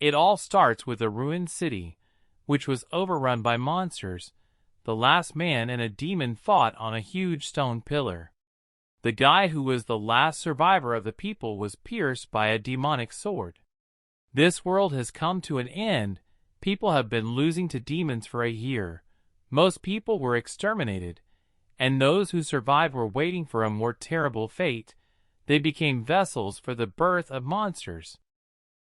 It all starts with a ruined city, which was overrun by monsters. The last man and a demon fought on a huge stone pillar. The guy who was the last survivor of the people was pierced by a demonic sword. This world has come to an end. People have been losing to demons for a year. Most people were exterminated, and those who survived were waiting for a more terrible fate. They became vessels for the birth of monsters.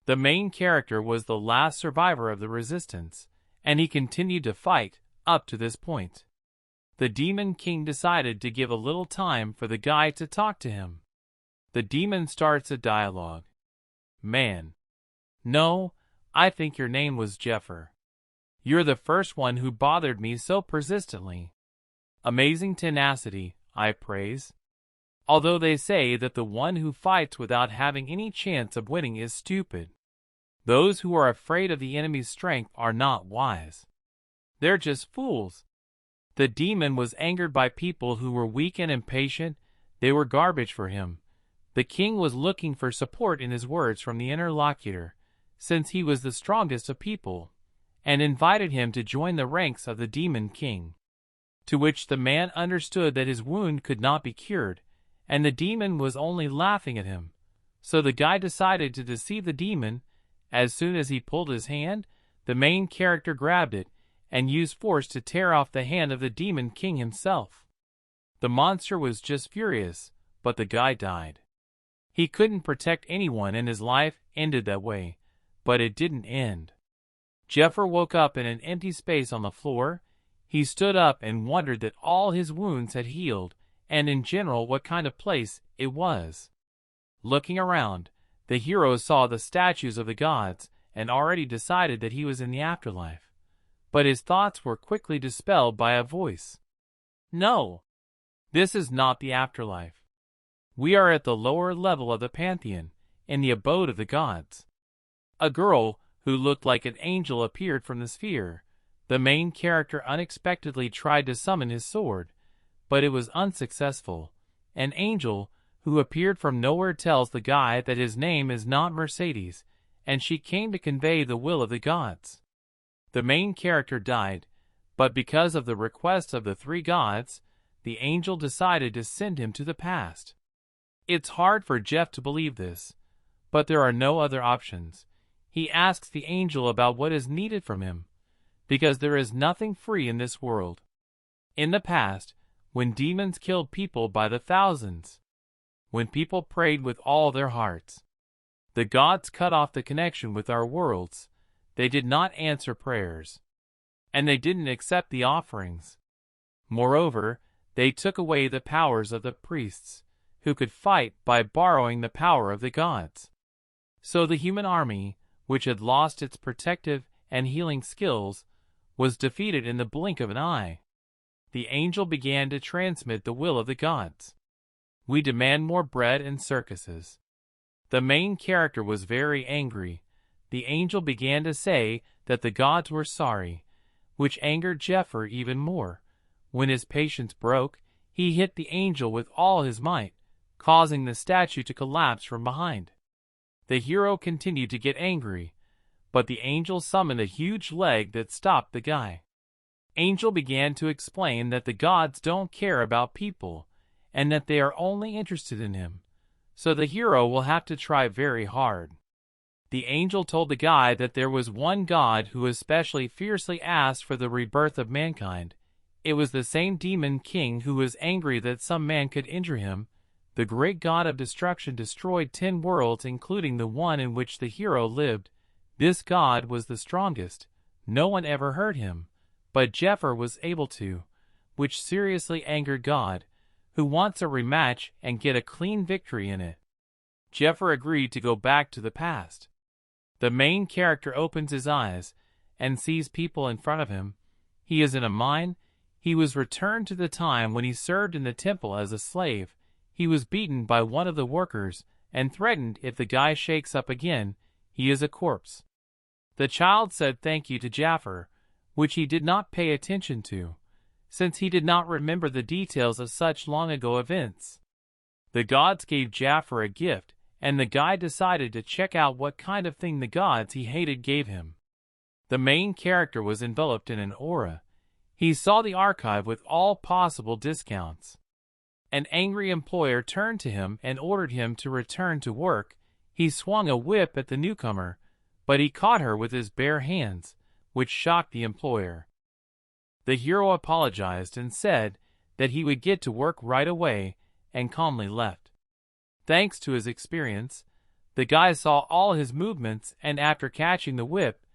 The main character was the last survivor of the resistance, and he continued to fight up to this point. The Demon King decided to give a little time for the guy to talk to him. The demon starts a dialogue. Man. No, I think your name was Jeffer. You're the first one who bothered me so persistently. Amazing tenacity, I praise. Although they say that the one who fights without having any chance of winning is stupid. Those who are afraid of the enemy's strength are not wise. They're just fools. The demon was angered by people who were weak and impatient. They were garbage for him. The king was looking for support in his words from the interlocutor, since he was the strongest of people, and invited him to join the ranks of the Demon King. To which the man understood that his wound could not be cured, and the demon was only laughing at him. So the guy decided to deceive the demon. As soon as he pulled his hand, the main character grabbed it and used force to tear off the hand of the Demon King himself. The monster was just furious, but the guy died. He couldn't protect anyone and his life ended that way, but it didn't end. Jeffer woke up in an empty space on the floor. He stood up and wondered that all his wounds had healed, and in general what kind of place it was. Looking around, the hero saw the statues of the gods and already decided that he was in the afterlife. But his thoughts were quickly dispelled by a voice. No, this is not the afterlife. We are at the lower level of the pantheon, in the abode of the gods. A girl who looked like an angel appeared from the sphere. The main character unexpectedly tried to summon his sword, but it was unsuccessful. An angel who appeared from nowhere tells the guy that his name is not Mercedes, and she came to convey the will of the gods. The main character died, but because of the request of the three gods, the angel decided to send him to the past. It's hard for Jeff to believe this, but there are no other options. He asks the angel about what is needed from him, because there is nothing free in this world. In the past, when demons killed people by the thousands, when people prayed with all their hearts, the gods cut off the connection with our worlds. They did not answer prayers, and they didn't accept the offerings. Moreover, they took away the powers of the priests, who could fight by borrowing the power of the gods. So the human army, which had lost its protective and healing skills, was defeated in the blink of an eye. The angel began to transmit the will of the gods. We demand more bread and circuses. The main character was very angry. The angel began to say that the gods were sorry, which angered Jeffer even more. When his patience broke, he hit the angel with all his might, causing the statue to collapse from behind. The hero continued to get angry, but the angel summoned a huge leg that stopped the guy. Angel began to explain that the gods don't care about people, and that they are only interested in him, so the hero will have to try very hard. The angel told the guy that there was one god who especially fiercely asked for the rebirth of mankind. It was the same Demon King who was angry that some man could injure him. The great god of destruction destroyed 10 worlds, including the one in which the hero lived. This god was the strongest. No one ever hurt him, but Jeffer was able to, which seriously angered God, who wants a rematch and get a clean victory in it. Jeffer agreed to go back to the past. The main character opens his eyes and sees people in front of him. He is in a mine. He was returned to the time when he served in the temple as a slave. He was beaten by one of the workers and threatened if the guy shakes up again, he is a corpse. The child said thank you to Jaffer, which he did not pay attention to, since he did not remember the details of such long ago events. The gods gave Jaffer a gift, and the guy decided to check out what kind of thing the gods he hated gave him. The main character was enveloped in an aura. He saw the archive with all possible discounts. An angry employer turned to him and ordered him to return to work. He swung a whip at the newcomer, but he caught her with his bare hands, which shocked the employer. The hero apologized and said that he would get to work right away and calmly left. Thanks to his experience, the guy saw all his movements, and after catching the whip,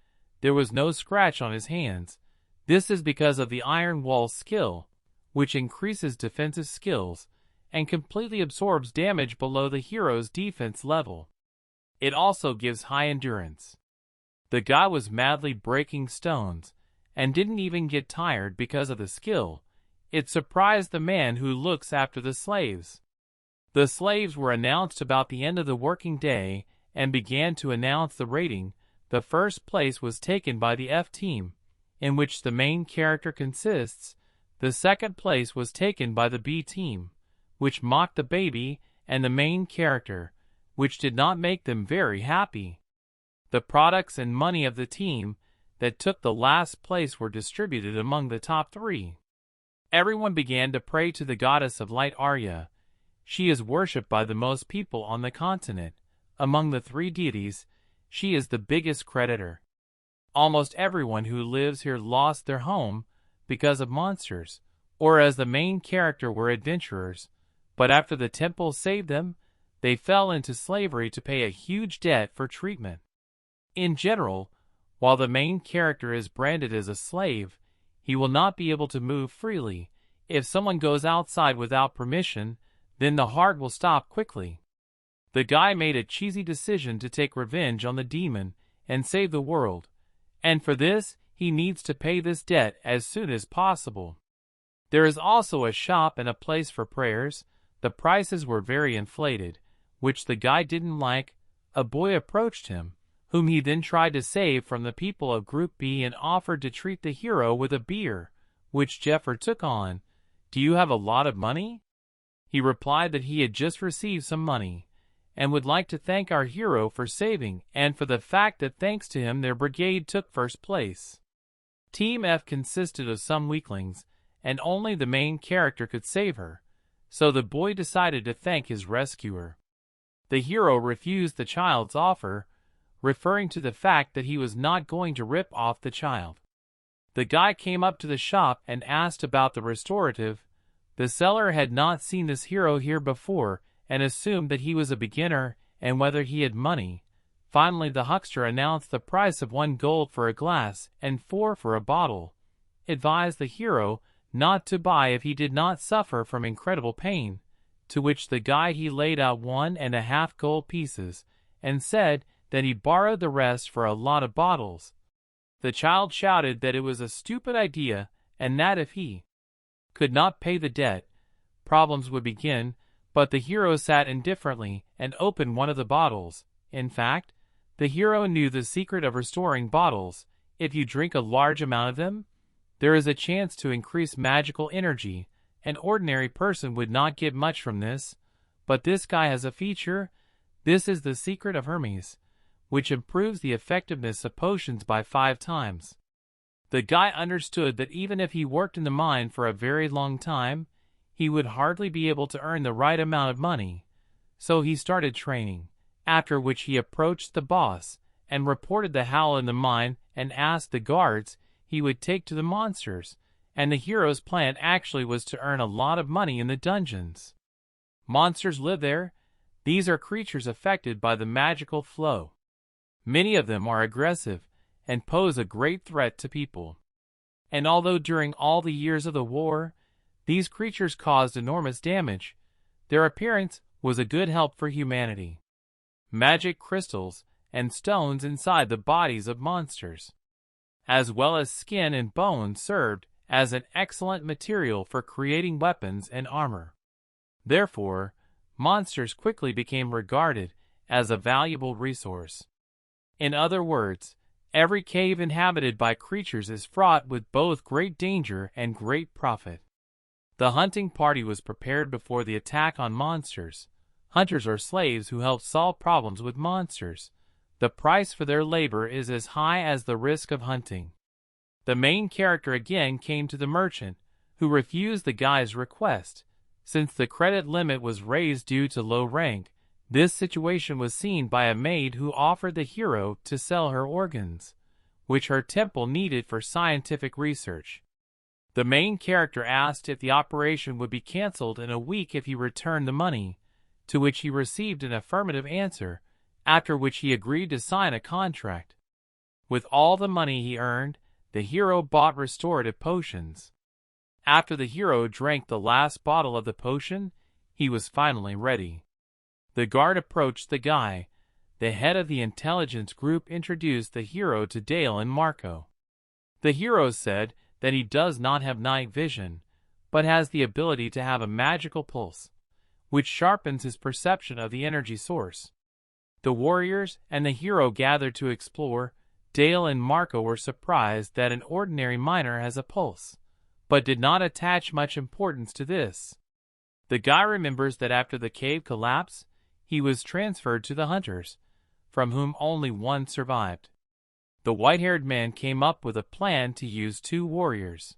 there was no scratch on his hands. This is because of the Iron Wall skill, which increases defensive skills and completely absorbs damage below the hero's defense level. It also gives high endurance. The guy was madly breaking stones and didn't even get tired because of the skill. It surprised the man who looks after the slaves. The slaves were announced about the end of the working day and began to announce the rating. The first place was taken by the F team, in which the main character consists. The second place was taken by the B team, which mocked the baby and the main character, which did not make them very happy. The products and money of the team that took the last place were distributed among the top 3. Everyone began to pray to the goddess of light Arya. She is worshipped by the most people on the continent. Among the 3 deities, she is the biggest creditor. Almost everyone who lives here lost their home because of monsters, or as the main character were adventurers, but after the temple saved them, they fell into slavery to pay a huge debt for treatment. In general, while the main character is branded as a slave, he will not be able to move freely. If someone goes outside without permission, then the heart will stop quickly. The guy made a cheesy decision to take revenge on the demon and save the world, and for this, he needs to pay this debt as soon as possible. There is also a shop and a place for prayers. The prices were very inflated, which the guy didn't like. A boy approached him, whom he then tried to save from the people of Group B and offered to treat the hero with a beer, which Jeffer took on. "Do you have a lot of money?" He replied that he had just received some money, and would like to thank our hero for saving and for the fact that thanks to him their brigade took first place. Team F consisted of some weaklings, and only the main character could save her, so the boy decided to thank his rescuer. The hero refused the child's offer, referring to the fact that he was not going to rip off the child. The guy came up to the shop and asked about the restorative. The seller had not seen this hero here before and assumed that he was a beginner and whether he had money. Finally, the huckster announced the price of 1 gold for a glass and 4 for a bottle, advised the hero not to buy if he did not suffer from incredible pain, to which the guy he laid out 1.5 gold pieces and said that he borrowed the rest for a lot of bottles. The child shouted that it was a stupid idea and that if he could not pay the debt, problems would begin, but the hero sat indifferently and opened one of the bottles. In fact, the hero knew the secret of restoring bottles. If you drink a large amount of them, there is a chance to increase magical energy. An ordinary person would not get much from this, but this guy has a feature. This is the secret of Hermes, which improves the effectiveness of potions by 5 times. The guy understood that even if he worked in the mine for a very long time, he would hardly be able to earn the right amount of money, so he started training, after which he approached the boss and reported the howl in the mine and asked the guards he would take to the monsters, and the hero's plan actually was to earn a lot of money in the dungeons. Monsters live there. These are creatures affected by the magical flow. Many of them are aggressive and pose a great threat to people. And although during all the years of the war, these creatures caused enormous damage, their appearance was a good help for humanity. Magic crystals and stones inside the bodies of monsters, as well as skin and bone, served as an excellent material for creating weapons and armor. Therefore, monsters quickly became regarded as a valuable resource. In other words, every cave inhabited by creatures is fraught with both great danger and great profit. The hunting party was prepared before the attack on monsters. Hunters are slaves who help solve problems with monsters. The price for their labor is as high as the risk of hunting. The main character again came to the merchant, who refused the guy's request. Since the credit limit was raised due to low rank, this situation was seen by a maid who offered the hero to sell her organs, which her temple needed for scientific research. The main character asked if the operation would be cancelled in a week if he returned the money, to which he received an affirmative answer, after which he agreed to sign a contract. With all the money he earned, the hero bought restorative potions. After the hero drank the last bottle of the potion, he was finally ready. The guard approached the guy. The head of the intelligence group introduced the hero to Dale and Marco. The hero said that he does not have night vision, but has the ability to have a magical pulse, which sharpens his perception of the energy source. The warriors and the hero gathered to explore. Dale and Marco were surprised that an ordinary miner has a pulse, but did not attach much importance to this. The guy remembers that after the cave collapse, he was transferred to the hunters, from whom only one survived. The white-haired man came up with a plan to use 2 warriors.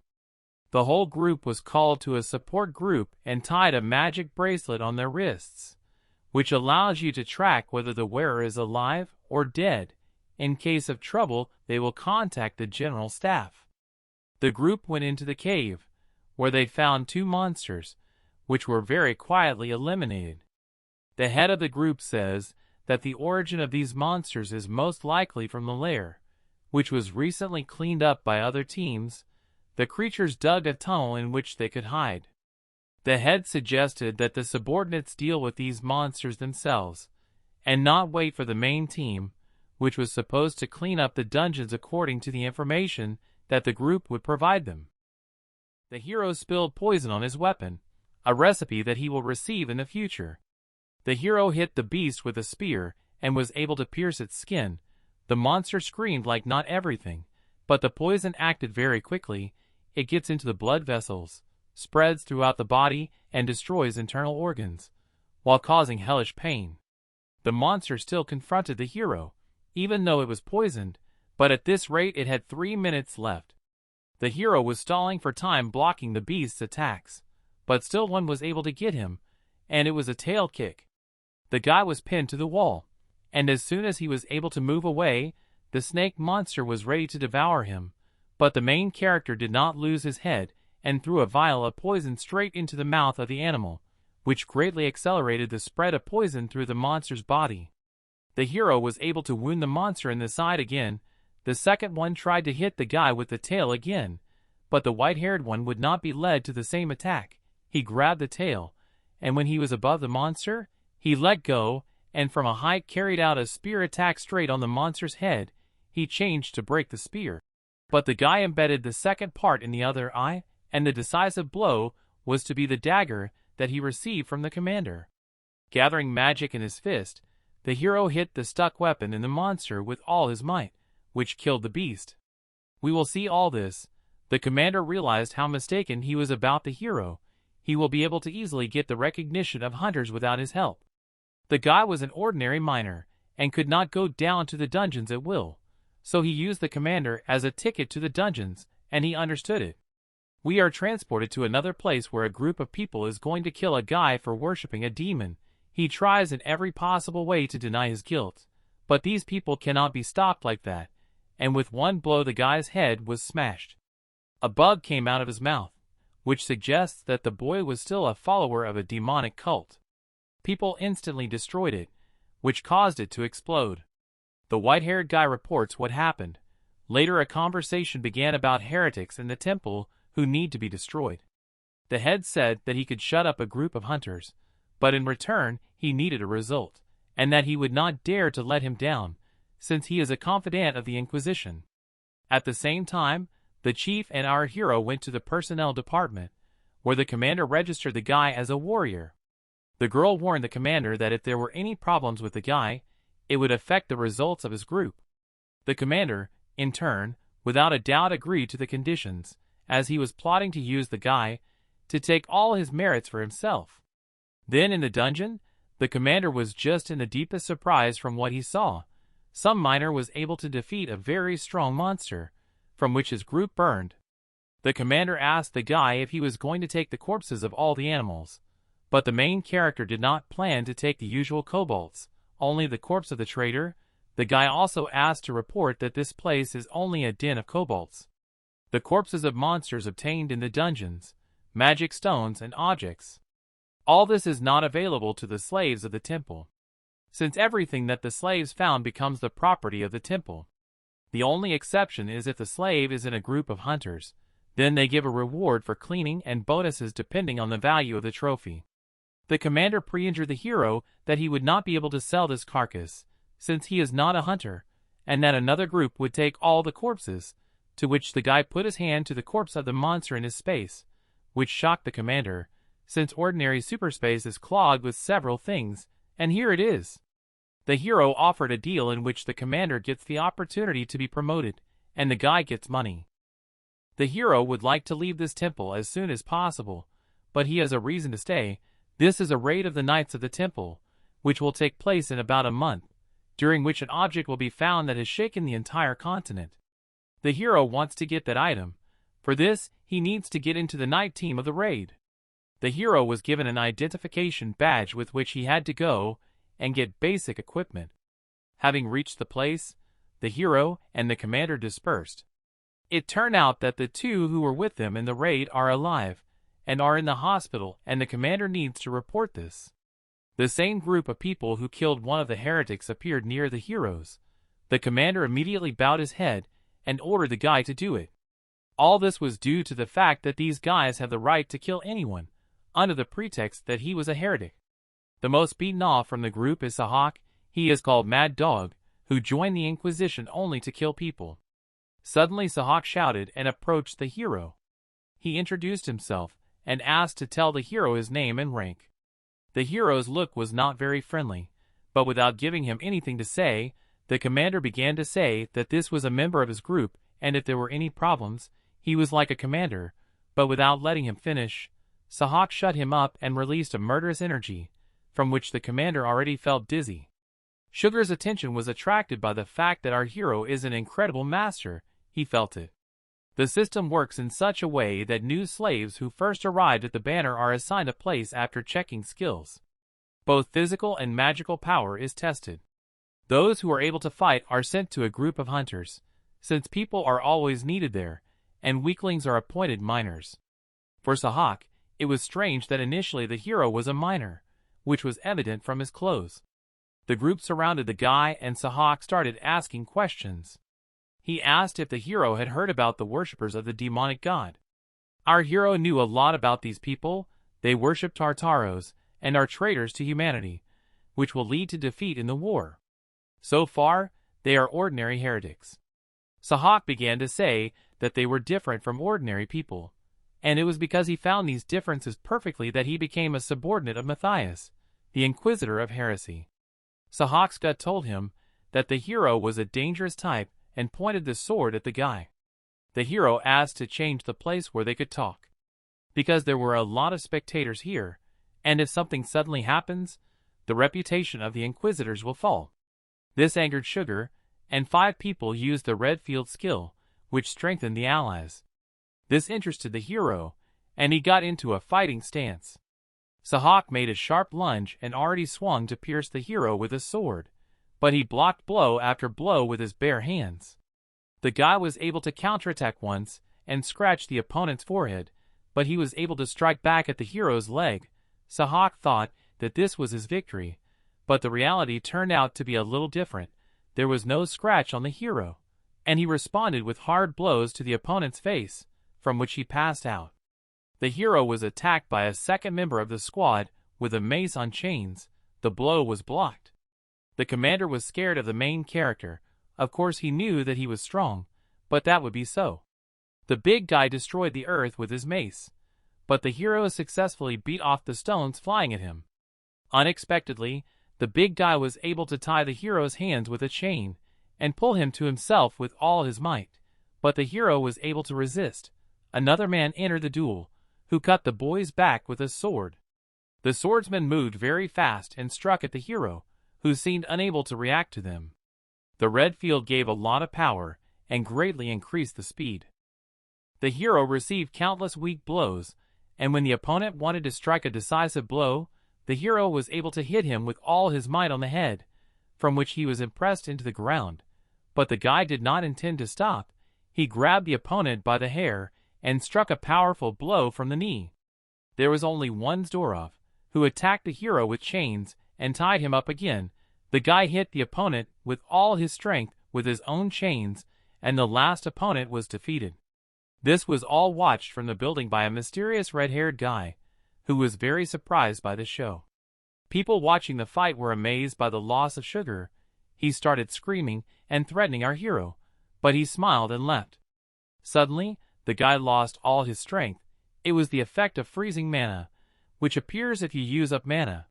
The whole group was called to a support group and tied a magic bracelet on their wrists, which allows you to track whether the wearer is alive or dead. In case of trouble, they will contact the general staff. The group went into the cave, where they found 2 monsters, which were very quietly eliminated. The head of the group says that the origin of these monsters is most likely from the lair, which was recently cleaned up by other teams. The creatures dug a tunnel in which they could hide. The head suggested that the subordinates deal with these monsters themselves, and not wait for the main team, which was supposed to clean up the dungeons according to the information that the group would provide them. The hero spilled poison on his weapon, a recipe that he will receive in the future. The hero hit the beast with a spear and was able to pierce its skin. The monster screamed like not everything, but the poison acted very quickly. It gets into the blood vessels, spreads throughout the body, and destroys internal organs, while causing hellish pain. The monster still confronted the hero, even though it was poisoned, but at this rate it had 3 minutes left. The hero was stalling for time, blocking the beast's attacks, but still one was able to get him, and it was a tail kick. The guy was pinned to the wall, and as soon as he was able to move away, the snake monster was ready to devour him, but the main character did not lose his head and threw a vial of poison straight into the mouth of the animal, which greatly accelerated the spread of poison through the monster's body. The hero was able to wound the monster in the side again. The second one tried to hit the guy with the tail again, but the white-haired one would not be led to the same attack. He grabbed the tail, and when he was above the monster, he let go, and from a height carried out a spear attack straight on the monster's head. He changed to break the spear, but the guy embedded the second part in the other eye, and the decisive blow was to be the dagger that he received from the commander. Gathering magic in his fist, the hero hit the stuck weapon in the monster with all his might, which killed the beast. We will see all this. The commander realized how mistaken he was about the hero. He will be able to easily get the recognition of hunters without his help. The guy was an ordinary miner, and could not go down to the dungeons at will, so he used the commander as a ticket to the dungeons, and he understood it. We are transported to another place where a group of people is going to kill a guy for worshipping a demon. He tries in every possible way to deny his guilt, but these people cannot be stopped like that, and with one blow the guy's head was smashed. A bug came out of his mouth, which suggests that the boy was still a follower of a demonic cult. People instantly destroyed it, which caused it to explode. The white-haired guy reports what happened. Later a conversation began about heretics in the temple who need to be destroyed. The head said that he could shut up a group of hunters, but in return he needed a result, and that he would not dare to let him down, since he is a confidant of the Inquisition. At the same time, the chief and our hero went to the personnel department, where the commander registered the guy as a warrior. The girl warned the commander that if there were any problems with the guy, it would affect the results of his group. The commander, in turn, without a doubt agreed to the conditions, as he was plotting to use the guy to take all his merits for himself. Then in the dungeon, The commander was just in the deepest surprise from what he saw. Some miner was able to defeat a very strong monster, from which his group burned. The commander asked the guy if he was going to take the corpses of all the animals, but the main character did not plan to take the usual kobolds, only the corpse of the traitor. The guy also asked to report that this place is only a den of kobolds. The corpses of monsters obtained in the dungeons, magic stones and objects. All this is not available to the slaves of the temple, since everything that the slaves found becomes the property of the temple. The only exception is if the slave is in a group of hunters, then they give a reward for cleaning and bonuses depending on the value of the trophy. The commander pre-injured the hero that he would not be able to sell this carcass, since he is not a hunter, and that another group would take all the corpses, to which the guy put his hand to the corpse of the monster in his space, which shocked the commander, since ordinary superspace is clogged with several things, and here it is. The hero offered a deal in which the commander gets the opportunity to be promoted, and the guy gets money. The hero would like to leave this temple as soon as possible, but he has a reason to stay. This is a raid of the Knights of the Temple, which will take place in about a month, during which an object will be found that has shaken the entire continent. The hero wants to get that item. For this, he needs to get into the night team of the raid. The hero was given an identification badge with which he had to go and get basic equipment. Having reached the place, the hero and the commander dispersed. It turned out that the two who were with them in the raid are alive and are in the hospital, and the commander needs to report this. The same group of people who killed one of the heretics appeared near the heroes. The commander immediately bowed his head and ordered the guy to do it. All this was due to the fact that these guys have the right to kill anyone, under the pretext that he was a heretic. The most beaten off from the group is Sahak. He is called Mad Dog, who joined the Inquisition only to kill people. Suddenly Sahak shouted and approached the hero. He introduced himself and asked to tell the hero his name and rank. The hero's look was not very friendly, but without giving him anything to say, the commander began to say that this was a member of his group, and if there were any problems, he was like a commander, but without letting him finish, Sahak shut him up and released a murderous energy, from which the commander already felt dizzy. Sugar's attention was attracted by the fact that our hero is an incredible master. He felt it. The system works in such a way that new slaves who first arrived at the banner are assigned a place after checking skills. Both physical and magical power is tested. Those who are able to fight are sent to a group of hunters, since people are always needed there, and weaklings are appointed miners. For Sahak, it was strange that initially the hero was a miner, which was evident from his clothes. The group surrounded the guy and Sahak started asking questions. He asked if the hero had heard about the worshippers of the demonic god. Our hero knew a lot about these people. They worship Tartaros and are traitors to humanity, which will lead to defeat in the war. So far, they are ordinary heretics. Sahak began to say that they were different from ordinary people, and it was because he found these differences perfectly that he became a subordinate of Matthias, the Inquisitor of Heresy. Sahak's gut told him that the hero was a dangerous type and pointed the sword at the guy. The hero asked to change the place where they could talk, because there were a lot of spectators here, and if something suddenly happens, the reputation of the Inquisitors will fall. This angered Sugar, and 5 people used the red field skill, which strengthened the allies. This interested the hero, and he got into a fighting stance. Sahak made a sharp lunge and already swung to pierce the hero with a sword, but he blocked blow after blow with his bare hands. The guy was able to counterattack once and scratch the opponent's forehead, but he was able to strike back at the hero's leg. Sahak thought that this was his victory, but the reality turned out to be a little different. There was no scratch on the hero, and he responded with hard blows to the opponent's face, from which he passed out. The hero was attacked by a second member of the squad with a mace on chains. The blow was blocked. The commander was scared of the main character. Of course he knew that he was strong, but that would be so. The big guy destroyed the earth with his mace, but the hero successfully beat off the stones flying at him. Unexpectedly, the big guy was able to tie the hero's hands with a chain and pull him to himself with all his might, but the hero was able to resist. Another man entered the duel, who cut the boy's back with a sword. The swordsman moved very fast and struck at the hero, who seemed unable to react to them. The red field gave a lot of power and greatly increased the speed. The hero received countless weak blows, and when the opponent wanted to strike a decisive blow, the hero was able to hit him with all his might on the head, from which he was impressed into the ground. But the guy did not intend to stop. He grabbed the opponent by the hair and struck a powerful blow from the knee. There was only one Zdorov, who attacked the hero with chains and tied him up again. The guy hit the opponent with all his strength with his own chains, and the last opponent was defeated. This was all watched from the building by a mysterious red-haired guy, who was very surprised by the show. People watching the fight were amazed by the loss of sugar. He started screaming and threatening our hero, but he smiled and left. Suddenly, the guy lost all his strength. It was the effect of freezing mana, which appears if you use up mana.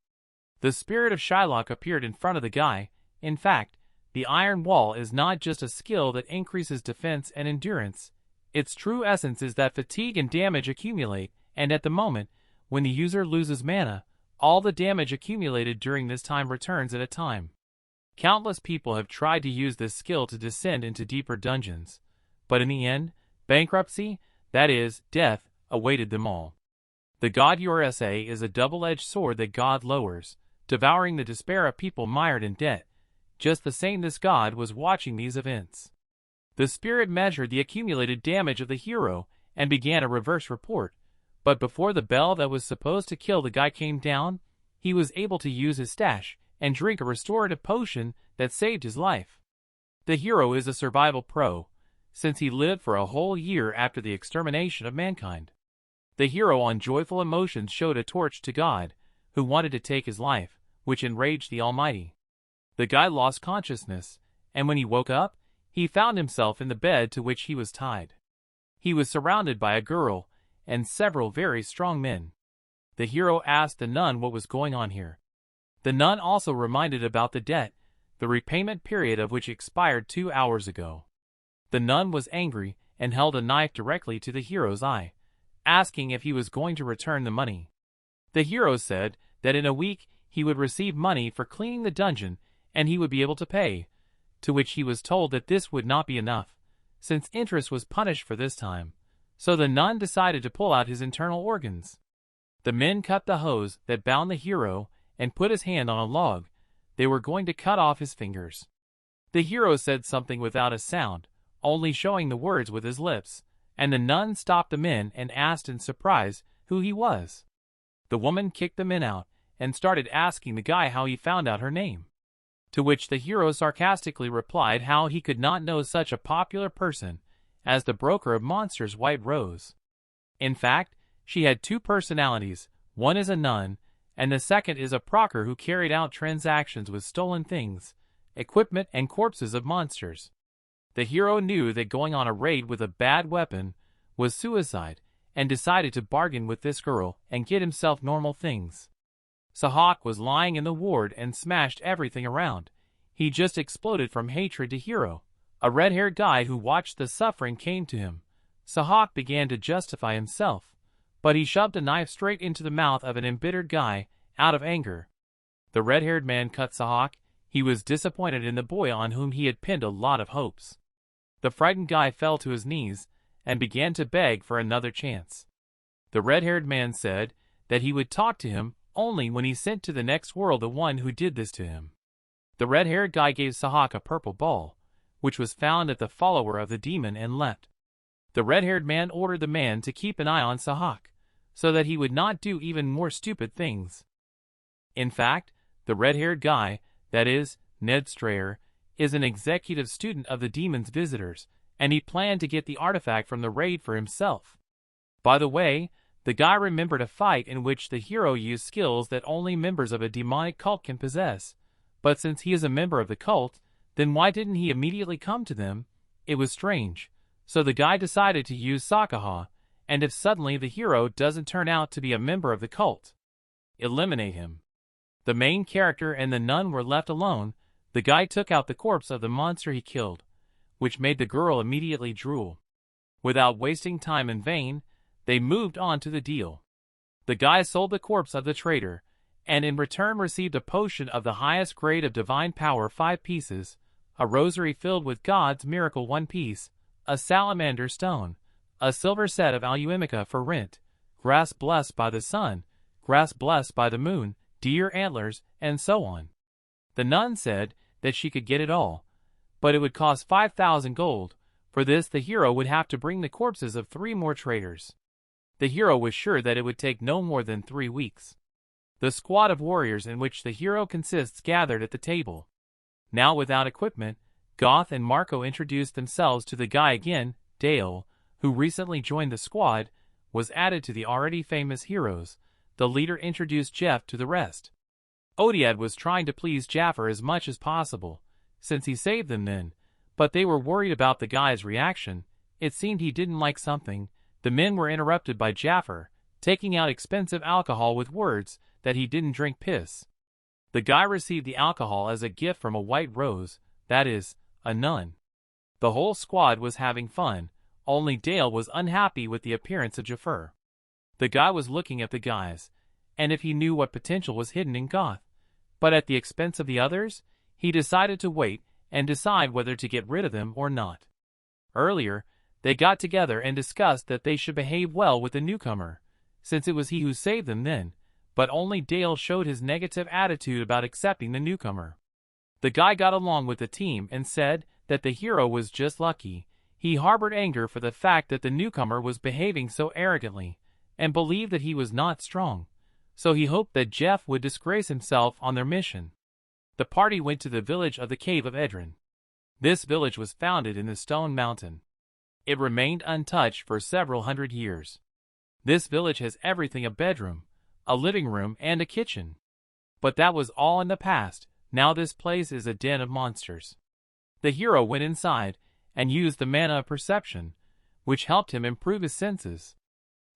The spirit of Shylock appeared in front of the guy. In fact, the Iron Wall is not just a skill that increases defense and endurance. Its true essence is that fatigue and damage accumulate, and at the moment, when the user loses mana, all the damage accumulated during this time returns at a time. Countless people have tried to use this skill to descend into deeper dungeons, but in the end, bankruptcy, that is, death, awaited them all. The God Ursa is a double-edged sword that God lowers, devouring the despair of people mired in debt. Just the same, this God was watching these events. The spirit measured the accumulated damage of the hero and began a reverse report, but before the bell that was supposed to kill the guy came down, he was able to use his stash and drink a restorative potion that saved his life. The hero is a survival pro, since he lived for a whole year after the extermination of mankind. The hero on joyful emotions showed a torch to God, who wanted to take his life, which enraged the Almighty. The guy lost consciousness, and when he woke up, he found himself in the bed to which he was tied. He was surrounded by a girl and several very strong men. The hero asked the nun what was going on here. The nun also reminded about the debt, the repayment period of which expired 2 hours ago. The nun was angry and held a knife directly to the hero's eye, asking if he was going to return the money. The hero said that in a week he would receive money for cleaning the dungeon and he would be able to pay, to which he was told that this would not be enough, since interest was punished for this time. So the nun decided to pull out his internal organs. The men cut the hose that bound the hero and put his hand on a log. They were going to cut off his fingers. The hero said something without a sound, only showing the words with his lips, and the nun stopped the men and asked in surprise who he was. The woman kicked the men out and started asking the guy how he found out her name. To which the hero sarcastically replied how he could not know such a popular person as the broker of monsters White Rose. In fact, she had 2 personalities, one is a nun, and the second is a procker who carried out transactions with stolen things, equipment and corpses of monsters. The hero knew that going on a raid with a bad weapon was suicide, and decided to bargain with this girl and get himself normal things. Sahak was lying in the ward and smashed everything around. He just exploded from hatred to hero. A red-haired guy who watched the suffering came to him. Sahak began to justify himself, but he shoved a knife straight into the mouth of an embittered guy out of anger. The red-haired man cut Sahak. He was disappointed in the boy on whom he had pinned a lot of hopes. The frightened guy fell to his knees and began to beg for another chance. The red-haired man said that he would talk to him only when he sent to the next world the one who did this to him. The red-haired guy gave Sahak a purple ball, which was found at the follower of the demon, and left. The red-haired man ordered the man to keep an eye on Sahak, so that he would not do even more stupid things. In fact, the red-haired guy, that is, Ned Strayer, is an executive student of the demon's visitors, and he planned to get the artifact from the raid for himself. By the way, the guy remembered a fight in which the hero used skills that only members of a demonic cult can possess. But since he is a member of the cult, then why didn't he immediately come to them? It was strange. So the guy decided to use Sakaha, and if suddenly the hero doesn't turn out to be a member of the cult, eliminate him. The main character and the nun were left alone. The guy took out the corpse of the monster he killed, which made the girl immediately drool. Without wasting time in vain, they moved on to the deal. The guy sold the corpse of the traitor, and in return received a potion of the highest grade of divine power 5 pieces, a rosary filled with God's miracle 1 piece, a salamander stone, a silver set of alumica for rent, grass blessed by the sun, grass blessed by the moon, deer antlers, and so on. The nun said that she could get it all, but it would cost 5,000 gold. For this the hero would have to bring the corpses of 3 more traitors. The hero was sure that it would take no more than 3 weeks. The squad of warriors in which the hero consists gathered at the table. Now without equipment, Goth and Marco introduced themselves to the guy again. Dale, who recently joined the squad, was added to the already famous heroes. The leader introduced Jeff to the rest. Odiad was trying to please Jaffer as much as possible, since he saved them then, but they were worried about the guy's reaction. It seemed he didn't like something. The men were interrupted by Jaffer, taking out expensive alcohol with words that he didn't drink piss. The guy received the alcohol as a gift from a white rose, that is, a nun. The whole squad was having fun, only Dale was unhappy with the appearance of Jaffer. The guy was looking at the guys, and if he knew what potential was hidden in Goth, but at the expense of the others, he decided to wait and decide whether to get rid of them or not. Earlier, they got together and discussed that they should behave well with the newcomer, since it was he who saved them then, but only Dale showed his negative attitude about accepting the newcomer. The guy got along with the team and said that the hero was just lucky. He harbored anger for the fact that the newcomer was behaving so arrogantly, and believed that he was not strong, so he hoped that Jeff would disgrace himself on their mission. The party went to the village of the Cave of Edron. This village was founded in the Stone Mountain. It remained untouched for several hundred years. This village has everything: a bedroom, a living room, and a kitchen. But that was all in the past. Now this place is a den of monsters. The hero went inside and used the mana of perception, which helped him improve his senses.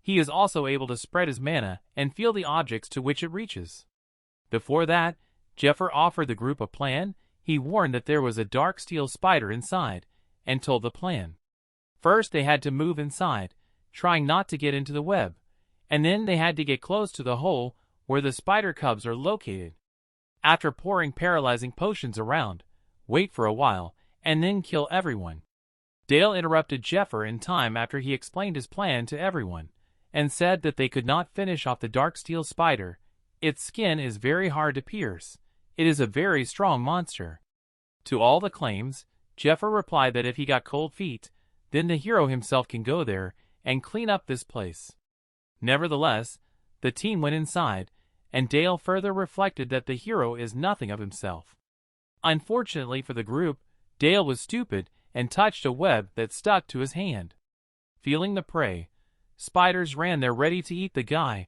He is also able to spread his mana and feel the objects to which it reaches. Before that, Jeffer offered the group a plan. He warned that there was a dark steel spider inside, and told the plan. First they had to move inside, trying not to get into the web, and then they had to get close to the hole where the spider cubs are located. After pouring paralyzing potions around, wait for a while, and then kill everyone. Dale interrupted Jeffer in time after he explained his plan to everyone, and said that they could not finish off the dark steel spider. Its skin is very hard to pierce. It is a very strong monster. To all the claims, Jeffer replied that if he got cold feet, then the hero himself can go there and clean up this place. Nevertheless, the team went inside, and Dale further reflected that the hero is nothing of himself. Unfortunately for the group, Dale was stupid and touched a web that stuck to his hand. Feeling the prey, spiders ran there ready to eat the guy,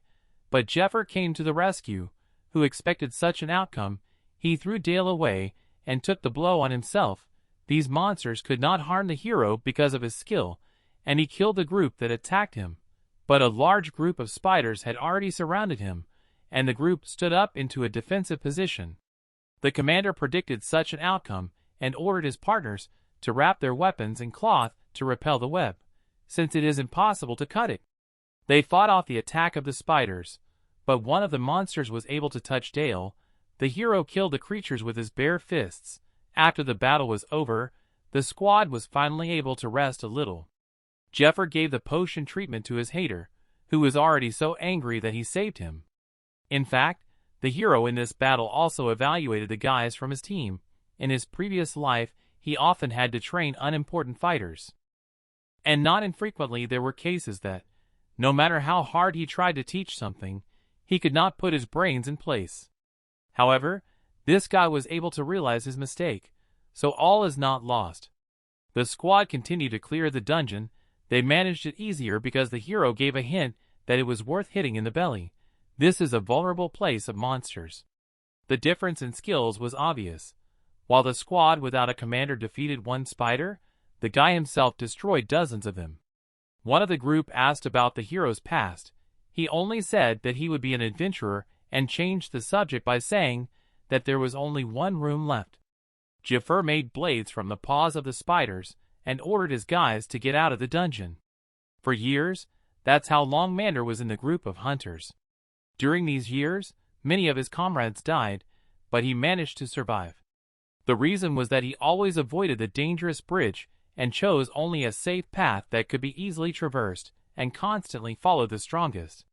but Jeffer came to the rescue. Who expected such an outcome? He threw Dale away and took the blow on himself. These monsters could not harm the hero because of his skill, and he killed the group that attacked him. But a large group of spiders had already surrounded him, and the group stood up into a defensive position. The commander predicted such an outcome and ordered his partners to wrap their weapons in cloth to repel the web, since it is impossible to cut it. They fought off the attack of the spiders, but one of the monsters was able to touch Dale. The hero killed the creatures with his bare fists. After the battle was over, the squad was finally able to rest a little. Jeffer gave the potion treatment to his hater, who was already so angry that he saved him. In fact, the hero in this battle also evaluated the guys from his team. In his previous life, he often had to train unimportant fighters. And not infrequently there were cases that, no matter how hard he tried to teach something, he could not put his brains in place. However, this guy was able to realize his mistake, so all is not lost. The squad continued to clear the dungeon. They managed it easier because the hero gave a hint that it was worth hitting in the belly. This is a vulnerable place of monsters. The difference in skills was obvious. While the squad without a commander defeated one spider, the guy himself destroyed dozens of them. One of the group asked about the hero's past. He only said that he would be an adventurer and changed the subject by saying that there was only one room left. Jaffer made blades from the paws of the spiders and ordered his guys to get out of the dungeon. For years, that's how long Mander was in the group of hunters. During these years, many of his comrades died, but he managed to survive. The reason was that he always avoided the dangerous bridge and chose only a safe path that could be easily traversed, and constantly followed the strongest.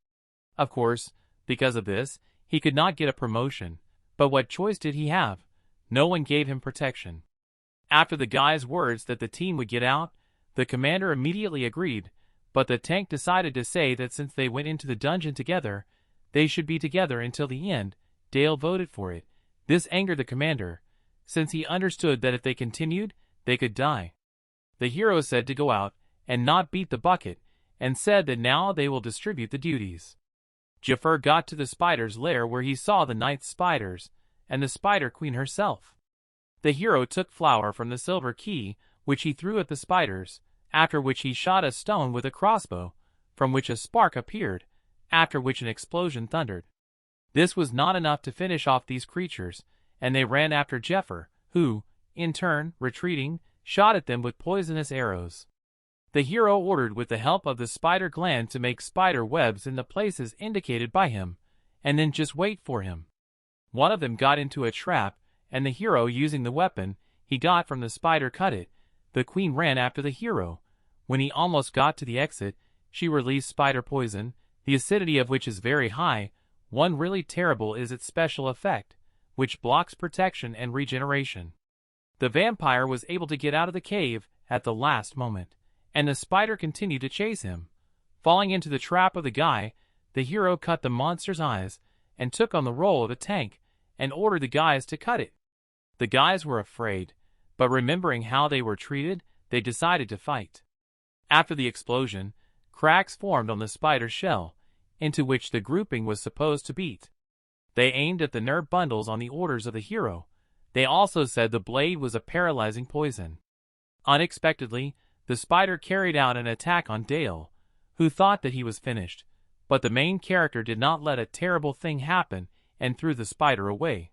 Of course, because of this, he could not get a promotion, but what choice did he have? No one gave him protection. After the guy's words that the team would get out, the commander immediately agreed, but the tank decided to say that since they went into the dungeon together, they should be together until the end. Dale voted for it. This angered the commander, since he understood that if they continued, they could die. The hero said to go out and not beat the bucket, and said that now they will distribute the duties. Jafar got to the spider's lair where he saw the night spiders, and the spider queen herself. The hero took flour from the silver key, which he threw at the spiders, after which he shot a stone with a crossbow, from which a spark appeared, after which an explosion thundered. This was not enough to finish off these creatures, and they ran after Jafar, who, in turn, retreating, shot at them with poisonous arrows. The hero ordered with the help of the spider gland to make spider webs in the places indicated by him, and then just wait for him. One of them got into a trap, and the hero, using the weapon he got from the spider, cut it. The queen ran after the hero. When he almost got to the exit, she released spider poison, the acidity of which is very high. One really terrible is its special effect, which blocks protection and regeneration. The vampire was able to get out of the cave at the last moment, and the spider continued to chase him. Falling into the trap of the guy, the hero cut the monster's eyes, and took on the role of a tank, and ordered the guys to cut it. The guys were afraid, but remembering how they were treated, they decided to fight. After the explosion, cracks formed on the spider's shell, into which the grouping was supposed to beat. They aimed at the nerve bundles on the orders of the hero. They also said the blade was a paralyzing poison. Unexpectedly, the spider carried out an attack on Dale, who thought that he was finished, but the main character did not let a terrible thing happen and threw the spider away.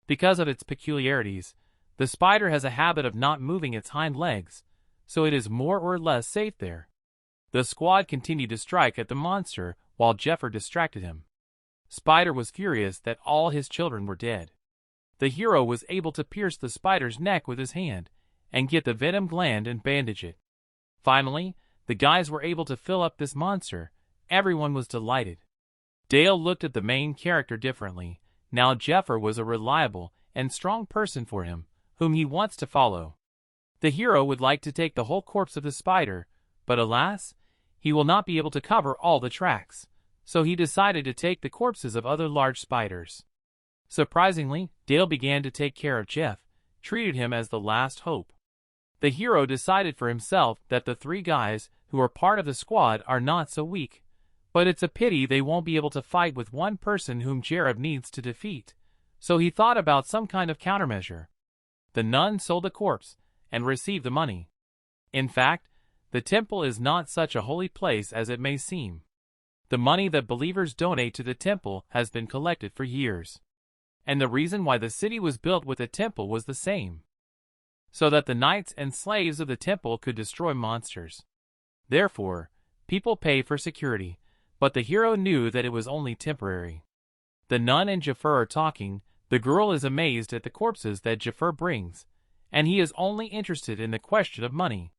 Because of its peculiarities, the spider has a habit of not moving its hind legs, so it is more or less safe there. The squad continued to strike at the monster while Jafar distracted him. Spider was furious that all his children were dead. The hero was able to pierce the spider's neck with his hand and get the venom gland and bandage it. Finally, the guys were able to fill up this monster. Everyone was delighted. Dale looked at the main character differently. Now Jafar was a reliable and strong person for him, whom he wants to follow. The hero would like to take the whole corpse of the spider, but alas, he will not be able to cover all the tracks, so he decided to take the corpses of other large spiders. Surprisingly, Dale began to take care of Jeff, treated him as the last hope. The hero decided for himself that the three guys who are part of the squad are not so weak, but it's a pity they won't be able to fight with one person whom Jareb needs to defeat, so he thought about some kind of countermeasure. The nun sold the corpse and received the money. In fact, the temple is not such a holy place as it may seem. The money that believers donate to the temple has been collected for years. And the reason why the city was built with a temple was the same, so that the knights and slaves of the temple could destroy monsters. Therefore, people pay for security, but the hero knew that it was only temporary. The nun and Jafar are talking. The girl is amazed at the corpses that Jafar brings, and he is only interested in the question of money.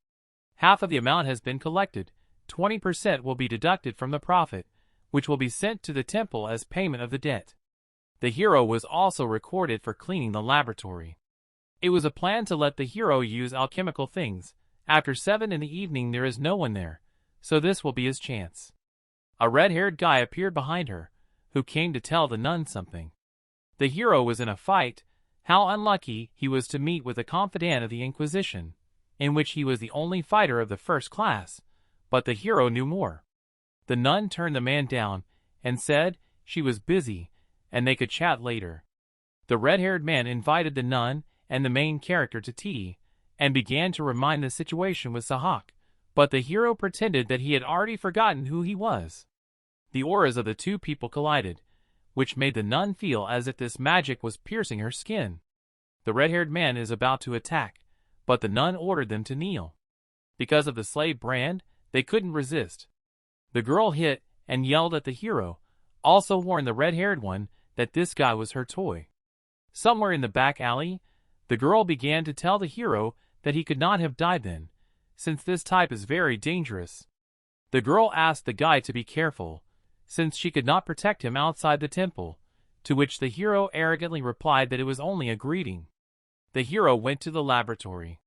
Half of the amount has been collected. 20% will be deducted from the profit, which will be sent to the temple as payment of the debt. The hero was also recorded for cleaning the laboratory. It was a plan to let the hero use alchemical things. After 7 in the evening there is no one there, so this will be his chance. A red-haired guy appeared behind her, who came to tell the nun something. The hero was in a fight. How unlucky he was to meet with a confidant of the Inquisition, in which he was the only fighter of the first class, but the hero knew more. The nun turned the man down and said she was busy and they could chat later. The red-haired man invited the nun and the main character to tea, and began to remind the situation with Sahak, but the hero pretended that he had already forgotten who he was. The auras of the two people collided, which made the nun feel as if this magic was piercing her skin. The red-haired man is about to attack, but the nun ordered them to kneel. Because of the slave brand, they couldn't resist. The girl hit and yelled at the hero, also warned the red-haired one that this guy was her toy. Somewhere in the back alley, the girl began to tell the hero that he could not have died then, since this type is very dangerous. The girl asked the guy to be careful, since she could not protect him outside the temple, to which the hero arrogantly replied that it was only a greeting. The hero went to the laboratory.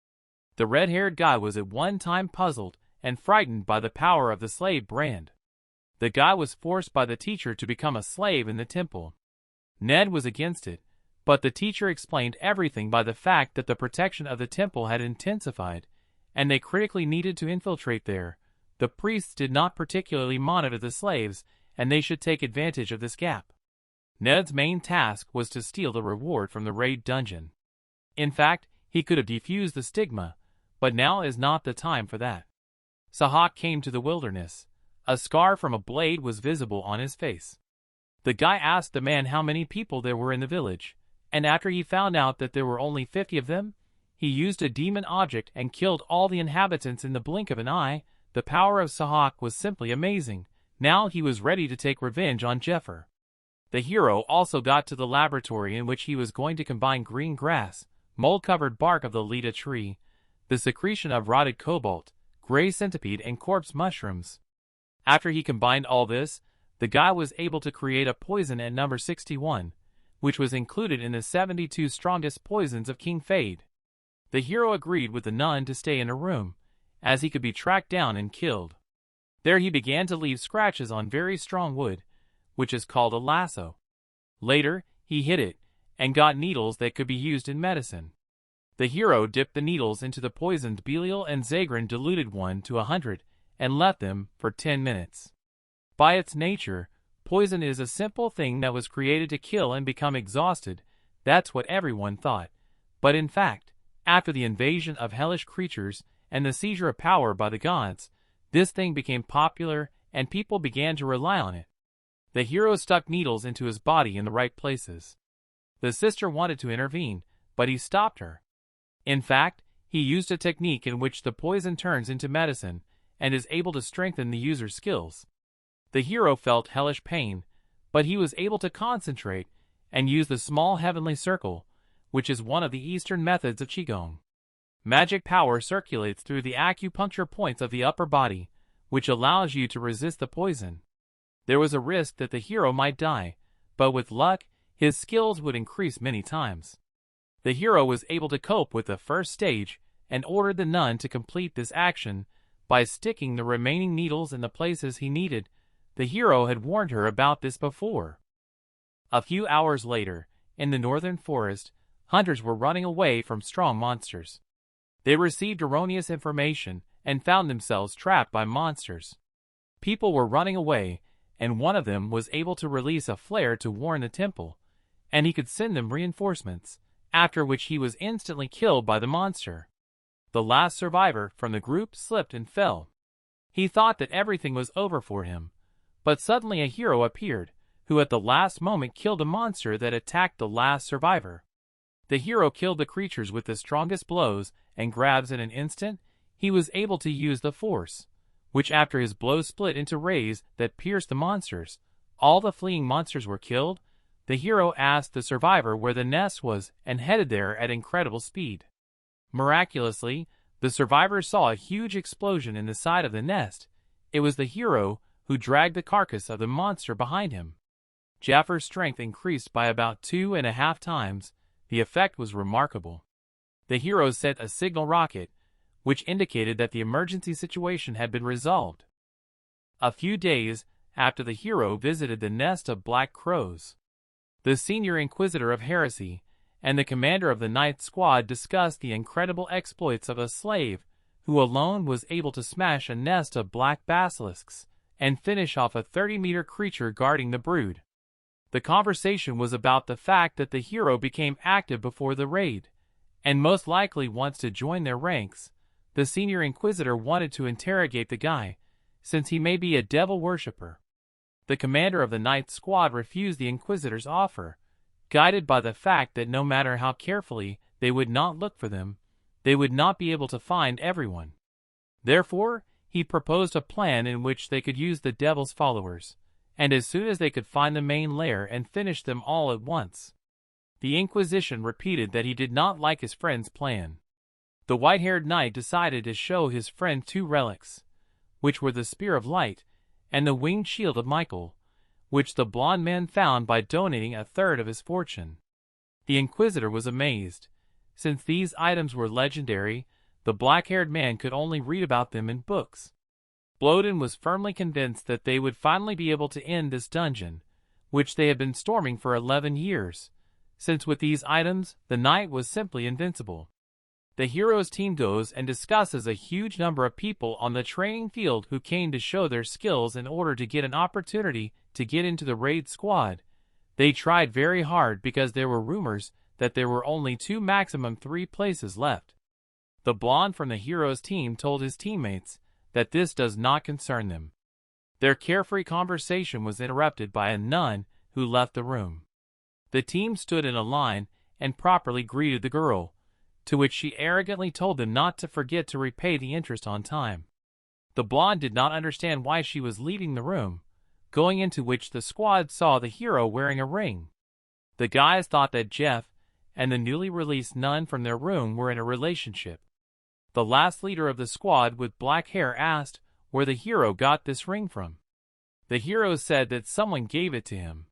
The red-haired guy was at one time puzzled and frightened by the power of the slave brand. The guy was forced by the teacher to become a slave in the temple. Ned was against it, but the teacher explained everything by the fact that the protection of the temple had intensified, and they critically needed to infiltrate there. The priests did not particularly monitor the slaves, and they should take advantage of this gap. Ned's main task was to steal the reward from the raid dungeon. In fact, he could have defused the stigma, but now is not the time for that. Sahak came to the wilderness. A scar from a blade was visible on his face. The guy asked the man how many people there were in the village, and after he found out that there were only 50 of them, he used a demon object and killed all the inhabitants in the blink of an eye. The power of Sahak was simply amazing. Now he was ready to take revenge on Jeffer. The hero also got to the laboratory in which he was going to combine green grass, mold-covered bark of the Lita tree, the secretion of rotted cobalt, gray centipede and corpse mushrooms. After he combined all this, the guy was able to create a poison at number 61, which was included in the 72 strongest poisons of King Fade. The hero agreed with the nun to stay in a room, as he could be tracked down and killed. There he began to leave scratches on very strong wood, which is called a lasso. Later, he hid it, and got needles that could be used in medicine. The hero dipped the needles into the poisoned Belial and Zagran diluted 1 to 100, and left them for 10 minutes. By its nature, poison is a simple thing that was created to kill and become exhausted. That's what everyone thought. But in fact, after the invasion of hellish creatures and the seizure of power by the gods, this thing became popular and people began to rely on it. The hero stuck needles into his body in the right places. The sister wanted to intervene, but he stopped her. In fact, he used a technique in which the poison turns into medicine and is able to strengthen the user's skills. The hero felt hellish pain, but he was able to concentrate and use the small heavenly circle, which is one of the Eastern methods of Qigong. Magic power circulates through the acupuncture points of the upper body, which allows you to resist the poison. There was a risk that the hero might die, but with luck, his skills would increase many times. The hero was able to cope with the first stage and ordered the nun to complete this action by sticking the remaining needles in the places he needed. The hero had warned her about this before. A few hours later, in the northern forest, hunters were running away from strong monsters. They received erroneous information and found themselves trapped by monsters. People were running away, and one of them was able to release a flare to warn the temple, and he could send them reinforcements, after which he was instantly killed by the monster. The last survivor from the group slipped and fell. He thought that everything was over for him, but suddenly a hero appeared, who at the last moment killed a monster that attacked the last survivor. The hero killed the creatures with the strongest blows and grabs in an instant. He was able to use the force, which after his blow split into rays that pierced the monsters. All the fleeing monsters were killed. The hero asked the survivor where the nest was and headed there at incredible speed. Miraculously, the survivor saw a huge explosion in the side of the nest. It was the hero who dragged the carcass of the monster behind him. Jaffer's strength increased by about 2.5 times. The effect was remarkable. The hero sent a signal rocket, which indicated that the emergency situation had been resolved. A few days after the hero visited the nest of black crows, the senior inquisitor of heresy and the commander of the ninth squad discussed the incredible exploits of a slave who alone was able to smash a nest of black basilisks and finish off a 30-meter creature guarding the brood. The conversation was about the fact that the hero became active before the raid, and most likely wants to join their ranks. The senior inquisitor wanted to interrogate the guy, since he may be a devil worshipper. The commander of the ninth squad refused the inquisitor's offer, guided by the fact that no matter how carefully they would not look for them, they would not be able to find everyone. Therefore, he proposed a plan in which they could use the devil's followers, and as soon as they could find the main lair and finish them all at once. The Inquisition repeated that he did not like his friend's plan. The white-haired knight decided to show his friend 2 relics, which were the Spear of Light and the winged shield of Michael, which the blond man found by donating a third of his fortune. The Inquisitor was amazed. Since these items were legendary, the black-haired man could only read about them in books. Bloden was firmly convinced that they would finally be able to end this dungeon, which they had been storming for 11 years, since with these items, the knight was simply invincible. The heroes team goes and discusses a huge number of people on the training field who came to show their skills in order to get an opportunity to get into the raid squad. They tried very hard because there were rumors that there were only 2, maximum 3 places left. The blonde from the heroes team told his teammates that this does not concern them. Their carefree conversation was interrupted by a nun who left the room. The team stood in a line and properly greeted the girl, to which she arrogantly told them not to forget to repay the interest on time. The blonde did not understand why she was leaving the room, going into which the squad saw the hero wearing a ring. The guys thought that Jeff and the newly released nun from their room were in a relationship. The last leader of the squad with black hair asked where the hero got this ring from. The hero said that someone gave it to him.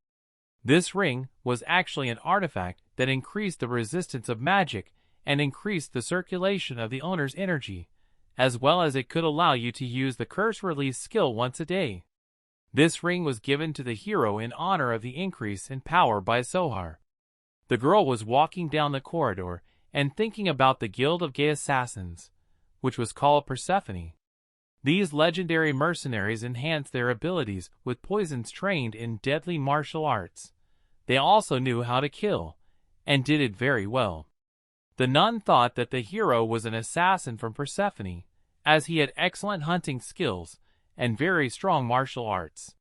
This ring was actually an artifact that increased the resistance of magic and increased the circulation of the owner's energy, as well as it could allow you to use the curse release skill once a day. This ring was given to the hero in honor of the increase in power by Sohar. The girl was walking down the corridor and thinking about the Guild of Gay Assassins, which was called Persephone. These legendary mercenaries enhanced their abilities with poisons trained in deadly martial arts. They also knew how to kill, and did it very well. The nun thought that the hero was an assassin from Persephone, as he had excellent hunting skills and very strong martial arts.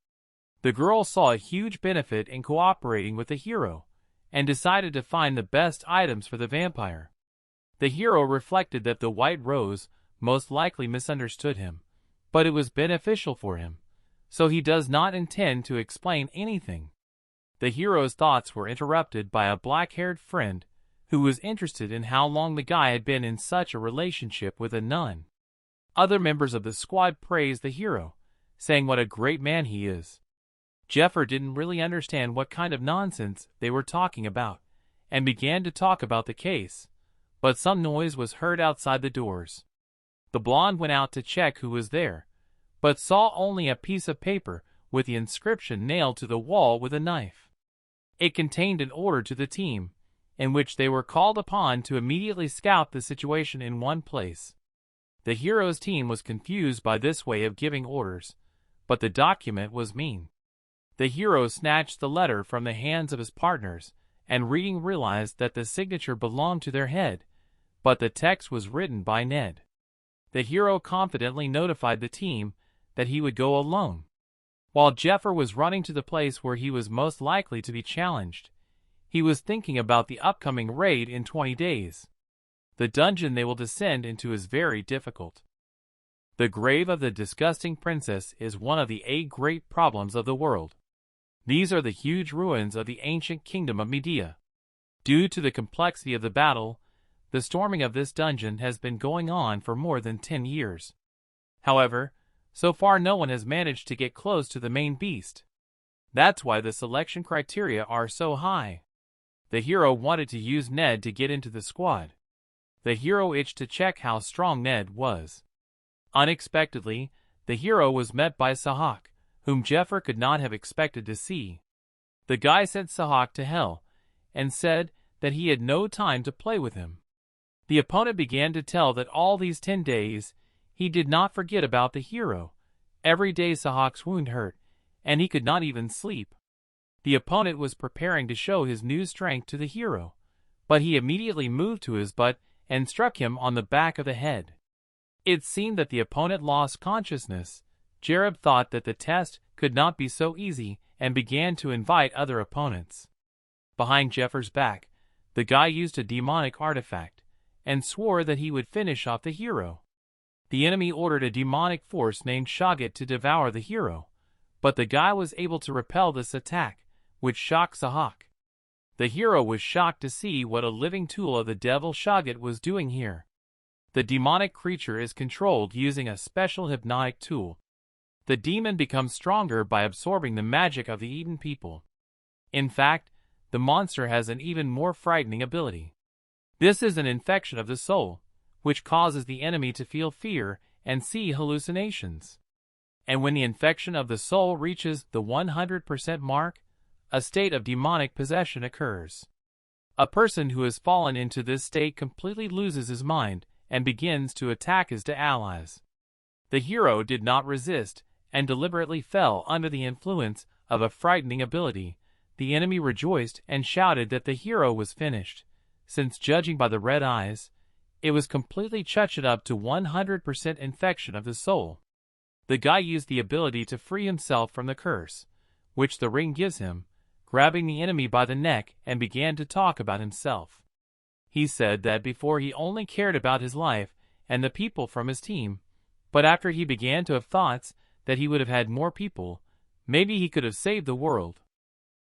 The girl saw a huge benefit in cooperating with the hero, and decided to find the best items for the vampire. The hero reflected that the White Rose most likely misunderstood him, but it was beneficial for him, so he does not intend to explain anything. The hero's thoughts were interrupted by a black-haired friend who was interested in how long the guy had been in such a relationship with a nun. Other members of the squad praised the hero, saying what a great man he is. Jeffer didn't really understand what kind of nonsense they were talking about, and began to talk about the case, but some noise was heard outside the doors. The blonde went out to check who was there, but saw only a piece of paper with the inscription nailed to the wall with a knife. It contained an order to the team, in which they were called upon to immediately scout the situation in one place. The hero's team was confused by this way of giving orders, but the document was mean. The hero snatched the letter from the hands of his partners, and reading realized that the signature belonged to their head, but the text was written by Ned. The hero confidently notified the team that he would go alone. While Jeffer was running to the place where he was most likely to be challenged, he was thinking about the upcoming raid in 20 days. The dungeon they will descend into is very difficult. The grave of the disgusting princess is one of the 8 great problems of the world. These are the huge ruins of the ancient kingdom of Medea. Due to the complexity of the battle, the storming of this dungeon has been going on for more than 10 years. However, so far no one has managed to get close to the main beast. That's why the selection criteria are so high. The hero wanted to use Ned to get into the squad. The hero itched to check how strong Ned was. Unexpectedly, the hero was met by Sahak, whom Jeffer could not have expected to see. The guy sent Sahak to hell, and said that he had no time to play with him. The opponent began to tell that all these 10 days, he did not forget about the hero. Every day Sahak's wound hurt, and he could not even sleep. The opponent was preparing to show his new strength to the hero, but he immediately moved to his butt and struck him on the back of the head. It seemed that the opponent lost consciousness. Jareb thought that the test could not be so easy and began to invite other opponents. Behind Jeffer's back, the guy used a demonic artifact and swore that he would finish off the hero. The enemy ordered a demonic force named Shagat to devour the hero, but the guy was able to repel this attack, which shocked Sahak. The hero was shocked to see what a living tool of the devil Shagat was doing here. The demonic creature is controlled using a special hypnotic tool. The demon becomes stronger by absorbing the magic of the eaten people. In fact, the monster has an even more frightening ability. This is an infection of the soul, which causes the enemy to feel fear and see hallucinations. And when the infection of the soul reaches the 100% mark, a state of demonic possession occurs. A person who has fallen into this state completely loses his mind and begins to attack his allies. The hero did not resist and deliberately fell under the influence of a frightening ability. The enemy rejoiced and shouted that the hero was finished, since judging by the red eyes, it was completely chuched up to 100% infection of the soul. The guy used the ability to free himself from the curse, which the ring gives him, grabbing the enemy by the neck and began to talk about himself. He said that before he only cared about his life and the people from his team, but after he began to have thoughts that he would have had more people, maybe he could have saved the world.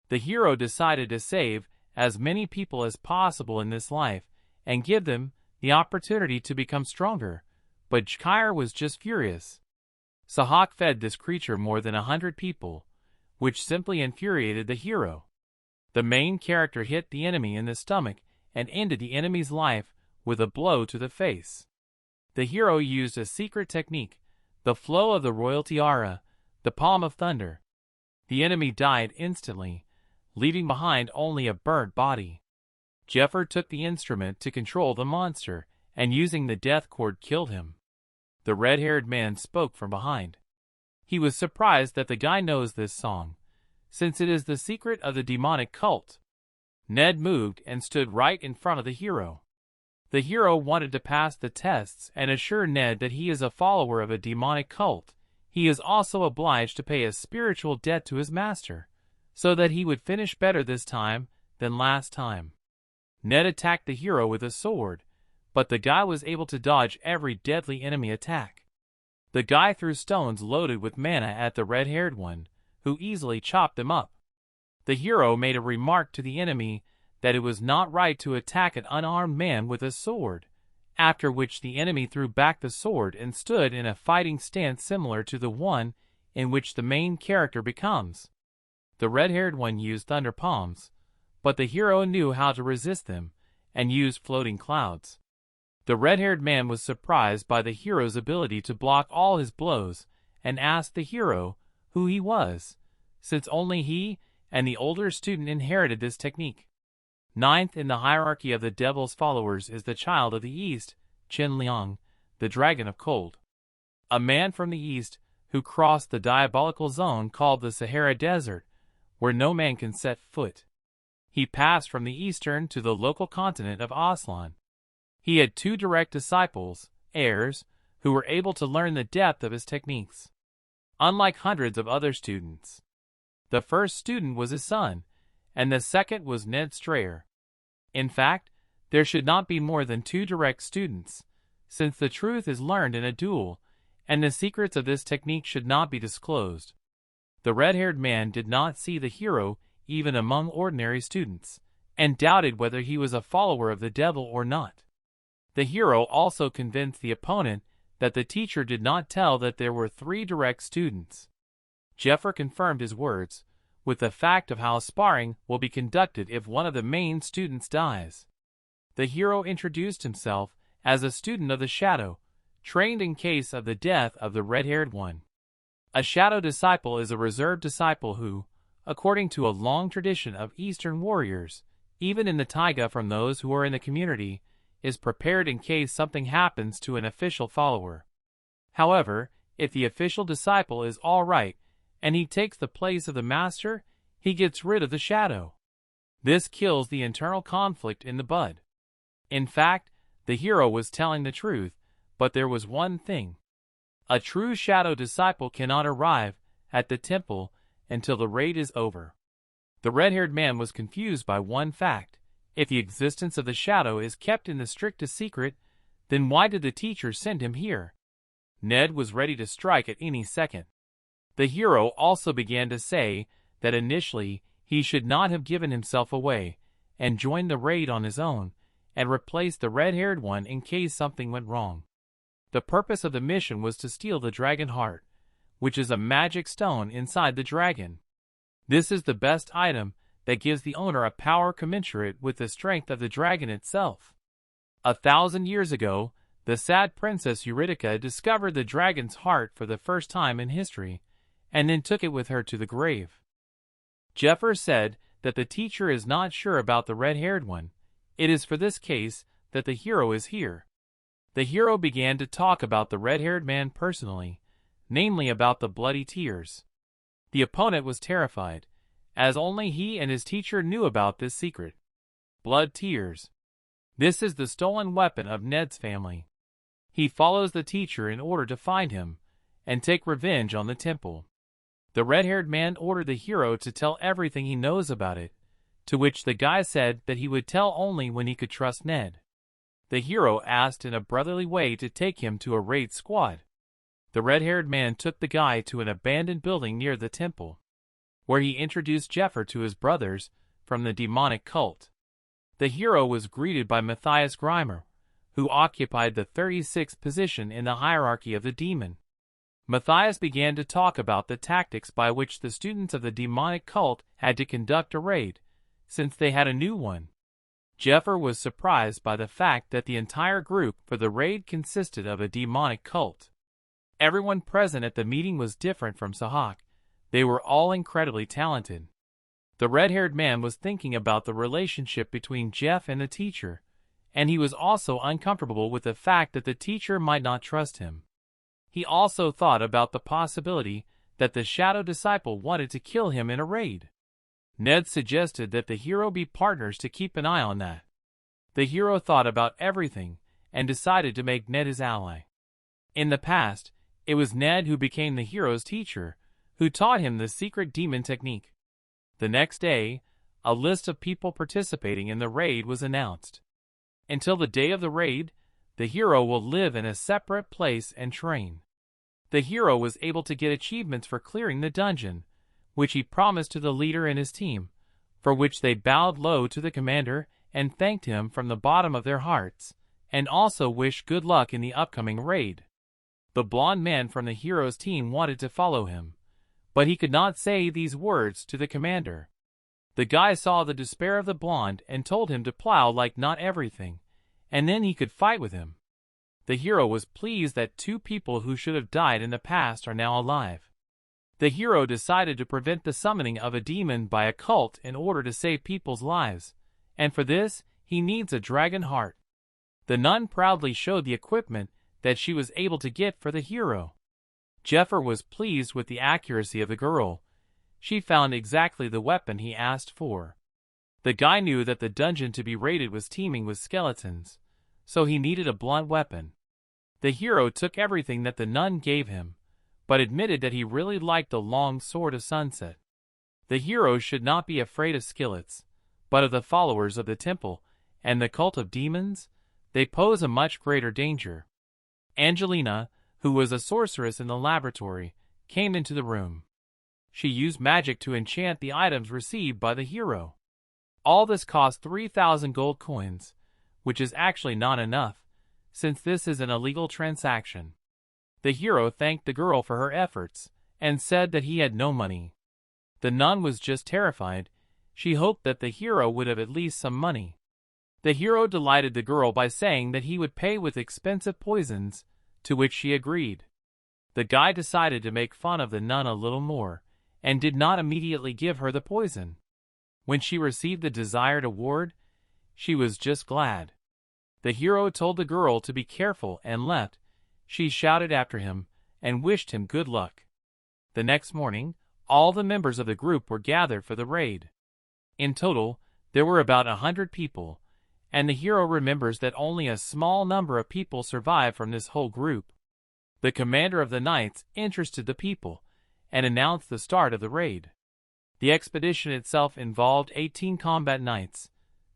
The hero decided to save as many people as possible in this life and give them the opportunity to become stronger, but Jkair was just furious. Sahak fed this creature more than 100 people, which simply infuriated the hero. The main character hit the enemy in the stomach and ended the enemy's life with a blow to the face. The hero used a secret technique, the flow of the royalty aura, the palm of thunder. The enemy died instantly, leaving behind only a burnt body. Jeffer took the instrument to control the monster, and using the death cord killed him. The red-haired man spoke from behind. He was surprised that the guy knows this song, since it is the secret of the demonic cult. Ned moved and stood right in front of the hero. The hero wanted to pass the tests and assure Ned that he is a follower of a demonic cult. He is also obliged to pay a spiritual debt to his master, so that he would finish better this time than last time. Ned attacked the hero with a sword, but the guy was able to dodge every deadly enemy attack. The guy threw stones loaded with mana at the red-haired one, who easily chopped them up. The hero made a remark to the enemy that it was not right to attack an unarmed man with a sword, after which the enemy threw back the sword and stood in a fighting stance similar to the one in which the main character becomes. The red-haired one used thunder palms, but the hero knew how to resist them and used floating clouds. The red-haired man was surprised by the hero's ability to block all his blows and asked the hero who he was, since only he and the older student inherited this technique. Ninth in the hierarchy of the devil's followers is the child of the east, Chen Liang, the dragon of cold. A man from the east who crossed the diabolical zone called the Sahara Desert, where no man can set foot. He passed from the eastern to the local continent of Aslan. He had 2 direct disciples, heirs, who were able to learn the depth of his techniques. Unlike hundreds of other students, the first student was his son, and the second was Ned Strayer. In fact, there should not be more than 2 direct students, since the truth is learned in a duel, and the secrets of this technique should not be disclosed. The red-haired man did not see the hero even among ordinary students, and doubted whether he was a follower of the devil or not. The hero also convinced the opponent that the teacher did not tell that there were 3 direct students. Jeffer confirmed his words with the fact of how sparring will be conducted if one of the main students dies. The hero introduced himself as a student of the shadow, trained in case of the death of the red-haired one. A shadow disciple is a reserved disciple who, according to a long tradition of Eastern warriors, even in the taiga from those who are in the community, is prepared in case something happens to an official follower. However, if the official disciple is all right and he takes the place of the master, he gets rid of the shadow. This kills the internal conflict in the bud. In fact, the hero was telling the truth, but there was one thing. A true shadow disciple cannot arrive at the temple until the raid is over. The red-haired man was confused by one fact. If the existence of the shadow is kept in the strictest secret, then why did the teacher send him here? Ned was ready to strike at any second. The hero also began to say that initially he should not have given himself away and joined the raid on his own and replaced the red-haired one in case something went wrong. The purpose of the mission was to steal the dragon heart, which is a magic stone inside the dragon. This is the best item that gives the owner a power commensurate with the strength of the dragon itself. 1,000 years ago, the sad Princess Eurydice discovered the dragon's heart for the first time in history, and then took it with her to the grave. Jeffer said that the teacher is not sure about the red-haired one. It is for this case that the hero is here. The hero began to talk about the red-haired man personally, namely about the bloody tears. The opponent was terrified, as only he and his teacher knew about this secret. Blood tears. This is the stolen weapon of Ned's family. He follows the teacher in order to find him and take revenge on the temple. The red-haired man ordered the hero to tell everything he knows about it, to which the guy said that he would tell only when he could trust Ned. The hero asked in a brotherly way to take him to a raid squad. The red-haired man took the guy to an abandoned building near the temple, where he introduced Jeffer to his brothers from the demonic cult. The hero was greeted by Matthias Grimer, who occupied the 36th position in the hierarchy of the demon. Matthias began to talk about the tactics by which the students of the demonic cult had to conduct a raid, since they had a new one. Jeffer was surprised by the fact that the entire group for the raid consisted of a demonic cult. Everyone present at the meeting was different from Sahak. They were all incredibly talented. The red-haired man was thinking about the relationship between Jeff and the teacher, and he was also uncomfortable with the fact that the teacher might not trust him. He also thought about the possibility that the shadow disciple wanted to kill him in a raid. Ned suggested that the hero be partners to keep an eye on that. The hero thought about everything and decided to make Ned his ally. In the past, it was Ned who became the hero's teacher, who taught him the secret demon technique. The next day, a list of people participating in the raid was announced. Until the day of the raid, the hero will live in a separate place and train. The hero was able to get achievements for clearing the dungeon, which he promised to the leader and his team, for which they bowed low to the commander and thanked him from the bottom of their hearts, and also wished good luck in the upcoming raid. The blond man from the hero's team wanted to follow him, but he could not say these words to the commander. The guy saw the despair of the blonde and told him to plow like not everything, and then he could fight with him. The hero was pleased that 2 people who should have died in the past are now alive. The hero decided to prevent the summoning of a demon by a cult in order to save people's lives, and for this, he needs a dragon heart. The nun proudly showed the equipment that she was able to get for the hero. Jeffer was pleased with the accuracy of the girl. She found exactly the weapon he asked for. The guy knew that the dungeon to be raided was teeming with skeletons, so he needed a blunt weapon. The hero took everything that the nun gave him, but admitted that he really liked the long sword of sunset. The hero should not be afraid of skillets, but of the followers of the temple and the cult of demons. They pose a much greater danger. Angelina, who was a sorceress in the laboratory, came into the room. She used magic to enchant the items received by the hero. All this cost 3,000 gold coins, which is actually not enough, since this is an illegal transaction. The hero thanked the girl for her efforts, and said that he had no money. The nun was just terrified. She hoped that the hero would have at least some money. The hero delighted the girl by saying that he would pay with expensive poisons, to which she agreed. The guy decided to make fun of the nun a little more, and did not immediately give her the poison. When she received the desired award, she was just glad. The hero told the girl to be careful and left. She shouted after him and wished him good luck. The next morning, all the members of the group were gathered for the raid. In total, there were about 100 people, and the hero remembers that only a small number of people survived from this whole group. The commander of the knights interested the people and announced the start of the raid. The expedition itself involved 18 combat knights,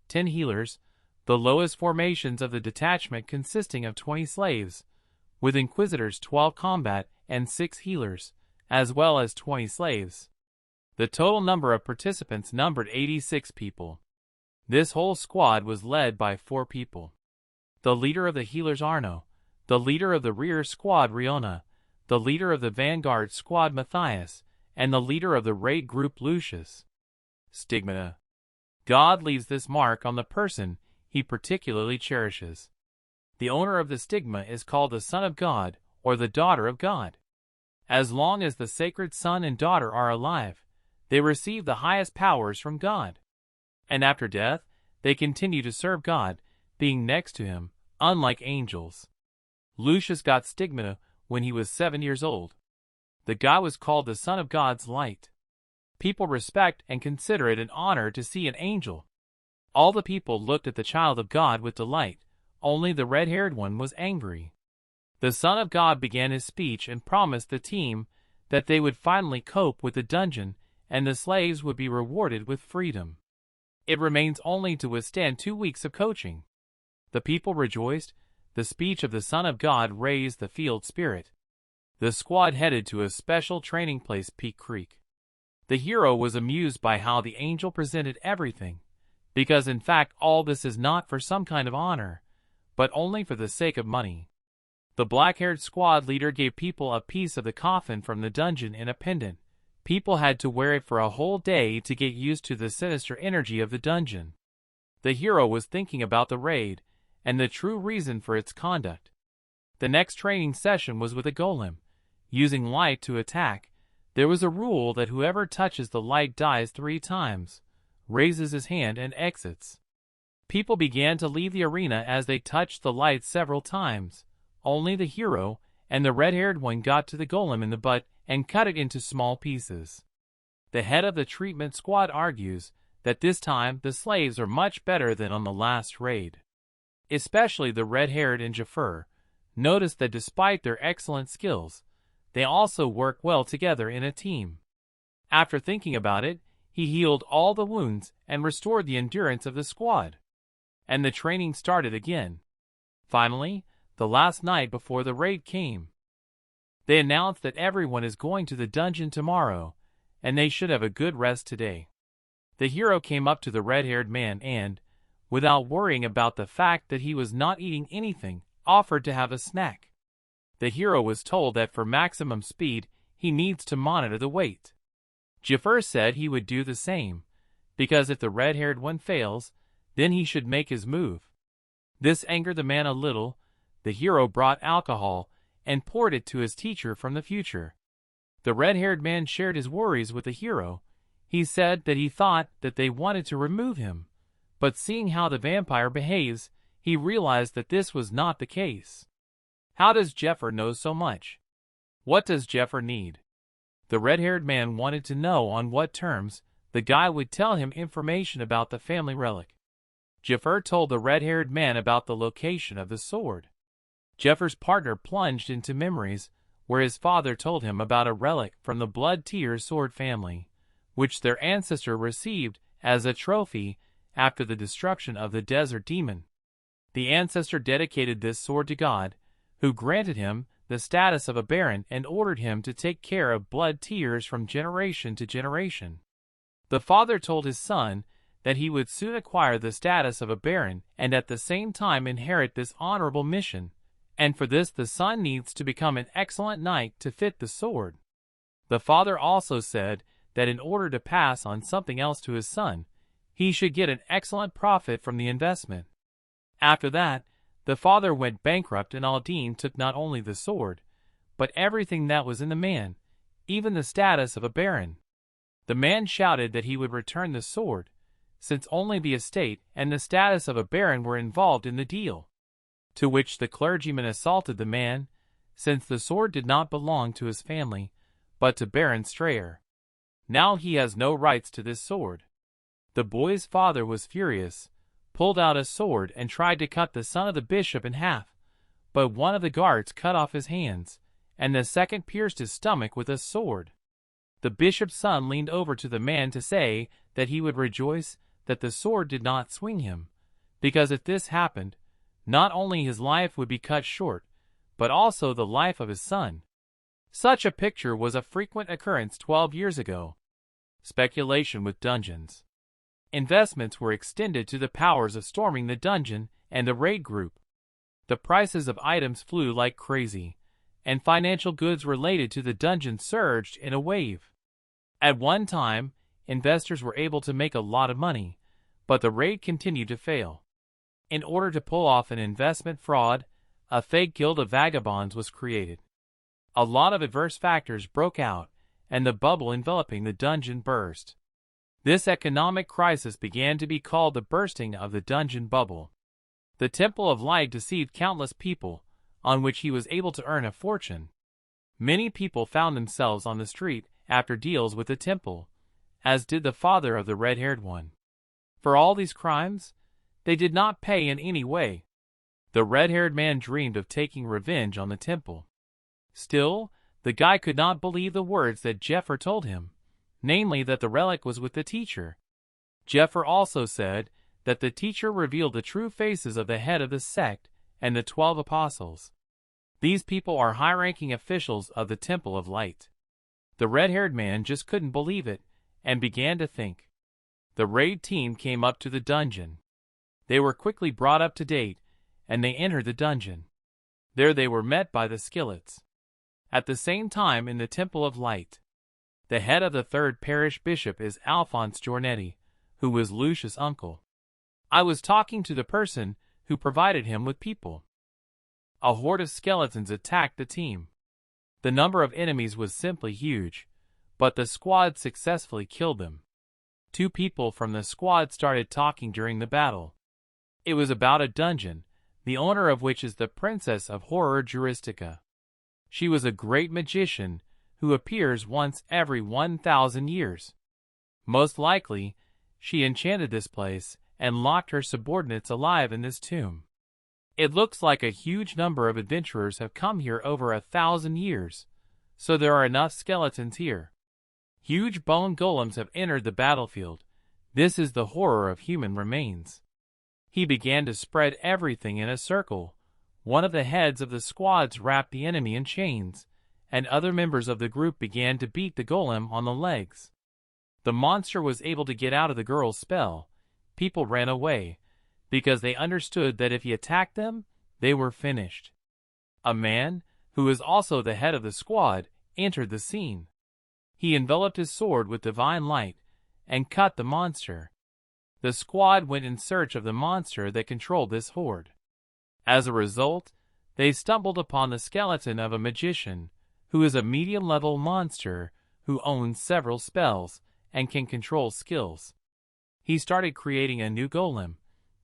10 healers, the lowest formations of the detachment consisting of 20 slaves, with inquisitors 12 combat and 6 healers, as well as 20 slaves. The total number of participants numbered 86 people. This whole squad was led by 4 people. The leader of the healers Arno, the leader of the rear squad Riona, the leader of the vanguard squad Matthias, and the leader of the raid group Lucius. Stigmata. God leaves this mark on the person he particularly cherishes. The owner of the stigma is called the Son of God or the Daughter of God. As long as the sacred son and daughter are alive, they receive the highest powers from God. And after death, they continue to serve God, being next to him, unlike angels. Lucius got stigmata when he was 7 years old. The guy was called the Son of God's Light. People respect and consider it an honor to see an angel. All the people looked at the child of God with delight, only the red-haired one was angry. The Son of God began his speech and promised the team that they would finally cope with the dungeon and the slaves would be rewarded with freedom. It remains only to withstand 2 weeks of coaching. The people rejoiced. The speech of the Son of God raised the field spirit. The squad headed to a special training place, Peak Creek. The hero was amused by how the angel presented everything, because in fact all this is not for some kind of honor, but only for the sake of money. The black-haired squad leader gave people a piece of the coffin from the dungeon in a pendant. People had to wear it for a whole day to get used to the sinister energy of the dungeon. The hero was thinking about the raid and the true reason for its conduct. The next training session was with a golem, using light to attack. There was a rule that whoever touches the light dies 3 times, raises his hand and exits. People began to leave the arena as they touched the light several times. Only the hero and the red-haired one got to the golem in the butt and cut it into small pieces. The head of the treatment squad argues that this time the slaves are much better than on the last raid. Especially the red-haired and Jafar noticed that despite their excellent skills, they also work well together in a team. After thinking about it, he healed all the wounds and restored the endurance of the squad. And the training started again. Finally, the last night before the raid came. They announced that everyone is going to the dungeon tomorrow, and they should have a good rest today. The hero came up to the red-haired man and, without worrying about the fact that he was not eating anything, offered to have a snack. The hero was told that for maximum speed, he needs to monitor the weight. Jafar said he would do the same, because if the red-haired one fails, then he should make his move. This angered the man a little. The hero brought alcohol and poured it to his teacher from the future. The red-haired man shared his worries with the hero. He said that he thought that they wanted to remove him, but seeing how the vampire behaves, he realized that this was not the case. How does Jafar know so much? What does Jafar need? The red-haired man wanted to know on what terms the guy would tell him information about the family relic. Jafar told the red-haired man about the location of the sword. Jafar's partner plunged into memories where his father told him about a relic from the Blood Tear sword family, which their ancestor received as a trophy after the destruction of the desert demon. The ancestor dedicated this sword to God, who granted him the status of a baron and ordered him to take care of blood tears from generation to generation. The father told his son that he would soon acquire the status of a baron and at the same time inherit this honorable mission, and for this the son needs to become an excellent knight to fit the sword. The father also said that in order to pass on something else to his son, he should get an excellent profit from the investment. After that, the father went bankrupt and Aldine took not only the sword, but everything that was in the man, even the status of a baron. The man shouted that he would return the sword, since only the estate and the status of a baron were involved in the deal. To which the clergyman assaulted the man, since the sword did not belong to his family, but to Baron Strayer. Now he has no rights to this sword. The boy's father was furious, pulled out a sword and tried to cut the son of the bishop in half, but one of the guards cut off his hands, and the second pierced his stomach with a sword. The bishop's son leaned over to the man to say that he would rejoice that the sword did not swing him, because if this happened, not only his life would be cut short, but also the life of his son. Such a picture was a frequent occurrence 12 years ago. Speculation with dungeons. Investments were extended to the powers of storming the dungeon and the raid group. The prices of items flew like crazy, and financial goods related to the dungeon surged in a wave. At one time, investors were able to make a lot of money, but the raid continued to fail. In order to pull off an investment fraud, a fake guild of vagabonds was created. A lot of adverse factors broke out, and the bubble enveloping the dungeon burst. This economic crisis began to be called the bursting of the dungeon bubble. The Temple of Light deceived countless people, on which he was able to earn a fortune. Many people found themselves on the street after deals with the temple, as did the father of the red-haired one. For all these crimes, they did not pay in any way. The red-haired man dreamed of taking revenge on the temple. Still, the guy could not believe the words that Jeffer told him, namely that the relic was with the teacher. Jeffer also said that the teacher revealed the true faces of the head of the sect and the 12 apostles. These people are high-ranking officials of the Temple of Light. The red-haired man just couldn't believe it and began to think. The raid team came up to the dungeon. They were quickly brought up to date, and they entered the dungeon. There they were met by the skillets. At the same time in the Temple of Light, the head of the third parish bishop is Alphonse Giornetti, who was Lucius' uncle. I was talking to the person who provided him with people. A horde of skeletons attacked the team. The number of enemies was simply huge, but the squad successfully killed them. 2 people from the squad started talking during the battle. It was about a dungeon, the owner of which is the Princess of Horror Juristica. She was a great magician who appears once every 1,000 years. Most likely, she enchanted this place and locked her subordinates alive in this tomb. It looks like a huge number of adventurers have come here over 1,000 years, so there are enough skeletons here. Huge bone golems have entered the battlefield. This is the horror of human remains. He began to spread everything in a circle. One of the heads of the squads wrapped the enemy in chains, and other members of the group began to beat the golem on the legs. The monster was able to get out of the girl's spell. People ran away, because they understood that if he attacked them, they were finished. A man, who is also the head of the squad, entered the scene. He enveloped his sword with divine light, and cut the monster. The squad went in search of the monster that controlled this horde. As a result, they stumbled upon the skeleton of a magician, who is a medium-level monster who owns several spells and can control skills. He started creating a new golem.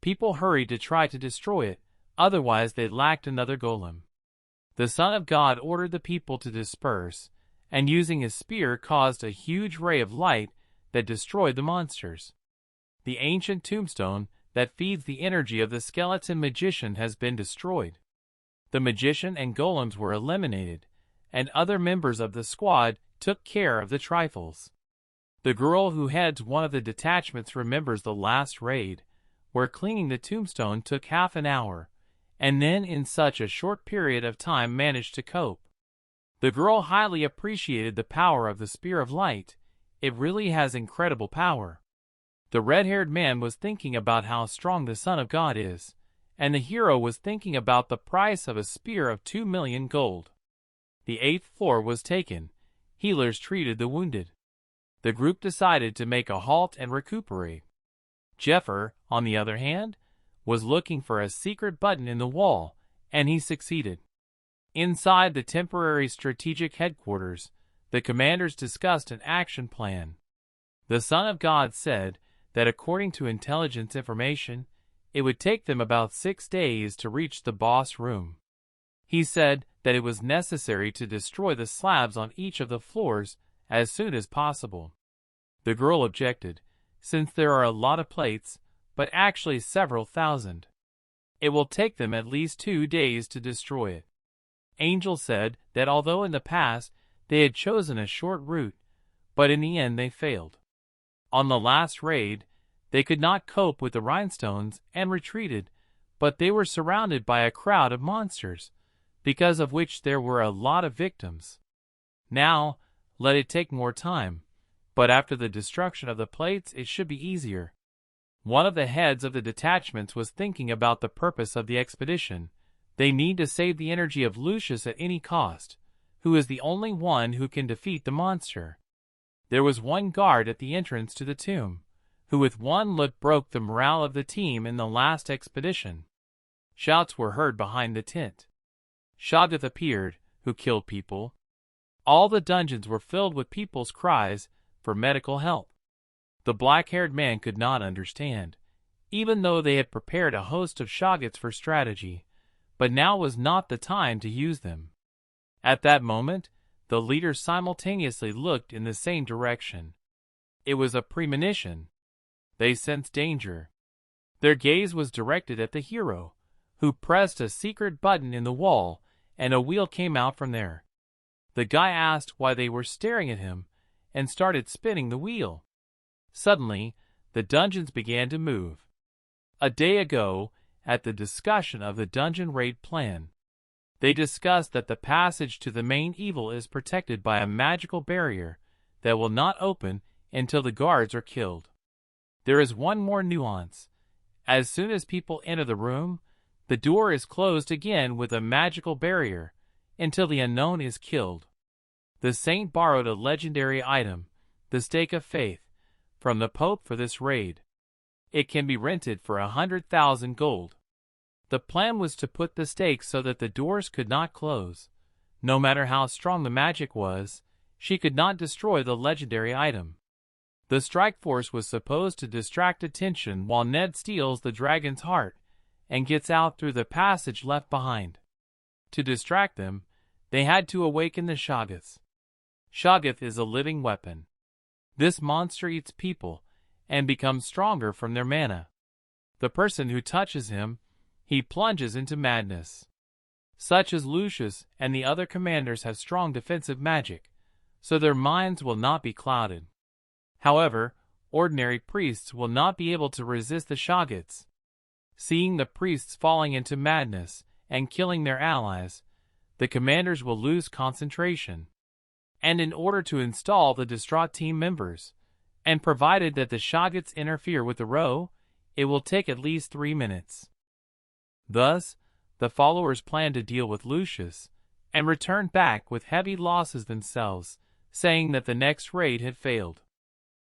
People hurried to try to destroy it, otherwise they lacked another golem. The Son of God ordered the people to disperse, and using his spear caused a huge ray of light that destroyed the monsters. The ancient tombstone that feeds the energy of the skeleton magician has been destroyed. The magician and golems were eliminated, and other members of the squad took care of the trifles. The girl who heads one of the detachments remembers the last raid, where cleaning the tombstone took half an hour, and then in such a short period of time managed to cope. The girl highly appreciated the power of the Spear of Light. It really has incredible power. The red-haired man was thinking about how strong the Son of God is, and the hero was thinking about the price of a spear of 2 million gold. The 8th floor was taken. Healers treated the wounded. The group decided to make a halt and recuperate. Jeffer, on the other hand, was looking for a secret button in the wall, and he succeeded. Inside the temporary strategic headquarters, the commanders discussed an action plan. The Son of God said that according to intelligence information, it would take them about 6 days to reach the boss room. He said that it was necessary to destroy the slabs on each of the floors as soon as possible. The girl objected, since there are a lot of plates, but actually several thousand. It will take them at least 2 days to destroy it. Angel said that although in the past they had chosen a short route, but in the end they failed. On the last raid, they could not cope with the rhinestones and retreated, but they were surrounded by a crowd of monsters, because of which there were a lot of victims. Now, let it take more time, but after the destruction of the plates it should be easier. One of the heads of the detachments was thinking about the purpose of the expedition. They need to save the energy of Lucius at any cost, who is the only one who can defeat the monster. There was one guard at the entrance to the tomb, who with one look broke the morale of the team in the last expedition. Shouts were heard behind the tent. Shoggoth appeared, who killed people. All the dungeons were filled with people's cries for medical help. The black-haired man could not understand, even though they had prepared a host of Shoggoths for strategy, but now was not the time to use them. At that moment, the leaders simultaneously looked in the same direction. It was a premonition. They sensed danger. Their gaze was directed at the hero, who pressed a secret button in the wall, and a wheel came out from there. The guy asked why they were staring at him, and started spinning the wheel. Suddenly, the dungeons began to move. A day ago, at the discussion of the dungeon raid plan, they discussed that the passage to the main evil is protected by a magical barrier that will not open until the guards are killed. There is one more nuance. As soon as people enter the room, the door is closed again with a magical barrier until the unknown is killed. The saint borrowed a legendary item, the Stake of Faith, from the Pope for this raid. It can be rented for 100,000 gold. The plan was to put the stake so that the doors could not close. No matter how strong the magic was, she could not destroy the legendary item. The strike force was supposed to distract attention while Ned steals the dragon's heart and gets out through the passage left behind. To distract them, they had to awaken the Shoggoth. Shoggoth is a living weapon. This monster eats people and becomes stronger from their mana. The person who touches him, he plunges into madness. Such as Lucius and the other commanders have strong defensive magic, so their minds will not be clouded. However, ordinary priests will not be able to resist the Shoggoths. Seeing the priests falling into madness and killing their allies, the commanders will lose concentration. And in order to install the distraught team members, and provided that the Shoggoths interfere with the row, it will take at least 3 minutes. Thus, the followers planned to deal with Lucius, and returned back with heavy losses themselves, saying that the next raid had failed.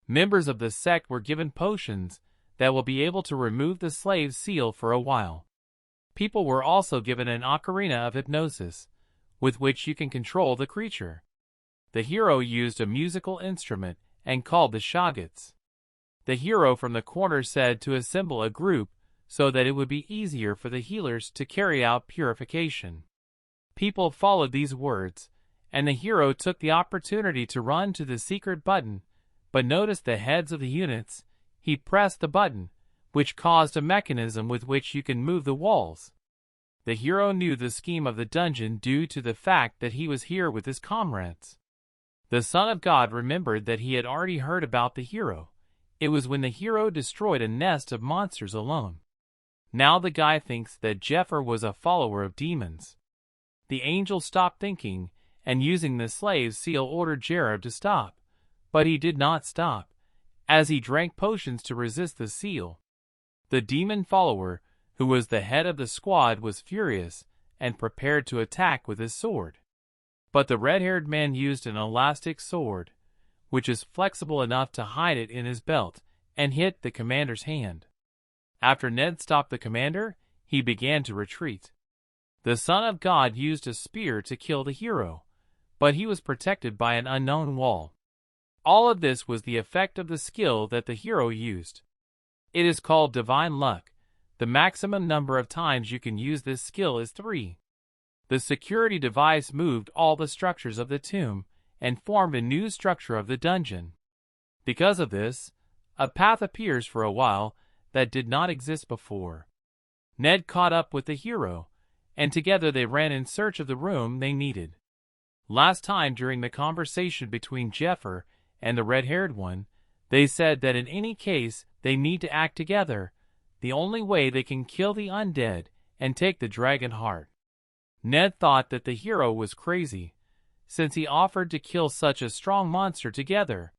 Members of the sect were given potions that will be able to remove the slave's seal for a while. People were also given an ocarina of hypnosis, with which you can control the creature. The hero used a musical instrument and called the Shoggoths. The hero from the corner said to assemble a group so that it would be easier for the healers to carry out purification. People followed these words, and the hero took the opportunity to run to the secret button, but noticed the heads of the units. He pressed the button, which caused a mechanism with which you can move the walls. The hero knew the scheme of the dungeon due to the fact that he was here with his comrades. The Son of God remembered that he had already heard about the hero. It was when the hero destroyed a nest of monsters alone. Now the guy thinks that Jeffer was a follower of demons. The angel stopped thinking, and using the slave's seal ordered Jereb to stop. But he did not stop, as he drank potions to resist the seal. The demon follower, who was the head of the squad, was furious, and prepared to attack with his sword. But the red-haired man used an elastic sword, which is flexible enough to hide it in his belt, and hit the commander's hand. After Ned stopped the commander, he began to retreat. The Son of God used a spear to kill the hero, but he was protected by an unknown wall. All of this was the effect of the skill that the hero used. It is called divine luck. The maximum number of times you can use this skill is 3. The security device moved all the structures of the tomb and formed a new structure of the dungeon. Because of this, a path appears for a while that did not exist before. Ned caught up with the hero, and together they ran in search of the room they needed. Last time during the conversation between Jeffer and the red-haired one, they said that in any case they need to act together, the only way they can kill the undead and take the dragon heart. Ned thought that the hero was crazy, since he offered to kill such a strong monster together.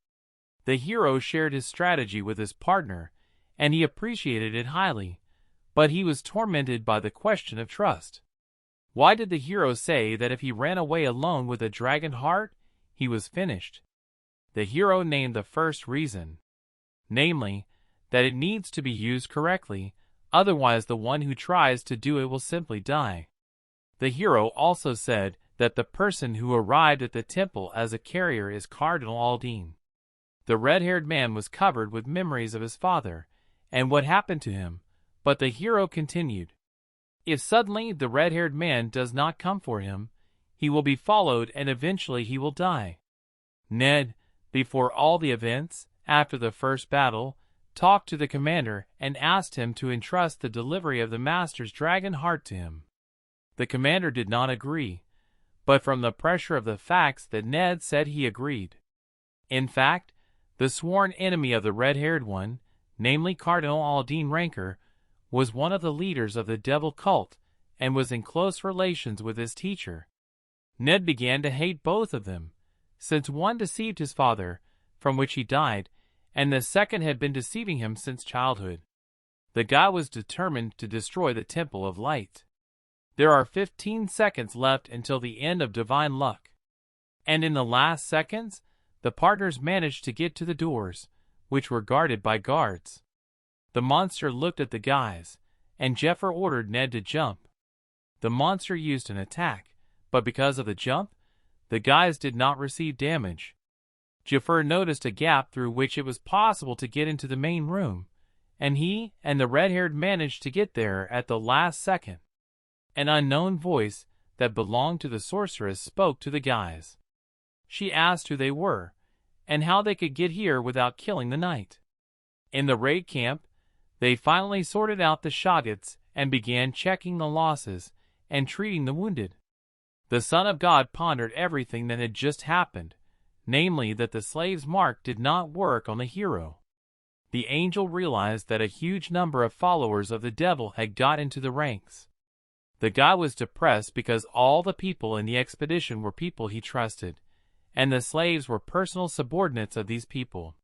The hero shared his strategy with his partner, and he appreciated it highly, but he was tormented by the question of trust. Why did the hero say that if he ran away alone with a dragon heart, he was finished? The hero named the first reason, namely, that it needs to be used correctly, otherwise the one who tries to do it will simply die. The hero also said that the person who arrived at the temple as a carrier is Cardinal Aldine. The red-haired man was covered with memories of his father and what happened to him, but the hero continued. If suddenly the red-haired man does not come for him, he will be followed and eventually he will die. Ned, before all the events, after the first battle, talked to the commander and asked him to entrust the delivery of the master's dragon heart to him. The commander did not agree, but from the pressure of the facts that Ned said he agreed. In fact, the sworn enemy of the red-haired one, namely Cardinal Aldine Ranker, was one of the leaders of the devil cult and was in close relations with his teacher. Ned began to hate both of them, since one deceived his father, from which he died, and the second had been deceiving him since childhood. The guy was determined to destroy the Temple of Light. There are 15 seconds left until the end of Divine Luck. And in the last seconds, the partners managed to get to the doors, which were guarded by guards. The monster looked at the guys, and Jeffer ordered Ned to jump. The monster used an attack, but because of the jump, the guys did not receive damage. Jeffer noticed a gap through which it was possible to get into the main room, and he and the red-haired managed to get there at the last second. An unknown voice that belonged to the sorceress spoke to the guys. She asked who they were, and how they could get here without killing the knight. In the raid camp, they finally sorted out the shoggoths and began checking the losses and treating the wounded. The Son of God pondered everything that had just happened, namely that the slave's mark did not work on the hero. The angel realized that a huge number of followers of the devil had got into the ranks. The guy was depressed because all the people in the expedition were people he trusted, and the slaves were personal subordinates of these people.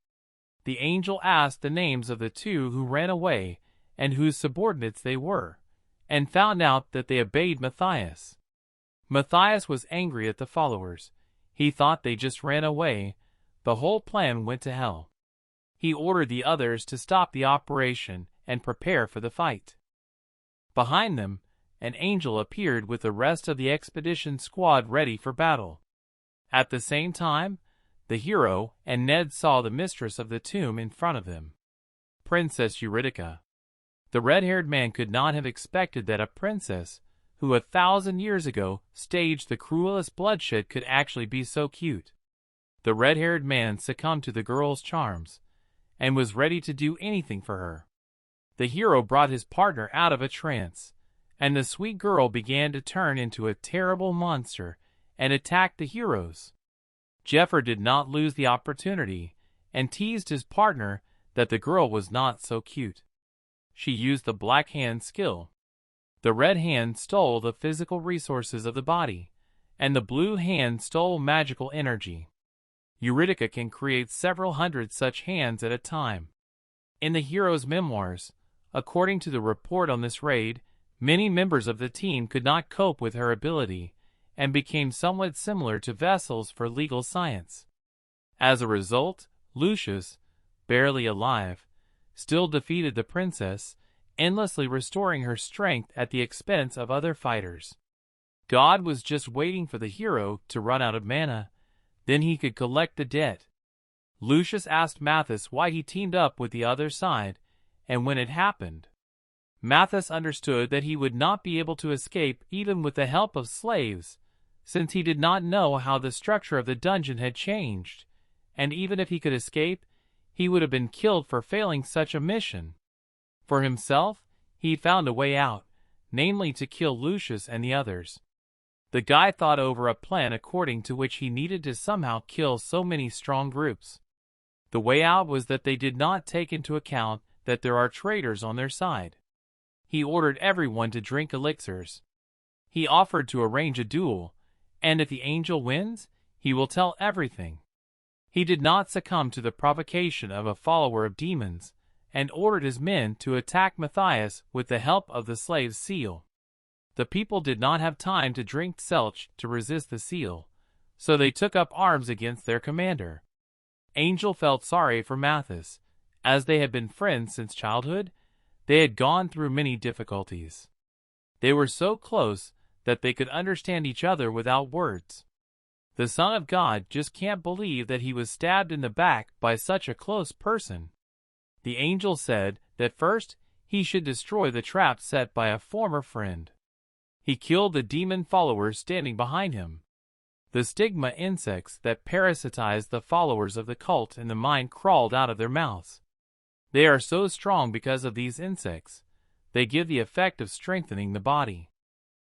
The angel asked the names of the two who ran away and whose subordinates they were, and found out that they obeyed Matthias. Matthias was angry at the followers. He thought they just ran away. The whole plan went to hell. He ordered the others to stop the operation and prepare for the fight. Behind them, an angel appeared with the rest of the expedition squad ready for battle. At the same time, the hero and Ned saw the mistress of the tomb in front of them, Princess Eurydica. The red-haired man could not have expected that a princess, who 1,000 years ago staged the cruelest bloodshed, could actually be so cute. The red-haired man succumbed to the girl's charms, and was ready to do anything for her. The hero brought his partner out of a trance, and the sweet girl began to turn into a terrible monster and attack the heroes. Jeffer did not lose the opportunity, and teased his partner that the girl was not so cute. She used the black hand skill. The red hand stole the physical resources of the body, and the blue hand stole magical energy. Eurydica can create several hundred such hands at a time. In the hero's memoirs, according to the report on this raid, many members of the team could not cope with her ability, and became somewhat similar to vessels for legal science. As a result, Lucius, barely alive, still defeated the princess, endlessly restoring her strength at the expense of other fighters. God was just waiting for the hero to run out of mana, then he could collect the debt. Lucius asked Mathis why he teamed up with the other side, and when it happened. Mathis understood that he would not be able to escape even with the help of slaves, since he did not know how the structure of the dungeon had changed, and even if he could escape, he would have been killed for failing such a mission. For himself, he found a way out, namely to kill Lucius and the others. The guy thought over a plan according to which he needed to somehow kill so many strong groups. The way out was that they did not take into account that there are traitors on their side. He ordered everyone to drink elixirs. He offered to arrange a duel, and if the angel wins, he will tell everything. He did not succumb to the provocation of a follower of demons, and ordered his men to attack Matthias with the help of the slave's seal. The people did not have time to drink selch to resist the seal, so they took up arms against their commander. Angel felt sorry for Matthias. As they had been friends since childhood, they had gone through many difficulties. They were so close that they could understand each other without words. The Son of God just can't believe that he was stabbed in the back by such a close person. The angel said that first he should destroy the trap set by a former friend. He killed the demon followers standing behind him. The stigma insects that parasitized the followers of the cult in the mind crawled out of their mouths. They are so strong because of these insects. They give the effect of strengthening the body.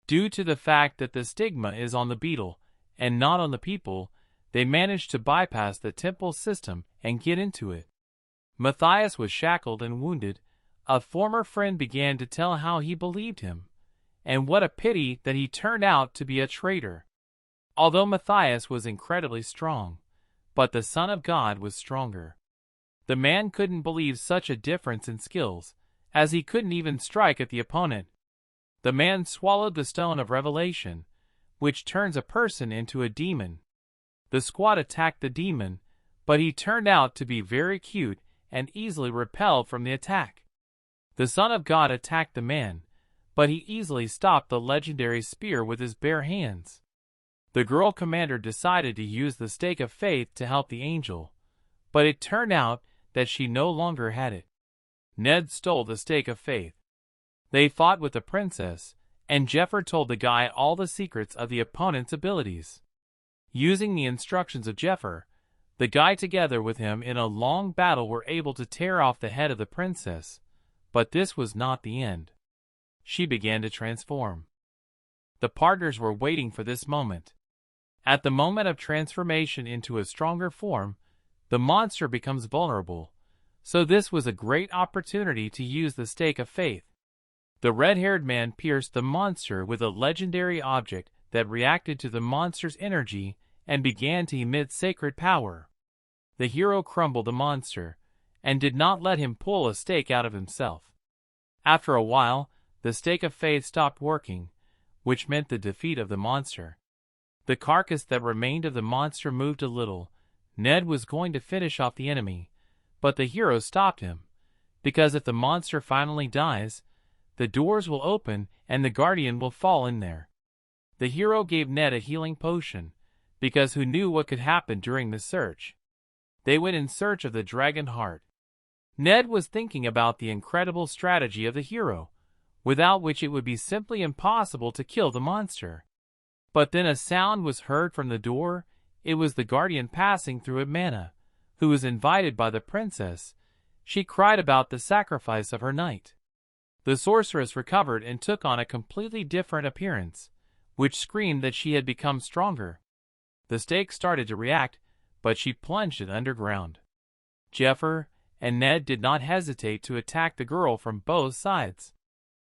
Due to the fact that the stigma is on the beetle and not on the people, they managed to bypass the temple system and get into it. Matthias was shackled and wounded. A former friend began to tell how he believed him, and what a pity that he turned out to be a traitor. Although Matthias was incredibly strong, but the Son of God was stronger. The man couldn't believe such a difference in skills, as he couldn't even strike at the opponent. The man swallowed the stone of revelation, which turns a person into a demon. The squad attacked the demon, but he turned out to be very cute and easily repelled from the attack. The Son of God attacked the man, but he easily stopped the legendary spear with his bare hands. The girl commander decided to use the stake of faith to help the angel, but it turned out that she no longer had it. Ned stole the stake of faith. They fought with the princess, and Jeffer told the guy all the secrets of the opponent's abilities. Using the instructions of Jeffer, the guy together with him in a long battle were able to tear off the head of the princess, but this was not the end. She began to transform. The partners were waiting for this moment. At the moment of transformation into a stronger form, the monster becomes vulnerable, so this was a great opportunity to use the stake of faith. The red-haired man pierced the monster with a legendary object that reacted to the monster's energy and began to emit sacred power. The hero crumbled the monster, and did not let him pull a stake out of himself. After a while, the stake of faith stopped working, which meant the defeat of the monster. The carcass that remained of the monster moved a little. Ned was going to finish off the enemy, but the hero stopped him, because if the monster finally dies, the doors will open and the guardian will fall in there. The hero gave Ned a healing potion, because who knew what could happen during the search? They went in search of the dragon heart. Ned was thinking about the incredible strategy of the hero, without which it would be simply impossible to kill the monster. But then a sound was heard from the door. It was the guardian passing through it, Mana, who was invited by the princess. She cried about the sacrifice of her knight. The sorceress recovered and took on a completely different appearance, which screamed that she had become stronger. The stake started to react, but she plunged it underground. Jeffer and Ned did not hesitate to attack the girl from both sides.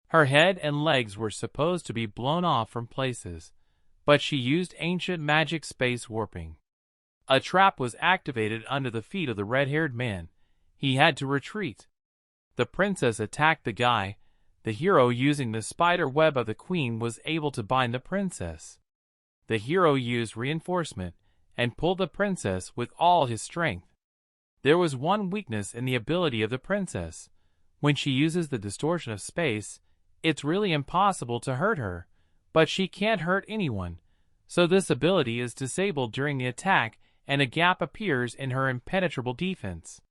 Her head and legs were supposed to be blown off from places, but she used ancient magic space warping. A trap was activated under the feet of the red-haired man. He had to retreat. The princess attacked the guy. The hero, using the spider web of the queen, was able to bind the princess. The hero used reinforcement and pulled the princess with all his strength. There was one weakness in the ability of the princess. When she uses the distortion of space, it's really impossible to hurt her, but she can't hurt anyone, so this ability is disabled during the attack and a gap appears in her impenetrable defense.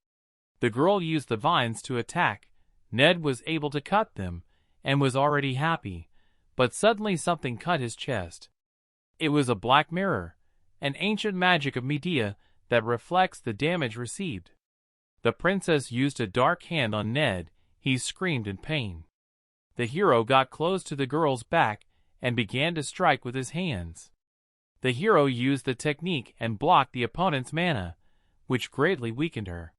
The girl used the vines to attack. Ned was able to cut them and was already happy, but suddenly something cut his chest. It was a black mirror, an ancient magic of Medea that reflects the damage received. The princess used a dark hand on Ned. He screamed in pain. The hero got close to the girl's back and began to strike with his hands. The hero used the technique and blocked the opponent's mana, which greatly weakened her.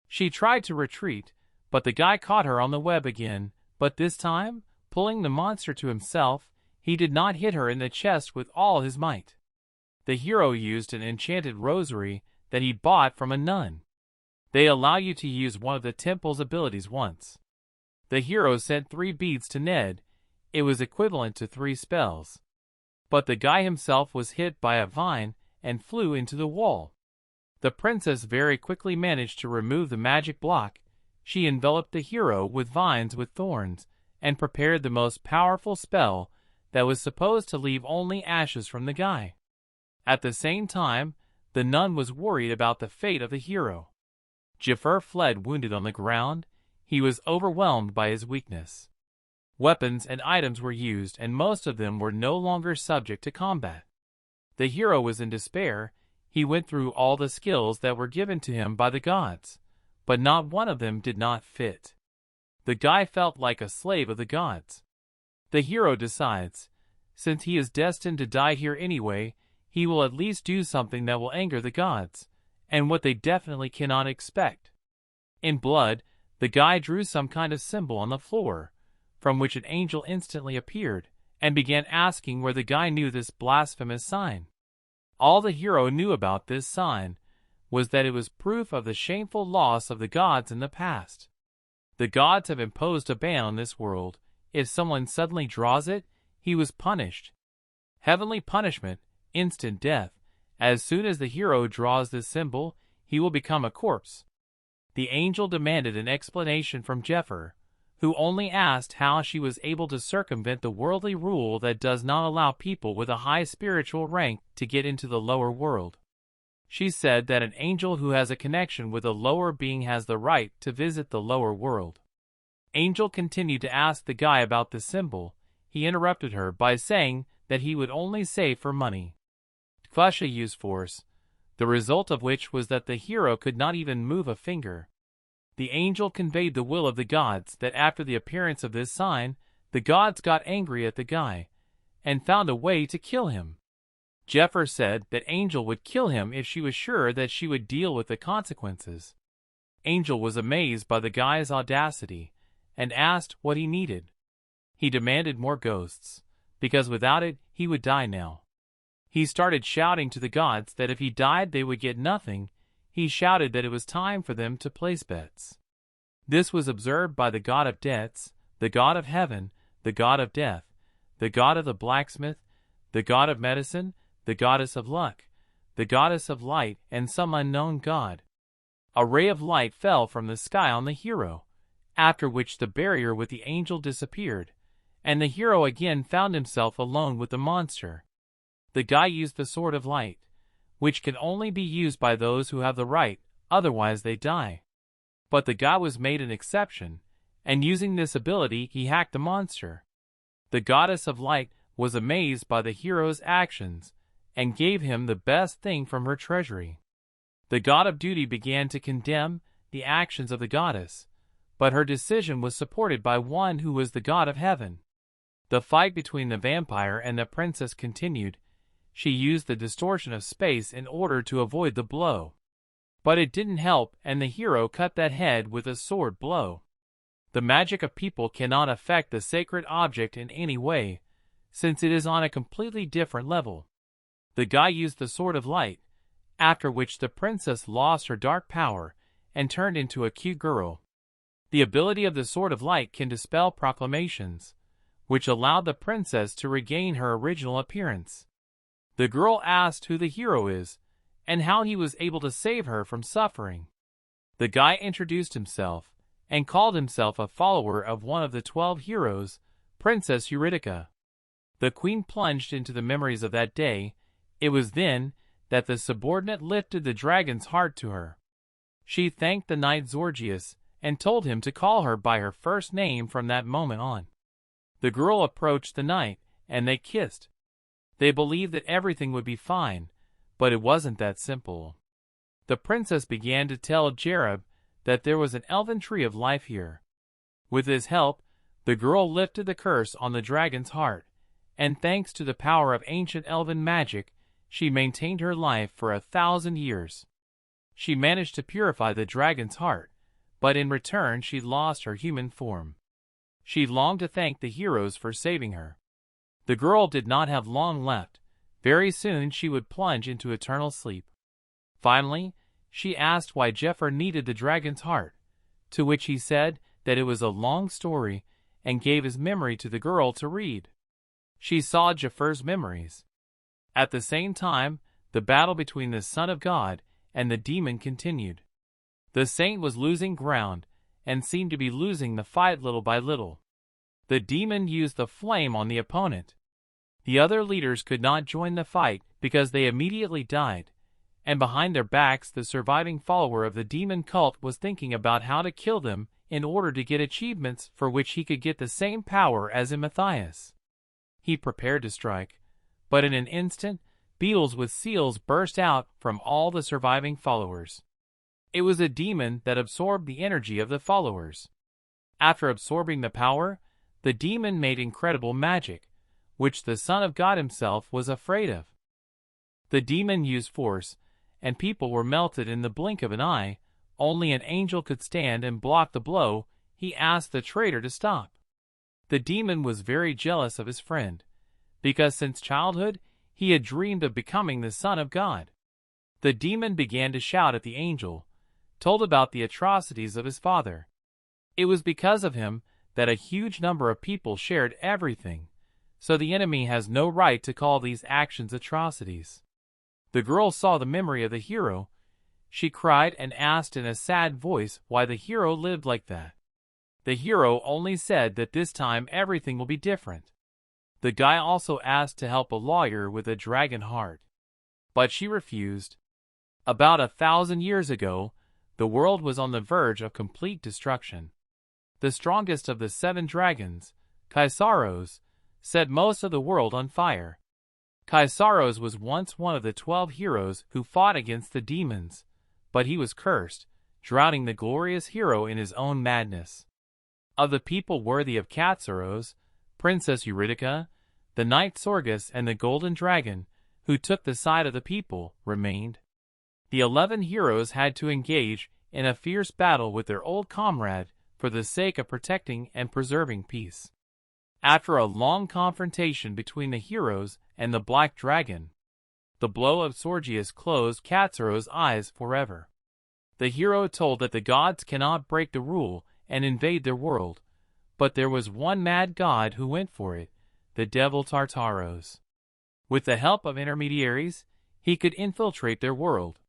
She tried to retreat, but the guy caught her on the web again, but this time, pulling the monster to himself, he did not hit her in the chest with all his might. the hero used an enchanted rosary that he bought from a nun. They allow you to use one of the temple's abilities once. The hero sent 3 beads to Ned. It was equivalent to 3 spells. But the guy himself was hit by a vine and flew into the wall. The princess very quickly managed to remove the magic block. She enveloped the hero with vines with thorns and prepared the most powerful spell that was supposed to leave only ashes from the guy. At the same time, the nun was worried about the fate of the hero. Jafar fled wounded on the ground. He was overwhelmed by his weakness. Weapons and items were used, and most of them were no longer subject to combat. The hero was in despair. He went through all the skills that were given to him by the gods, but not one of them did not fit. The guy felt like a slave of the gods. The hero decides, since he is destined to die here anyway, he will at least do something that will anger the gods, and what they definitely cannot expect. In blood, the guy drew some kind of symbol on the floor, from which an angel instantly appeared, and began asking where the guy knew this blasphemous sign. All the hero knew about this sign was that it was proof of the shameful loss of the gods in the past. The gods have imposed a ban on this world. If someone suddenly draws it, he was punished. Heavenly punishment, instant death. As soon as the hero draws this symbol, he will become a corpse. The angel demanded an explanation from Jafar, who only asked how she was able to circumvent the worldly rule that does not allow people with a high spiritual rank to get into the lower world. She said that an angel who has a connection with a lower being has the right to visit the lower world. Angel continued to ask the guy about the symbol. He interrupted her by saying that he would only say for money. Kvasha used force, the result of which was that the hero could not even move a finger. The angel conveyed the will of the gods that after the appearance of this sign, the gods got angry at the guy and found a way to kill him. Jafar said that Angel would kill him if she was sure that she would deal with the consequences. Angel was amazed by the guy's audacity and asked what he needed. He demanded more ghosts, because without it, he would die now. He started shouting to the gods that if he died they would get nothing. He shouted that it was time for them to place bets. This was observed by the god of debts, the god of heaven, the god of death, the god of the blacksmith, the god of medicine, the goddess of luck, the goddess of light, and some unknown god. A ray of light fell from the sky on the hero, after which the barrier with the angel disappeared, and the hero again found himself alone with the monster. The guy used the sword of light, which can only be used by those who have the right, otherwise they die. But the guy was made an exception, and using this ability he hacked the monster. The goddess of light was amazed by the hero's actions, and gave him the best thing from her treasury. The god of duty began to condemn the actions of the goddess, but her decision was supported by one who was the god of heaven. The fight between the vampire and the princess continued. She used the distortion of space in order to avoid the blow. But it didn't help, and the hero cut that head with a sword blow. The magic of people cannot affect the sacred object in any way, since it is on a completely different level. The guy used the sword of light, after which the princess lost her dark power and turned into a cute girl. The ability of the sword of light can dispel proclamations, which allowed the princess to regain her original appearance. The girl asked who the hero is, and how he was able to save her from suffering. The guy introduced himself, and called himself a follower of one of the 12 heroes, Princess Eurydice. The queen plunged into the memories of that day. It was then that the subordinate lifted the dragon's heart to her. She thanked the knight Zorgius, and told him to call her by her first name from that moment on. The girl approached the knight, and they kissed. They believed that everything would be fine, but it wasn't that simple. The princess began to tell Jerub that there was an elven tree of life here. With his help, the girl lifted the curse on the dragon's heart, and thanks to the power of ancient elven magic, she maintained her life for 1,000 years. She managed to purify the dragon's heart, but in return she lost her human form. She longed to thank the heroes for saving her. The girl did not have long left. Very soon she would plunge into eternal sleep. Finally, she asked why Jafar needed the dragon's heart, to which he said that it was a long story and gave his memory to the girl to read. She saw Jafar's memories. At the same time, the battle between the Son of God and the demon continued. The saint was losing ground and seemed to be losing the fight little by little. The demon used the flame on the opponent. The other leaders could not join the fight because they immediately died, and behind their backs the surviving follower of the demon cult was thinking about how to kill them in order to get achievements for which he could get the same power as in Matthias. He prepared to strike, but in an instant, beetles with seals burst out from all the surviving followers. It was a demon that absorbed the energy of the followers. After absorbing the power, the demon made incredible magic, which the Son of God himself was afraid of. The demon used force, and people were melted in the blink of an eye. Only an angel could stand and block the blow. He asked the traitor to stop. The demon was very jealous of his friend, because since childhood he had dreamed of becoming the Son of God. The demon began to shout at the angel, told about the atrocities of his father. It was because of him that a huge number of people shared everything, so the enemy has no right to call these actions atrocities. The girl saw the memory of the hero. She cried and asked in a sad voice why the hero lived like that. The hero only said that this time everything will be different. The guy also asked to help a lawyer with a dragon heart, but she refused. About 1,000 years ago, the world was on the verge of complete destruction. The strongest of the 7 dragons, Kaisaros, set most of the world on fire. Kaisaros was once one of the 12 heroes who fought against the demons, but he was cursed, drowning the glorious hero in his own madness. Of the people worthy of Katsaros, Princess Eurydice, the knight Sorgus, and the golden dragon, who took the side of the people, remained. The 11 heroes had to engage in a fierce battle with their old comrade for the sake of protecting and preserving peace. After a long confrontation between the heroes and the black dragon, the blow of Sorgius closed Katsaros' eyes forever. The hero told that the gods cannot break the rule and invade their world, but there was one mad god who went for it, the devil Tartaros. With the help of intermediaries, he could infiltrate their world.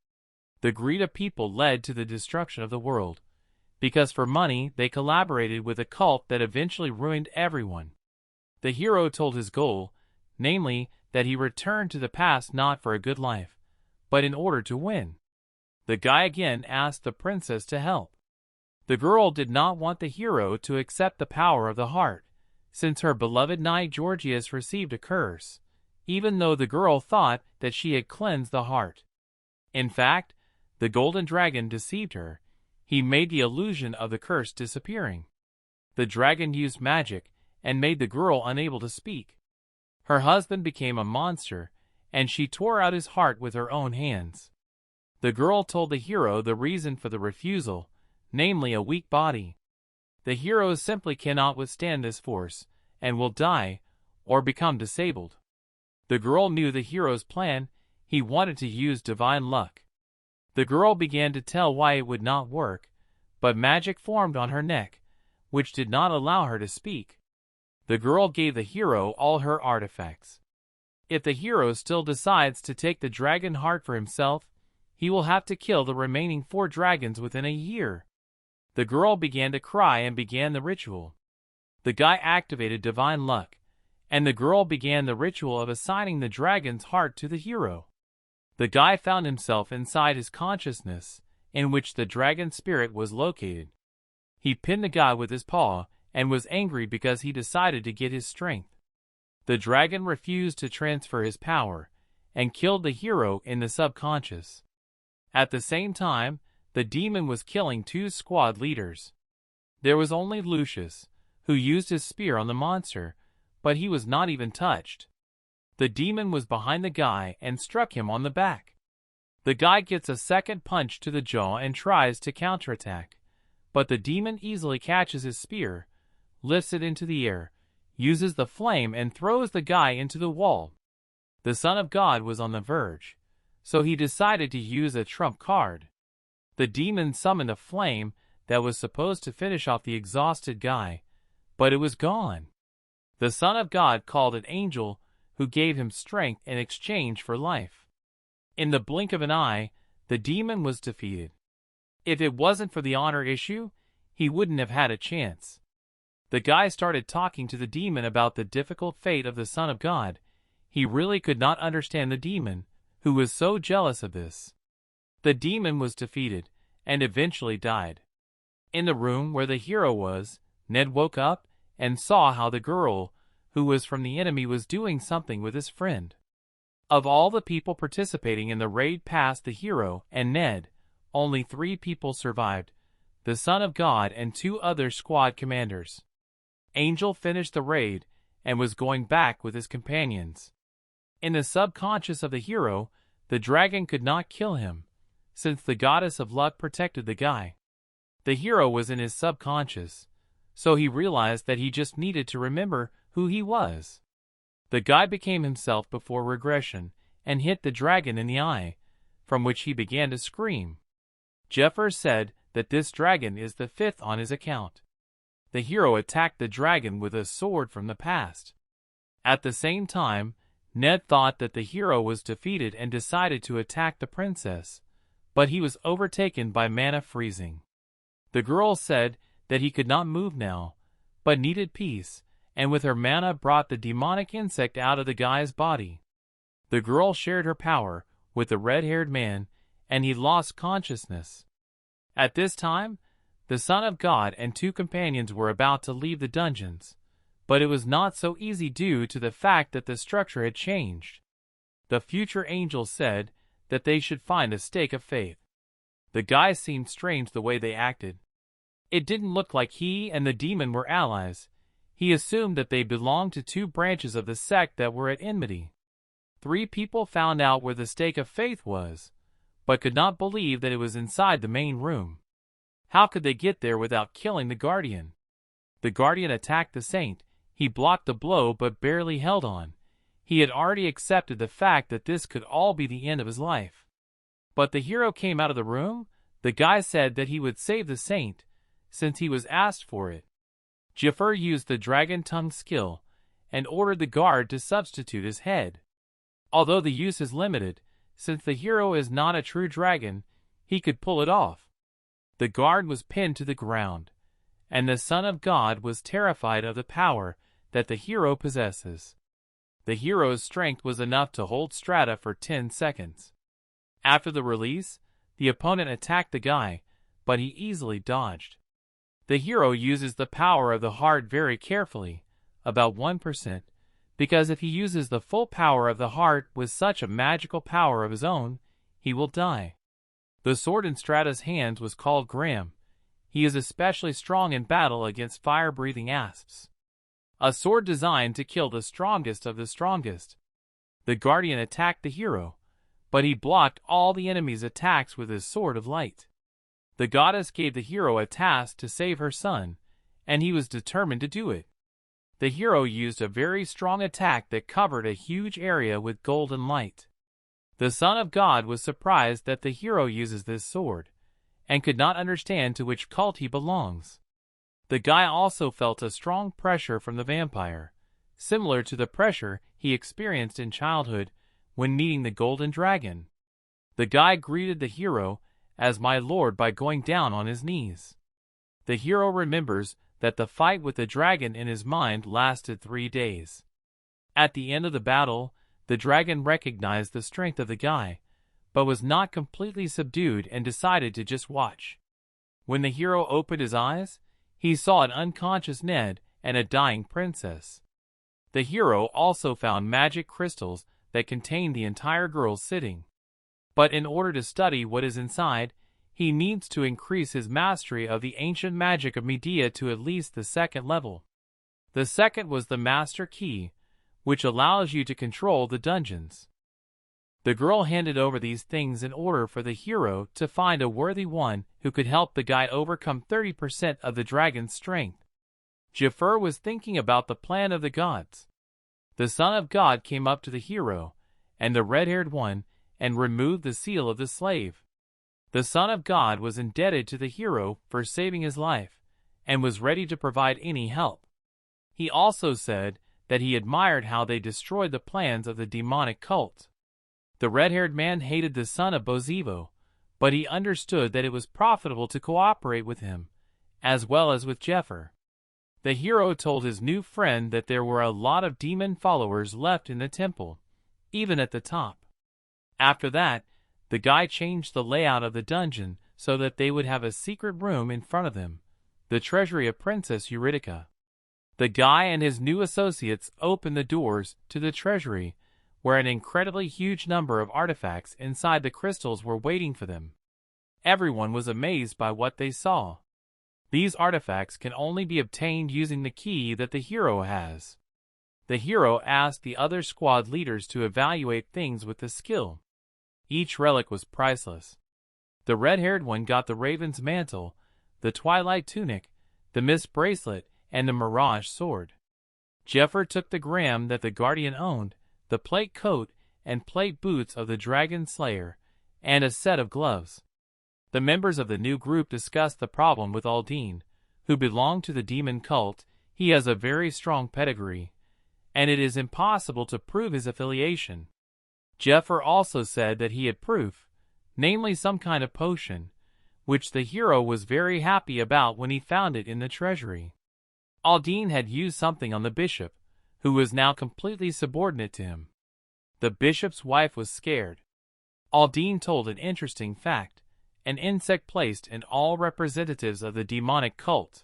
The greed of people led to the destruction of the world, because for money they collaborated with a cult that eventually ruined everyone. The hero told his goal, namely that he returned to the past not for a good life, but in order to win. The guy again asked the princess to help. The girl did not want the hero to accept the power of the heart, since her beloved knight Georgius received a curse, even though the girl thought that she had cleansed the heart. In fact, the golden dragon deceived her. He made the illusion of the curse disappearing. The dragon used magic and made the girl unable to speak. Her husband became a monster, and she tore out his heart with her own hands. The girl told the hero the reason for the refusal, namely a weak body. The hero simply cannot withstand this force, and will die, or become disabled. The girl knew the hero's plan. He wanted to use divine luck. The girl began to tell why it would not work, but magic formed on her neck, which did not allow her to speak. The girl gave the hero all her artifacts. If the hero still decides to take the dragon heart for himself, he will have to kill the remaining 4 dragons within a year. The girl began to cry and began the ritual. The guy activated divine luck, and the girl began the ritual of assigning the dragon's heart to the hero. The guy found himself inside his consciousness, in which the dragon spirit was located. He pinned the guy with his paw, and was angry because he decided to get his strength. The dragon refused to transfer his power, and killed the hero in the subconscious. At the same time, the demon was killing 2 squad leaders. There was only Lucius, who used his spear on the monster, but he was not even touched. The demon was behind the guy and struck him on the back. The guy gets a second punch to the jaw and tries to counterattack, but the demon easily catches his spear, lifts it into the air, uses the flame and throws the guy into the wall. The Son of God was on the verge, so he decided to use a trump card. The demon summoned a flame that was supposed to finish off the exhausted guy, but it was gone. The Son of God called an angel who gave him strength in exchange for life. In the blink of an eye, the demon was defeated. If it wasn't for the honor issue, he wouldn't have had a chance. The guy started talking to the demon about the difficult fate of the Son of God. He really could not understand the demon, who was so jealous of this. The demon was defeated, and eventually died. In the room where the hero was, Ned woke up and saw how the girl, who was from the enemy, was doing something with his friend. Of all the people participating in the raid past the hero and Ned, only 3 people survived: the Son of God and 2 other squad commanders. Angel finished the raid and was going back with his companions. In the subconscious of the hero, the dragon could not kill him, since the goddess of luck protected the guy. The hero was in his subconscious, so he realized that he just needed to remember who he was. The guy became himself before regression and hit the dragon in the eye, from which he began to scream. Jeffers said that this dragon is the 5th on his account. The hero attacked the dragon with a sword from the past. At the same time, Ned thought that the hero was defeated and decided to attack the princess, but he was overtaken by mana freezing. The girl said that he could not move now, but needed peace, and with her mana brought the demonic insect out of the guy's body. The girl shared her power with the red-haired man, and he lost consciousness. At this time, the Son of God and 2 companions were about to leave the dungeons, but it was not so easy due to the fact that the structure had changed. The future angel said that they should find a stake of faith. The guys seemed strange the way they acted. It didn't look like he and the demon were allies. He assumed that they belonged to 2 branches of the sect that were at enmity. 3 people found out where the stake of faith was, but could not believe that it was inside the main room. How could they get there without killing the guardian? The guardian attacked the saint. He blocked the blow but barely held on. He had already accepted the fact that this could all be the end of his life. But the hero came out of the room. The guy said that he would save the saint, since he was asked for it. Jafar used the dragon tongue skill and ordered the guard to substitute his head. Although the use is limited, since the hero is not a true dragon, he could pull it off. The guard was pinned to the ground, and the Son of God was terrified of the power that the hero possesses. The hero's strength was enough to hold Strata for 10 seconds. After the release, the opponent attacked the guy, but he easily dodged. The hero uses the power of the heart very carefully, about 1%, because if he uses the full power of the heart with such a magical power of his own, he will die. The sword in Strata's hands was called Graham. He is especially strong in battle against fire-breathing asps. A sword designed to kill the strongest of the strongest. The guardian attacked the hero, but he blocked all the enemy's attacks with his sword of light. The goddess gave the hero a task to save her son, and he was determined to do it. The hero used a very strong attack that covered a huge area with golden light. The Son of God was surprised that the hero uses this sword, and could not understand to which cult he belongs. The guy also felt a strong pressure from the vampire, similar to the pressure he experienced in childhood when meeting the golden dragon. The guy greeted the hero as my lord by going down on his knees. The hero remembers that the fight with the dragon in his mind lasted 3 days. At the end of the battle, the dragon recognized the strength of the guy, but was not completely subdued and decided to just watch. When the hero opened his eyes, he saw an unconscious Ned and a dying princess. The hero also found magic crystals that contained the entire girl's sitting. But in order to study what is inside, he needs to increase his mastery of the ancient magic of Medea to at least the 2nd level. The second was the Master Key, which allows you to control the dungeons. The girl handed over these things in order for the hero to find a worthy one who could help the guy overcome 30% of the dragon's strength. Jafar was thinking about the plan of the gods. The Son of God came up to the hero and the red-haired one, and removed the seal of the slave. The Son of God was indebted to the hero for saving his life, and was ready to provide any help. He also said that he admired how they destroyed the plans of the demonic cult. The red-haired man hated the son of Bozivo, but he understood that it was profitable to cooperate with him, as well as with Jeffer. The hero told his new friend that there were a lot of demon followers left in the temple, even at the top. After that, the guy changed the layout of the dungeon so that they would have a secret room in front of them, the treasury of Princess Eurydica. The guy and his new associates opened the doors to the treasury, where an incredibly huge number of artifacts inside the crystals were waiting for them. Everyone was amazed by what they saw. These artifacts can only be obtained using the key that the hero has. The hero asked the other squad leaders to evaluate things with the skill. Each relic was priceless. The red-haired one got the Raven's Mantle, the Twilight Tunic, the Mist Bracelet, and the Mirage Sword. Jeffer took the gram that the Guardian owned, the plate coat and plate boots of the Dragon Slayer, and a set of gloves. The members of the new group discussed the problem with Aldine, who belonged to the demon cult. He has a very strong pedigree, and it is impossible to prove his affiliation. Jeffer also said that he had proof, namely some kind of potion, which the hero was very happy about when he found it in the treasury. Aldine had used something on the bishop, who was now completely subordinate to him. The bishop's wife was scared. Aldine told an interesting fact: an insect placed in all representatives of the demonic cult.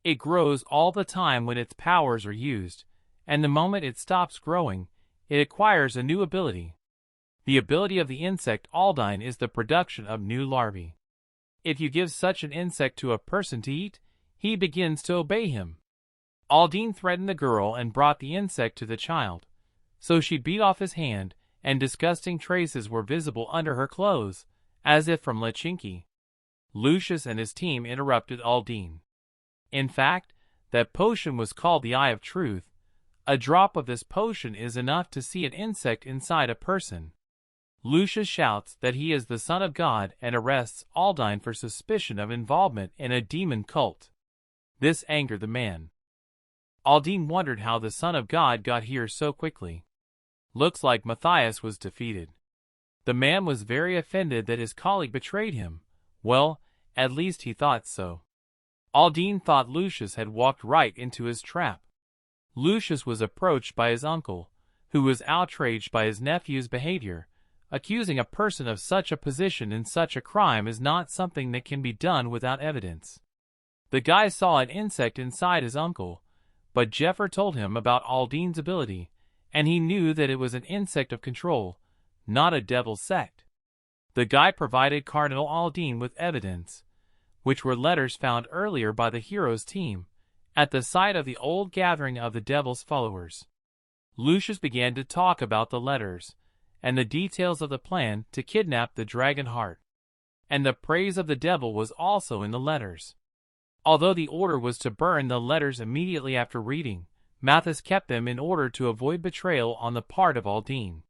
It grows all the time when its powers are used, and the moment it stops growing, it acquires a new ability. The ability of the insect Aldine is the production of new larvae. If you give such an insect to a person to eat, he begins to obey him. Aldine threatened the girl and brought the insect to the child, so she beat off his hand, and disgusting traces were visible under her clothes, as if from Lechinki. Lucius and his team interrupted Aldine. In fact, that potion was called the Eye of Truth. A drop of this potion is enough to see an insect inside a person. Lucius shouts that he is the Son of God and arrests Aldine for suspicion of involvement in a demon cult. This angered the man. Aldine wondered how the Son of God got here so quickly. Looks like Matthias was defeated. The man was very offended that his colleague betrayed him. Well, at least he thought so. Aldine thought Lucius had walked right into his trap. Lucius was approached by his uncle, who was outraged by his nephew's behavior. Accusing a person of such a position in such a crime is not something that can be done without evidence. The guy saw an insect inside his uncle, but Jeffer told him about Aldine's ability, and he knew that it was an insect of control, not a devil sect. The guy provided Cardinal Aldine with evidence, which were letters found earlier by the hero's team, at the site of the old gathering of the devil's followers. Lucius began to talk about the letters, and the details of the plan to kidnap the dragon heart. And the praise of the devil was also in the letters. Although the order was to burn the letters immediately after reading, Mathis kept them in order to avoid betrayal on the part of Aldine.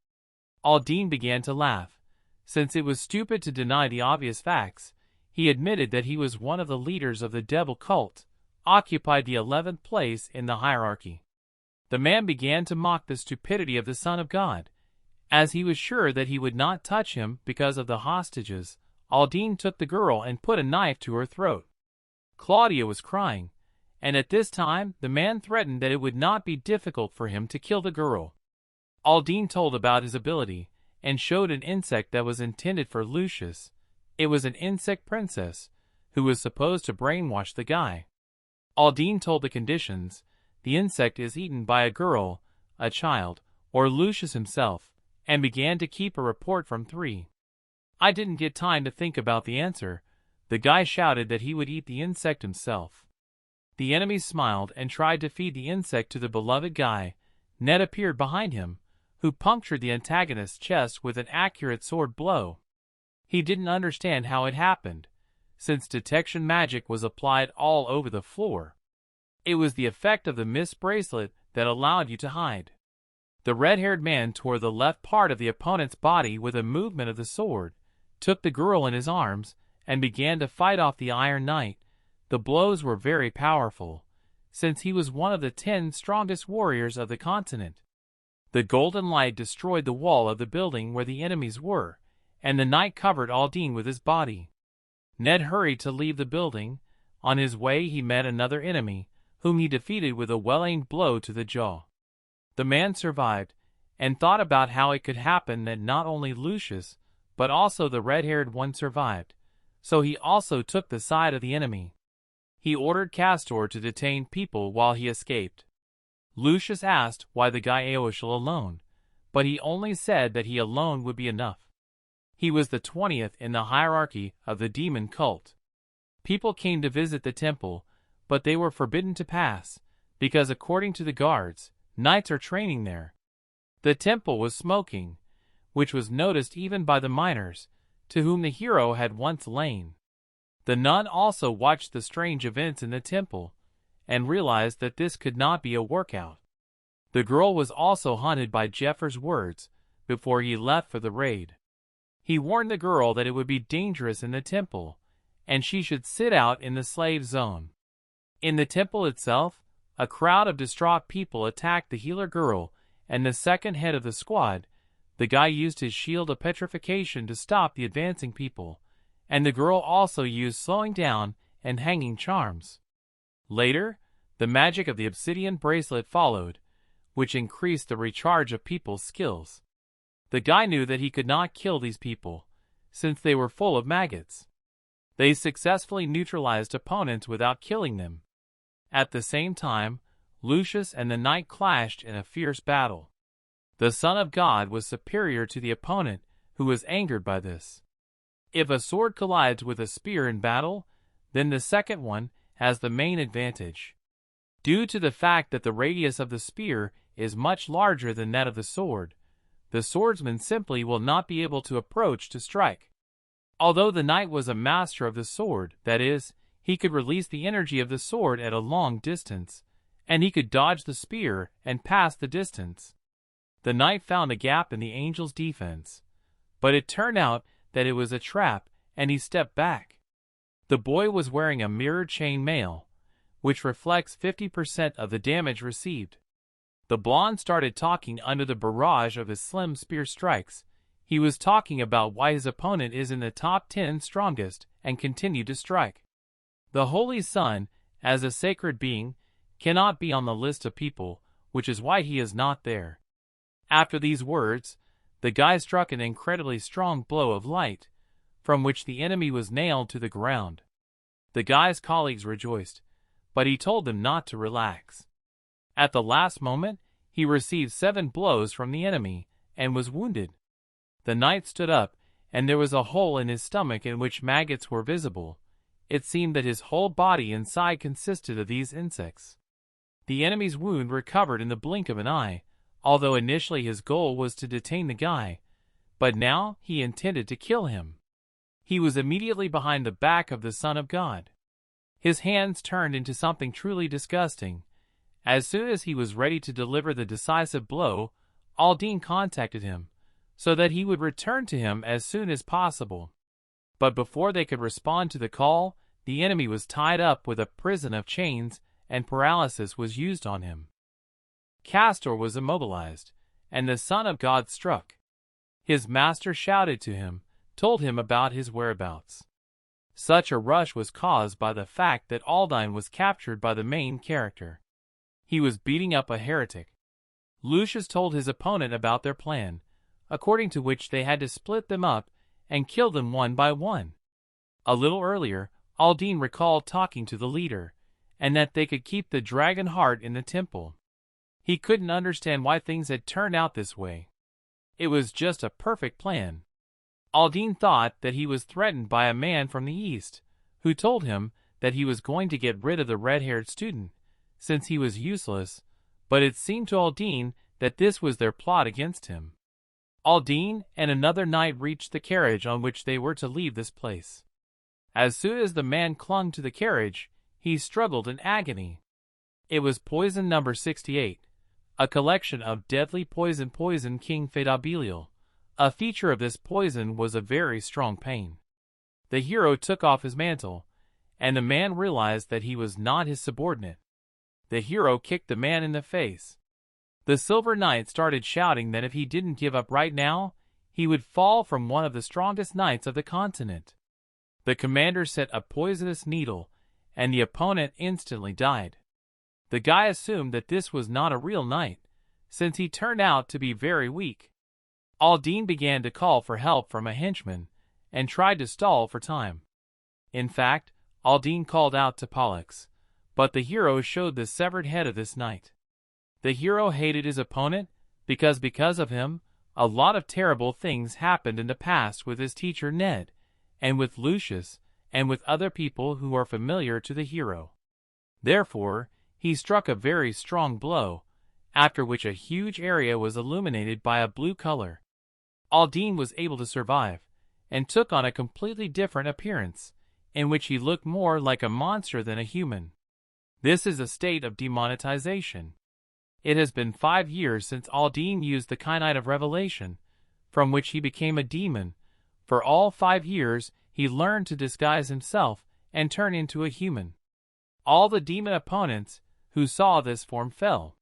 Aldine began to laugh. Since it was stupid to deny the obvious facts, he admitted that he was one of the leaders of the devil cult, occupied the 11th place in the hierarchy. The man began to mock the stupidity of the Son of God. As he was sure that he would not touch him because of the hostages, Aldine took the girl and put a knife to her throat. Claudia was crying, and at this time the man threatened that it would not be difficult for him to kill the girl. Aldine told about his ability, and showed an insect that was intended for Lucius. It was an insect princess, who was supposed to brainwash the guy. Aldine told the conditions: the insect is eaten by a girl, a child, or Lucius himself, and began to keep a report from 3. I didn't get time to think about the answer. The guy shouted that he would eat the insect himself. The enemy smiled and tried to feed the insect to the beloved guy. Ned appeared behind him, who punctured the antagonist's chest with an accurate sword blow. He didn't understand how it happened, since detection magic was applied all over the floor. It was the effect of the mist bracelet that allowed you to hide. The red-haired man tore the left part of the opponent's body with a movement of the sword, took the girl in his arms, and began to fight off the Iron Knight. The blows were very powerful, since he was one of the 10 strongest warriors of the continent. The golden light destroyed the wall of the building where the enemies were, and the knight covered Aldine with his body. Ned hurried to leave the building. On his way he met another enemy, whom he defeated with a well-aimed blow to the jaw. The man survived, and thought about how it could happen that not only Lucius, but also the red-haired one survived, so he also took the side of the enemy. He ordered Castor to detain people while he escaped. Lucius asked why the guy Aoshel alone, but he only said that he alone would be enough. He was the 20th in the hierarchy of the demon cult. People came to visit the temple, but they were forbidden to pass, because according to the guards, knights are training there. The temple was smoking, which was noticed even by the miners, to whom the hero had once lain. The nun also watched the strange events in the temple, and realized that this could not be a workout. The girl was also haunted by Jeffers' words before he left for the raid. He warned the girl that it would be dangerous in the temple, and she should sit out in the slave zone. In the temple itself, a crowd of distraught people attacked the healer girl and the second head of the squad. The guy used his shield of petrification to stop the advancing people, and the girl also used slowing down and hanging charms. Later, the magic of the obsidian bracelet followed, which increased the recharge of people's skills. The guy knew that he could not kill these people, since they were full of maggots. They successfully neutralized opponents without killing them. At the same time, Lucius and the knight clashed in a fierce battle. The Son of God was superior to the opponent, who was angered by this. If a sword collides with a spear in battle, then the second one has the main advantage. Due to the fact that the radius of the spear is much larger than that of the sword, the swordsman simply will not be able to approach to strike. Although the knight was a master of the sword, that is, he could release the energy of the sword at a long distance, and he could dodge the spear and pass the distance. The knight found a gap in the angel's defense, but it turned out that it was a trap, and he stepped back. The boy was wearing a mirrored chain mail, which reflects 50% of the damage received. The blonde started talking under the barrage of his slim spear strikes. He was talking about why his opponent is in the top 10 strongest and continued to strike. The Holy Son, as a sacred being, cannot be on the list of people, which is why he is not there. After these words, the guy struck an incredibly strong blow of light, from which the enemy was nailed to the ground. The guy's colleagues rejoiced, but he told them not to relax. At the last moment, he received 7 blows from the enemy, and was wounded. The knight stood up, and there was a hole in his stomach in which maggots were visible. It seemed that his whole body inside consisted of these insects. The enemy's wound recovered in the blink of an eye, although initially his goal was to detain the guy, but now he intended to kill him. He was immediately behind the back of the Son of God. His hands turned into something truly disgusting. As soon as he was ready to deliver the decisive blow, Aldine contacted him, so that he would return to him as soon as possible. But before they could respond to the call, the enemy was tied up with a prison of chains, and paralysis was used on him. Castor was immobilized, and the Son of God struck. His master shouted to him, told him about his whereabouts. Such a rush was caused by the fact that Aldine was captured by the main character. He was beating up a heretic. Lucius told his opponent about their plan, according to which they had to split them up and kill them one by one. A little earlier, Aldine recalled talking to the leader, and that they could keep the dragon heart in the temple. He couldn't understand why things had turned out this way. It was just a perfect plan. Aldine thought that he was threatened by a man from the east, who told him that he was going to get rid of the red-haired student, since he was useless, but it seemed to Aldine that this was their plot against him. Aldine and another knight reached the carriage on which they were to leave this place. As soon as the man clung to the carriage, he struggled in agony. It was poison number 68, a collection of deadly poison poisoned King Fedabilial. A feature of this poison was a very strong pain. The hero took off his mantle, and the man realized that he was not his subordinate. The hero kicked the man in the face. The Silver Knight started shouting that if he didn't give up right now, he would fall from one of the strongest knights of the continent. The commander set a poisonous needle, and the opponent instantly died. The guy assumed that this was not a real knight, since he turned out to be very weak. Aldine began to call for help from a henchman, and tried to stall for time. In fact, Aldine called out to Pollux, but the hero showed the severed head of this knight. The hero hated his opponent because of him, a lot of terrible things happened in the past with his teacher Ned, and with Lucius, and with other people who are familiar to the hero. Therefore, he struck a very strong blow, after which a huge area was illuminated by a blue color. Aldine was able to survive, and took on a completely different appearance, in which he looked more like a monster than a human. This is a state of demonetization. It has been 5 years since Aldine used the Kyanite of Revelation, from which he became a demon. For all 5 years, he learned to disguise himself and turn into a human. All the demon opponents who saw this form fell.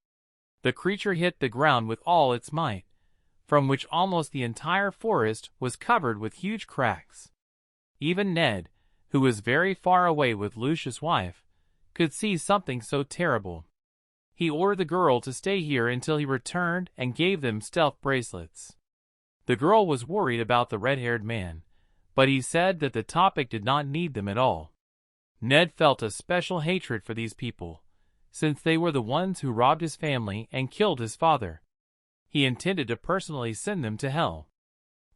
The creature hit the ground with all its might, from which almost the entire forest was covered with huge cracks. Even Ned, who was very far away with Lucius' wife, could see something so terrible. He ordered the girl to stay here until he returned and gave them stealth bracelets. The girl was worried about the red-haired man, but he said that the topic did not need them at all. Ned felt a special hatred for these people, since they were the ones who robbed his family and killed his father. He intended to personally send them to hell.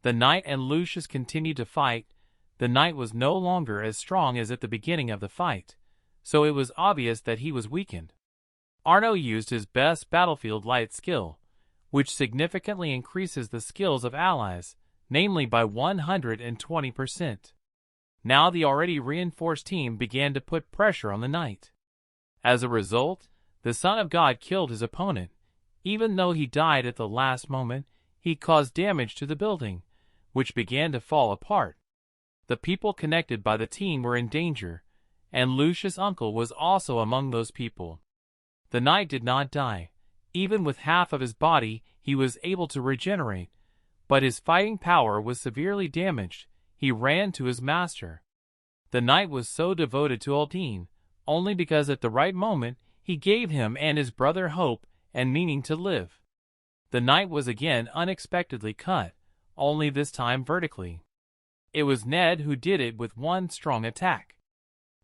The knight and Lucius continued to fight. The knight was no longer as strong as at the beginning of the fight, so it was obvious that he was weakened. Arno used his best battlefield light skill, which significantly increases the skills of allies, namely by 120%. Now the already reinforced team began to put pressure on the knight. As a result, the Son of God killed his opponent. Even though he died at the last moment, he caused damage to the building, which began to fall apart. The people connected by the team were in danger, and Lucius' uncle was also among those people. The knight did not die. Even with half of his body, he was able to regenerate, but his fighting power was severely damaged. He ran to his master. The knight was so devoted to Aldine, only because at the right moment he gave him and his brother hope and meaning to live. The knight was again unexpectedly cut, only this time vertically. It was Ned who did it with one strong attack.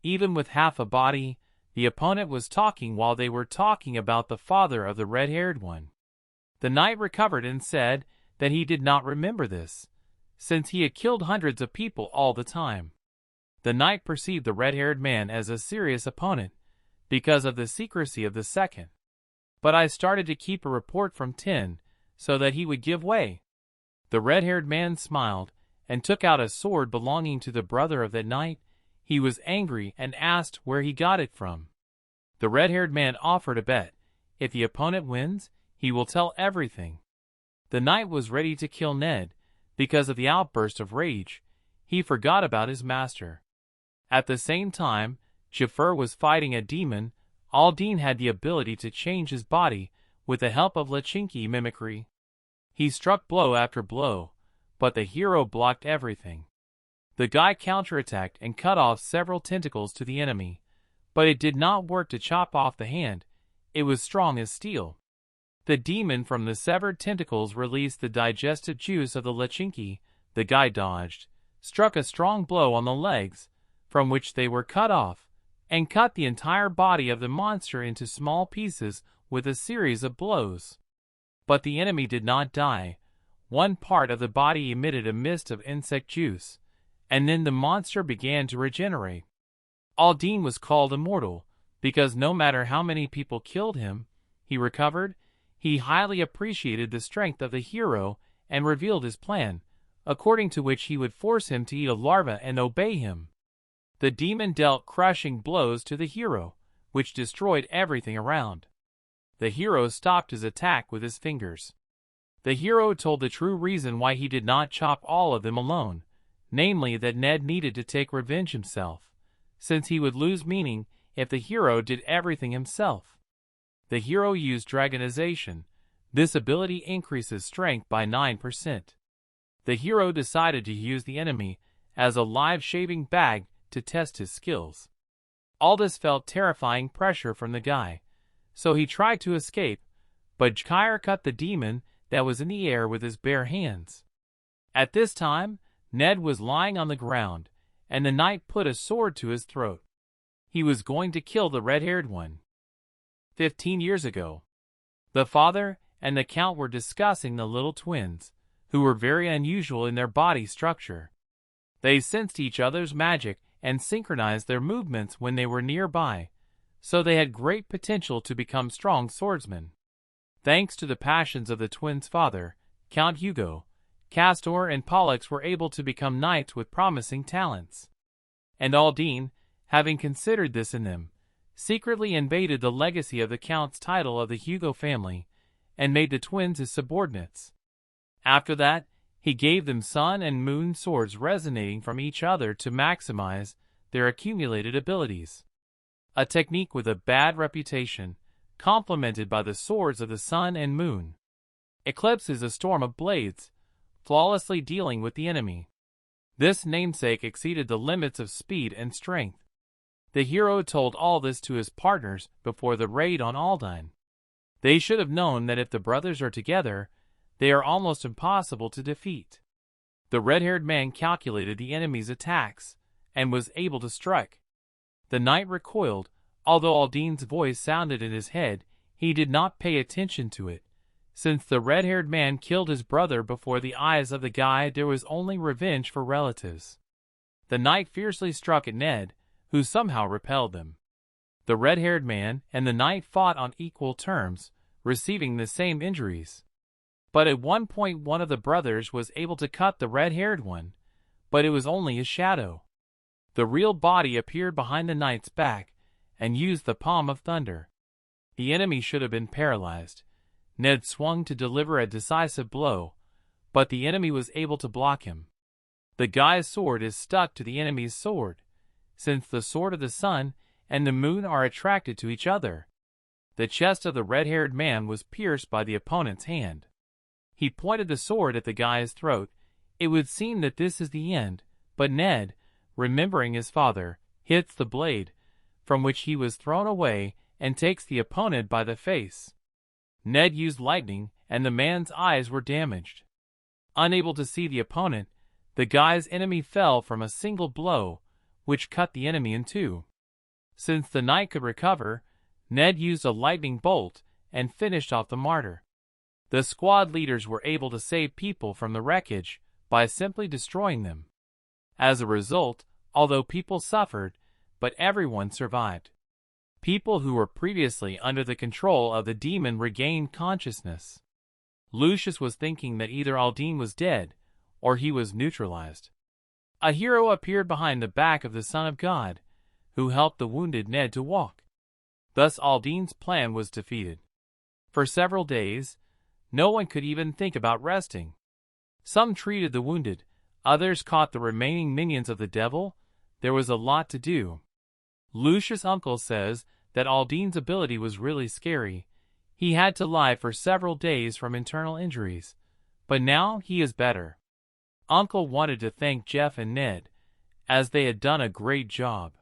Even with half a body, the opponent was talking while they were talking about the father of the red-haired one. The knight recovered and said that he did not remember this, since he had killed hundreds of people all the time. The knight perceived the red-haired man as a serious opponent because of the secrecy of the second. But I started to keep a report from 10 so that he would give way. The red-haired man smiled and took out a sword belonging to the brother of that knight. He was angry and asked where he got it from. The red-haired man offered a bet. If the opponent wins, he will tell everything. The knight was ready to kill Ned. Because of the outburst of rage, he forgot about his master. At the same time, Jafar was fighting a demon. Aldine had the ability to change his body with the help of Lachinki mimicry. He struck blow after blow, but the hero blocked everything. The guy counterattacked and cut off several tentacles to the enemy, but it did not work to chop off the hand. It was strong as steel. The demon from the severed tentacles released the digestive juice of the Lachinki. The guy dodged, struck a strong blow on the legs, from which they were cut off, and cut the entire body of the monster into small pieces with a series of blows. But the enemy did not die. One part of the body emitted a mist of insect juice, and then the monster began to regenerate. Aldine was called immortal, because no matter how many people killed him, he recovered. He highly appreciated the strength of the hero and revealed his plan, according to which he would force him to eat a larva and obey him. The demon dealt crushing blows to the hero, which destroyed everything around. the hero stopped his attack with his fingers. The hero told the true reason why he did not chop all of them alone, namely that Ned needed to take revenge himself, since he would lose meaning if the hero did everything himself. The hero used dragonization. This ability increases strength by 9%. The hero decided to use the enemy as a live shaving bag to test his skills. Aldous felt terrifying pressure from the guy, so he tried to escape, but Jkir cut the demon that was in the air with his bare hands. At this time, Ned was lying on the ground, and the knight put a sword to his throat. He was going to kill the red-haired one. 15 years ago, the father and the count were discussing the little twins, who were very unusual in their body structure. They sensed each other's magic and synchronized their movements when they were nearby, so they had great potential to become strong swordsmen. Thanks to the passions of the twins' father, Count Hugo, Castor and Pollux were able to become knights with promising talents. And Aldine, having considered this in them, secretly invaded the legacy of the Count's title of the Hugo family and made the twins his subordinates. After that, he gave them sun and moon swords resonating from each other to maximize their accumulated abilities. A technique with a bad reputation, complemented by the swords of the sun and moon. Eclipse is a storm of blades, flawlessly dealing with the enemy. This namesake exceeded the limits of speed and strength. The hero told all this to his partners before the raid on Aldine. They should have known that if the brothers are together, they are almost impossible to defeat. The red-haired man calculated the enemy's attacks and was able to strike. The knight recoiled. Although Aldine's voice sounded in his head, he did not pay attention to it. Since the red-haired man killed his brother before the eyes of the guy, there was only revenge for relatives. The knight fiercely struck at Ned, who somehow repelled them. The red-haired man and the knight fought on equal terms, receiving the same injuries. But at one point one of the brothers was able to cut the red-haired one, but it was only his shadow. The real body appeared behind the knight's back and used the palm of thunder. The enemy should have been paralyzed. Ned swung to deliver a decisive blow, but the enemy was able to block him. The guy's sword is stuck to the enemy's sword, since the sword of the sun and the moon are attracted to each other. The chest of the red-haired man was pierced by the opponent's hand. He pointed the sword at the guy's throat. It would seem that this is the end, but Ned, remembering his father, hits the blade, from which he was thrown away, and takes the opponent by the face. Ned used lightning, and the man's eyes were damaged. Unable to see the opponent, the guy's enemy fell from a single blow, which cut the enemy in two. Since the knight could recover, Ned used a lightning bolt and finished off the martyr. The squad leaders were able to save people from the wreckage by simply destroying them. As a result, although people suffered, but everyone survived. People who were previously under the control of the demon regained consciousness. Lucius was thinking that either Aldine was dead, or he was neutralized. A hero appeared behind the back of the Son of God, who helped the wounded Ned to walk. Thus Aldine's plan was defeated. For several days, no one could even think about resting. Some treated the wounded, others caught the remaining minions of the devil. There was a lot to do. Lucius' uncle says that Aldine's ability was really scary. He had to lie for several days from internal injuries, but now he is better. Uncle wanted to thank Jeff and Ned, as they had done a great job.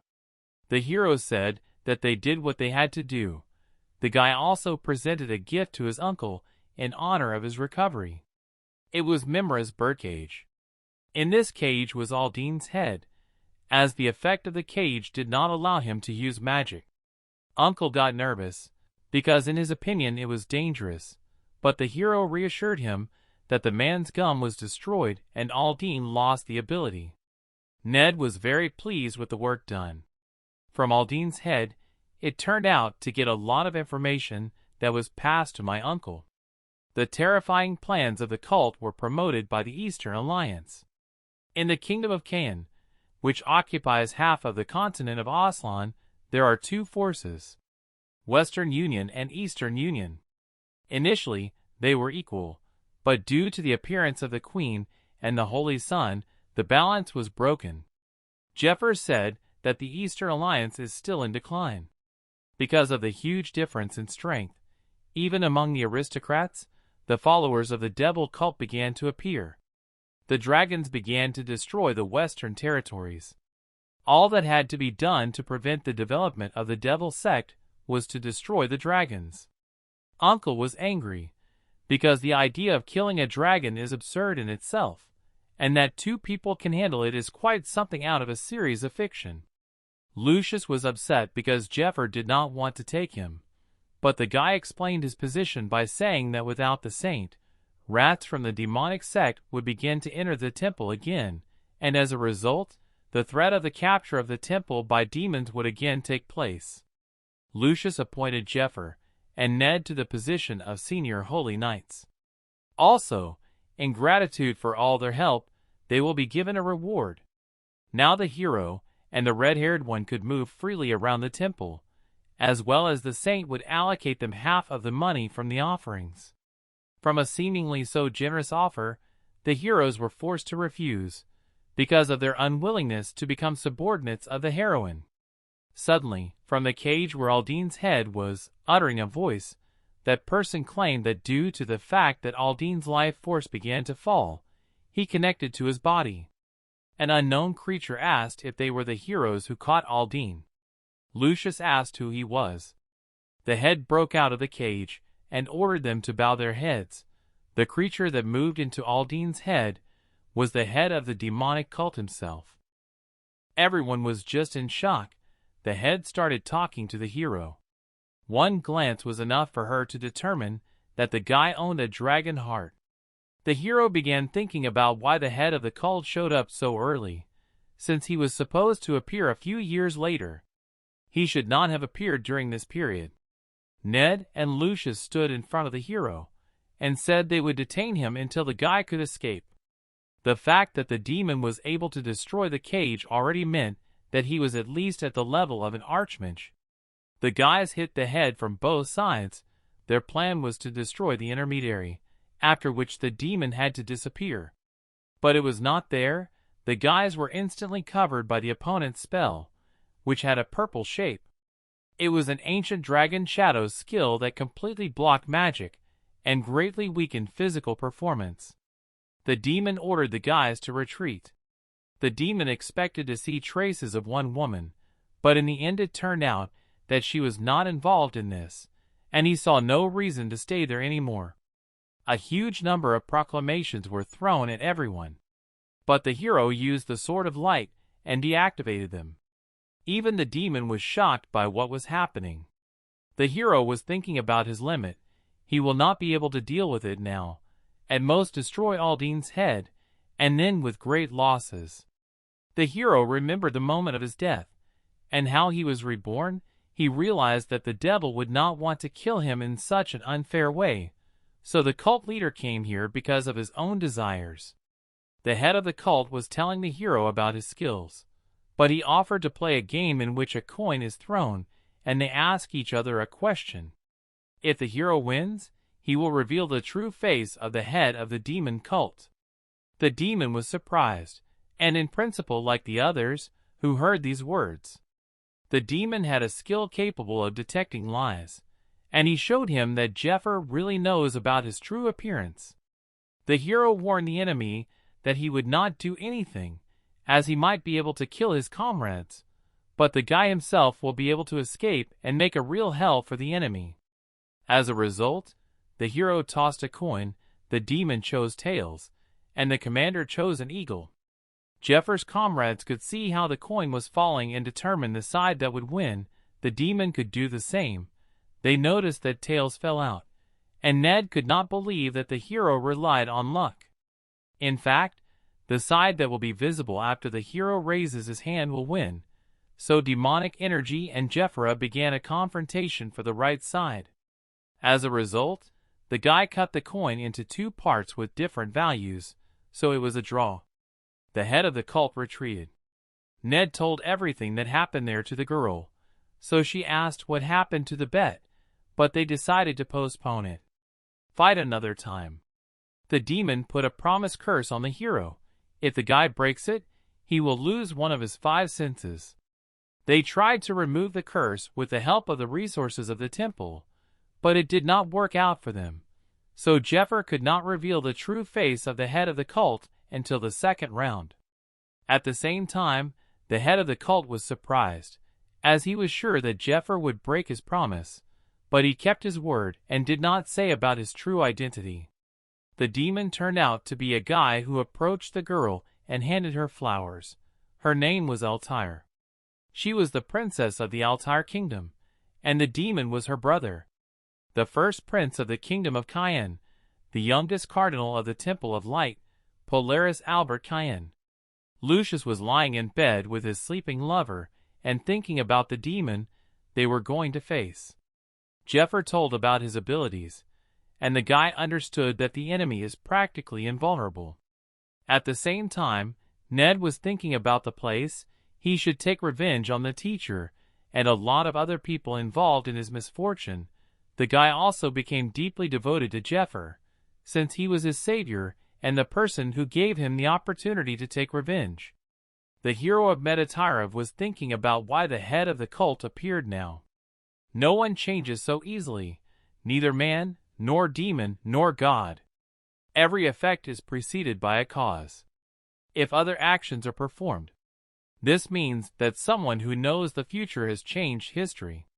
The hero said that they did what they had to do. The guy also presented a gift to his uncle in honor of his recovery. It was Mimra's birdcage. In this cage was Aldine's head, as the effect of the cage did not allow him to use magic. Uncle got nervous, because in his opinion it was dangerous, but the hero reassured him that the man's gum was destroyed and Aldine lost the ability. Ned was very pleased with the work done. From Aldine's head, it turned out to get a lot of information that was passed to my uncle. The terrifying plans of the cult were promoted by the Eastern Alliance. In the Kingdom of Kan, which occupies half of the continent of Aslan, there are two forces. Western Union and Eastern Union. Initially, they were equal, but due to the appearance of the Queen and the Holy Son, the balance was broken. Jeffers said that the Eastern Alliance is still in decline. Because of the huge difference in strength, even among the aristocrats, the followers of the devil cult began to appear. The dragons began to destroy the Western territories. All that had to be done to prevent the development of the devil sect was to destroy the dragons. Uncle was angry, because the idea of killing a dragon is absurd in itself, and that two people can handle it is quite something out of a series of fiction. Lucius was upset because Jeffer did not want to take him, but the guy explained his position by saying that without the saint, rats from the demonic sect would begin to enter the temple again, and as a result, the threat of the capture of the temple by demons would again take place. Lucius appointed Jeffer and Ned to the position of senior holy knights. Also, in gratitude for all their help, they will be given a reward. Now the hero and the red-haired one could move freely around the temple, as well as the saint would allocate them half of the money from the offerings. From a seemingly so generous offer, the heroes were forced to refuse, because of their unwillingness to become subordinates of the heroine. Suddenly, from the cage where Aldine's head was uttering a voice, that person claimed that due to the fact that Aldine's life force began to fall, he connected to his body. An unknown creature asked if they were the heroes who caught Aldine. Lucius asked who he was. The head broke out of the cage and ordered them to bow their heads. The creature that moved into Aldine's head was the head of the demonic cult himself. Everyone was just in shock. The head started talking to the hero. One glance was enough for her to determine that the guy owned a dragon heart. The hero began thinking about why the head of the cult showed up so early, since he was supposed to appear a few years later. He should not have appeared during this period. Ned and Lucius stood in front of the hero and said they would detain him until the guy could escape. The fact that the demon was able to destroy the cage already meant that he was at least at the level of an archmage. The guys hit the head from both sides. Their plan was to destroy the intermediary, after which the demon had to disappear. But it was not there. The guys were instantly covered by the opponent's spell, which had a purple shape. It was an ancient dragon shadow skill that completely blocked magic and greatly weakened physical performance. The demon ordered the guys to retreat. The demon expected to see traces of one woman, but in the end it turned out that she was not involved in this, and he saw no reason to stay there anymore. A huge number of proclamations were thrown at everyone, but the hero used the Sword of Light and deactivated them. Even the demon was shocked by what was happening. The hero was thinking about his limit. He will not be able to deal with it now. At most destroy Aldine's head, and then with great losses. The hero remembered the moment of his death, and how he was reborn. He realized that the devil would not want to kill him in such an unfair way, so the cult leader came here because of his own desires. The head of the cult was telling the hero about his skills, but he offered to play a game in which a coin is thrown, and they ask each other a question. If the hero wins, he will reveal the true face of the head of the demon cult. The demon was surprised, and in principle like the others who heard these words. The demon had a skill capable of detecting lies, and he showed him that Jeffer really knows about his true appearance. The hero warned the enemy that he would not do anything, as he might be able to kill his comrades, but the guy himself will be able to escape and make a real hell for the enemy. As a result, the hero tossed a coin, the demon chose tails, and the commander chose an eagle. Jeffer's comrades could see how the coin was falling and determine the side that would win. The demon could do the same. They noticed that tails fell out, and Ned could not believe that the hero relied on luck. In fact, the side that will be visible after the hero raises his hand will win, so demonic energy and Jeffera began a confrontation for the right side. As a result, the guy cut the coin into two parts with different values, so it was a draw. The head of the cult retreated. Ned told everything that happened there to the girl, so she asked what happened to the bet, but they decided to postpone it. Fight another time. The demon put a promise curse on the hero. If the guy breaks it, he will lose one of his 5 senses. They tried to remove the curse with the help of the resources of the temple, but it did not work out for them. So Jeffer could not reveal the true face of the head of the cult until the second round. At the same time, the head of the cult was surprised, as he was sure that Jeffer would break his promise, but he kept his word and did not say about his true identity. The demon turned out to be a guy who approached the girl and handed her flowers. Her name was Altair. She was the princess of the Altair kingdom, and the demon was her brother, the first prince of the kingdom of Cayenne, the youngest cardinal of the Temple of Light, Polaris Albert Cayenne. Lucius was lying in bed with his sleeping lover and thinking about the demon they were going to face. Jeffer told about his abilities, and the guy understood that the enemy is practically invulnerable. At the same time, Ned was thinking about the place he should take revenge on the teacher and a lot of other people involved in his misfortune. The guy also became deeply devoted to Jeffer, since he was his savior and the person who gave him the opportunity to take revenge. The hero of Meditarev was thinking about why the head of the cult appeared now. No one changes so easily, neither man, nor demon, nor God. Every effect is preceded by a cause. If other actions are performed, this means that someone who knows the future has changed history.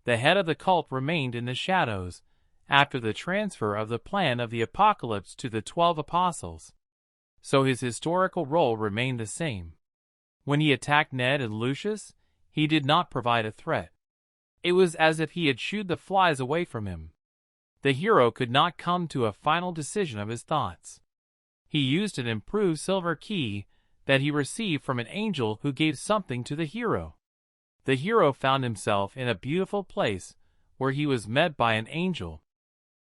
The head of the cult remained in the shadows after the transfer of the plan of the apocalypse to the 12 apostles, so his historical role remained the same. When he attacked Ned and Lucius, he did not provide a threat. It was as if he had shooed the flies away from him. The hero could not come to a final decision of his thoughts. He used an improved silver key that he received from an angel who gave something to the hero. The hero found himself in a beautiful place where he was met by an angel.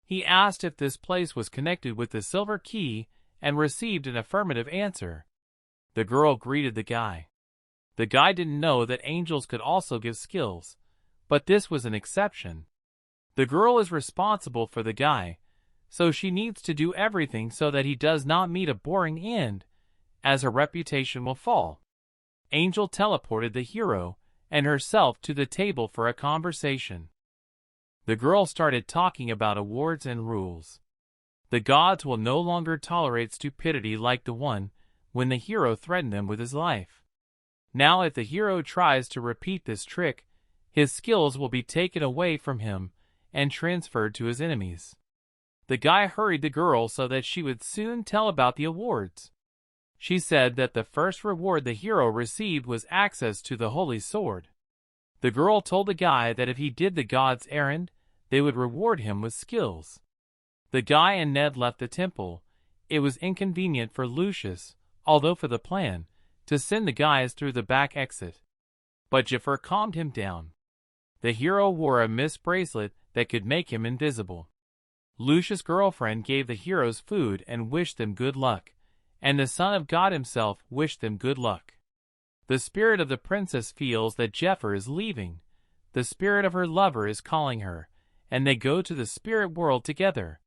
He asked if this place was connected with the silver key and received an affirmative answer. The girl greeted the guy. The guy didn't know that angels could also give skills, but this was an exception. The girl is responsible for the guy, so she needs to do everything so that he does not meet a boring end, as her reputation will fall. Angel teleported the hero and herself to the table for a conversation. The girl started talking about awards and rules. The gods will no longer tolerate stupidity like the one when the hero threatened them with his life. Now if the hero tries to repeat this trick, his skills will be taken away from him and transferred to his enemies. The guy hurried the girl so that she would soon tell about the awards. She said that the first reward the hero received was access to the holy sword. The girl told the guy that if he did the gods' errand, they would reward him with skills. The guy and Ned left the temple. It was inconvenient for Lucius, although for the plan, to send the guys through the back exit. But Jeffer calmed him down. The hero wore a mist bracelet that could make him invisible. Lucius' girlfriend gave the heroes food and wished them good luck, and the Son of God himself wished them good luck. The spirit of the princess feels that Jeffer is leaving. The spirit of her lover is calling her, and they go to the spirit world together.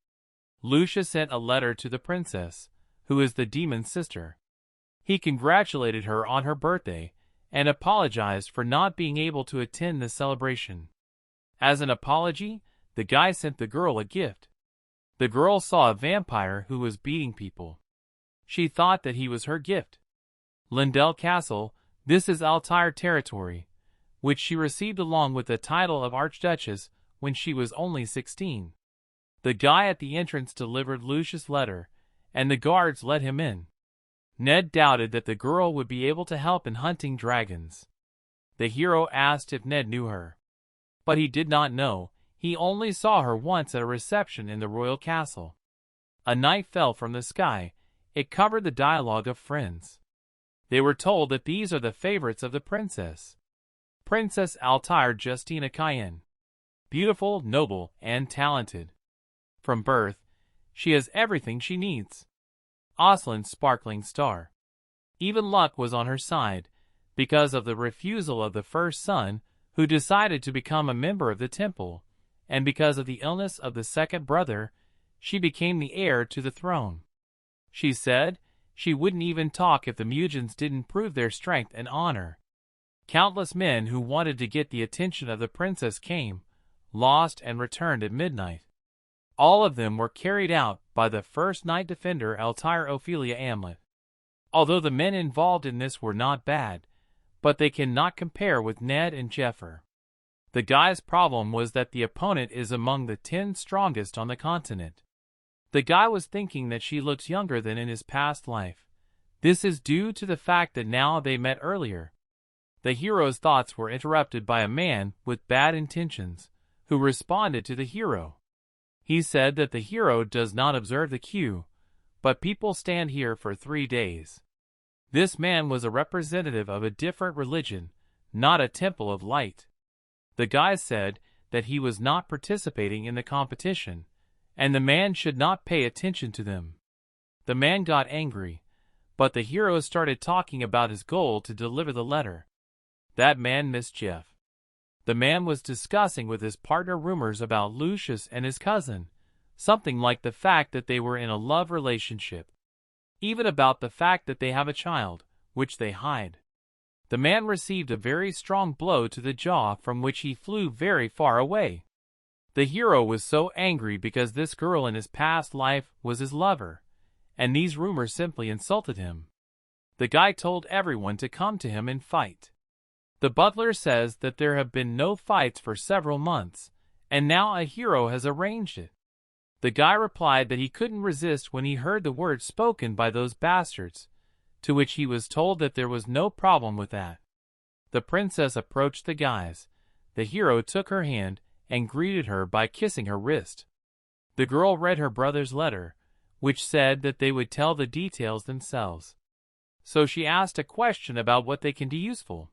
Lucius sent a letter to the princess, who is the demon's sister. He congratulated her on her birthday and apologized for not being able to attend the celebration. As an apology, the guy sent the girl a gift. The girl saw a vampire who was beating people. She thought that he was her gift. Lindell Castle, this is Altair territory, which she received along with the title of Archduchess when she was only 16. The guy at the entrance delivered Lucius' letter, and the guards let him in. Ned doubted that the girl would be able to help in hunting dragons. The hero asked if Ned knew her. But he did not know. He only saw her once at a reception in the royal castle. A knife fell from the sky. It covered the dialogue of friends. They were told that these are the favorites of the princess. Princess Altair Justina Cayenne. Beautiful, noble, and talented. From birth, she has everything she needs. Aslan's sparkling star. Even luck was on her side, because of the refusal of the first son, who decided to become a member of the temple, and because of the illness of the second brother, she became the heir to the throne. She said she wouldn't even talk if the Mujins didn't prove their strength and honor. Countless men who wanted to get the attention of the princess came, lost, and returned at midnight. All of them were carried out by the first night defender Altair Ophelia Amlet. Although the men involved in this were not bad, but they cannot compare with Ned and Jeffer. The guy's problem was that the opponent is among the 10 strongest on the continent. The guy was thinking that she looks younger than in his past life. This is due to the fact that now they met earlier. The hero's thoughts were interrupted by a man with bad intentions, who responded to the hero. He said that the hero does not observe the queue, but people stand here for 3 days. This man was a representative of a different religion, not a temple of light. The guy said that he was not participating in the competition, and the man should not pay attention to them. The man got angry, but the hero started talking about his goal to deliver the letter. That man missed Jeff. The man was discussing with his partner rumors about Lucius and his cousin, something like the fact that they were in a love relationship, even about the fact that they have a child, which they hide. The man received a very strong blow to the jaw from which he flew very far away. The hero was so angry because this girl in his past life was his lover, and these rumors simply insulted him. The guy told everyone to come to him and fight. The butler says that there have been no fights for several months, and now a hero has arranged it. The guy replied that he couldn't resist when he heard the words spoken by those bastards, to which he was told that there was no problem with that. The princess approached the guys. The hero took her hand and greeted her by kissing her wrist. The girl read her brother's letter, which said that they would tell the details themselves. So she asked a question about what they can do useful.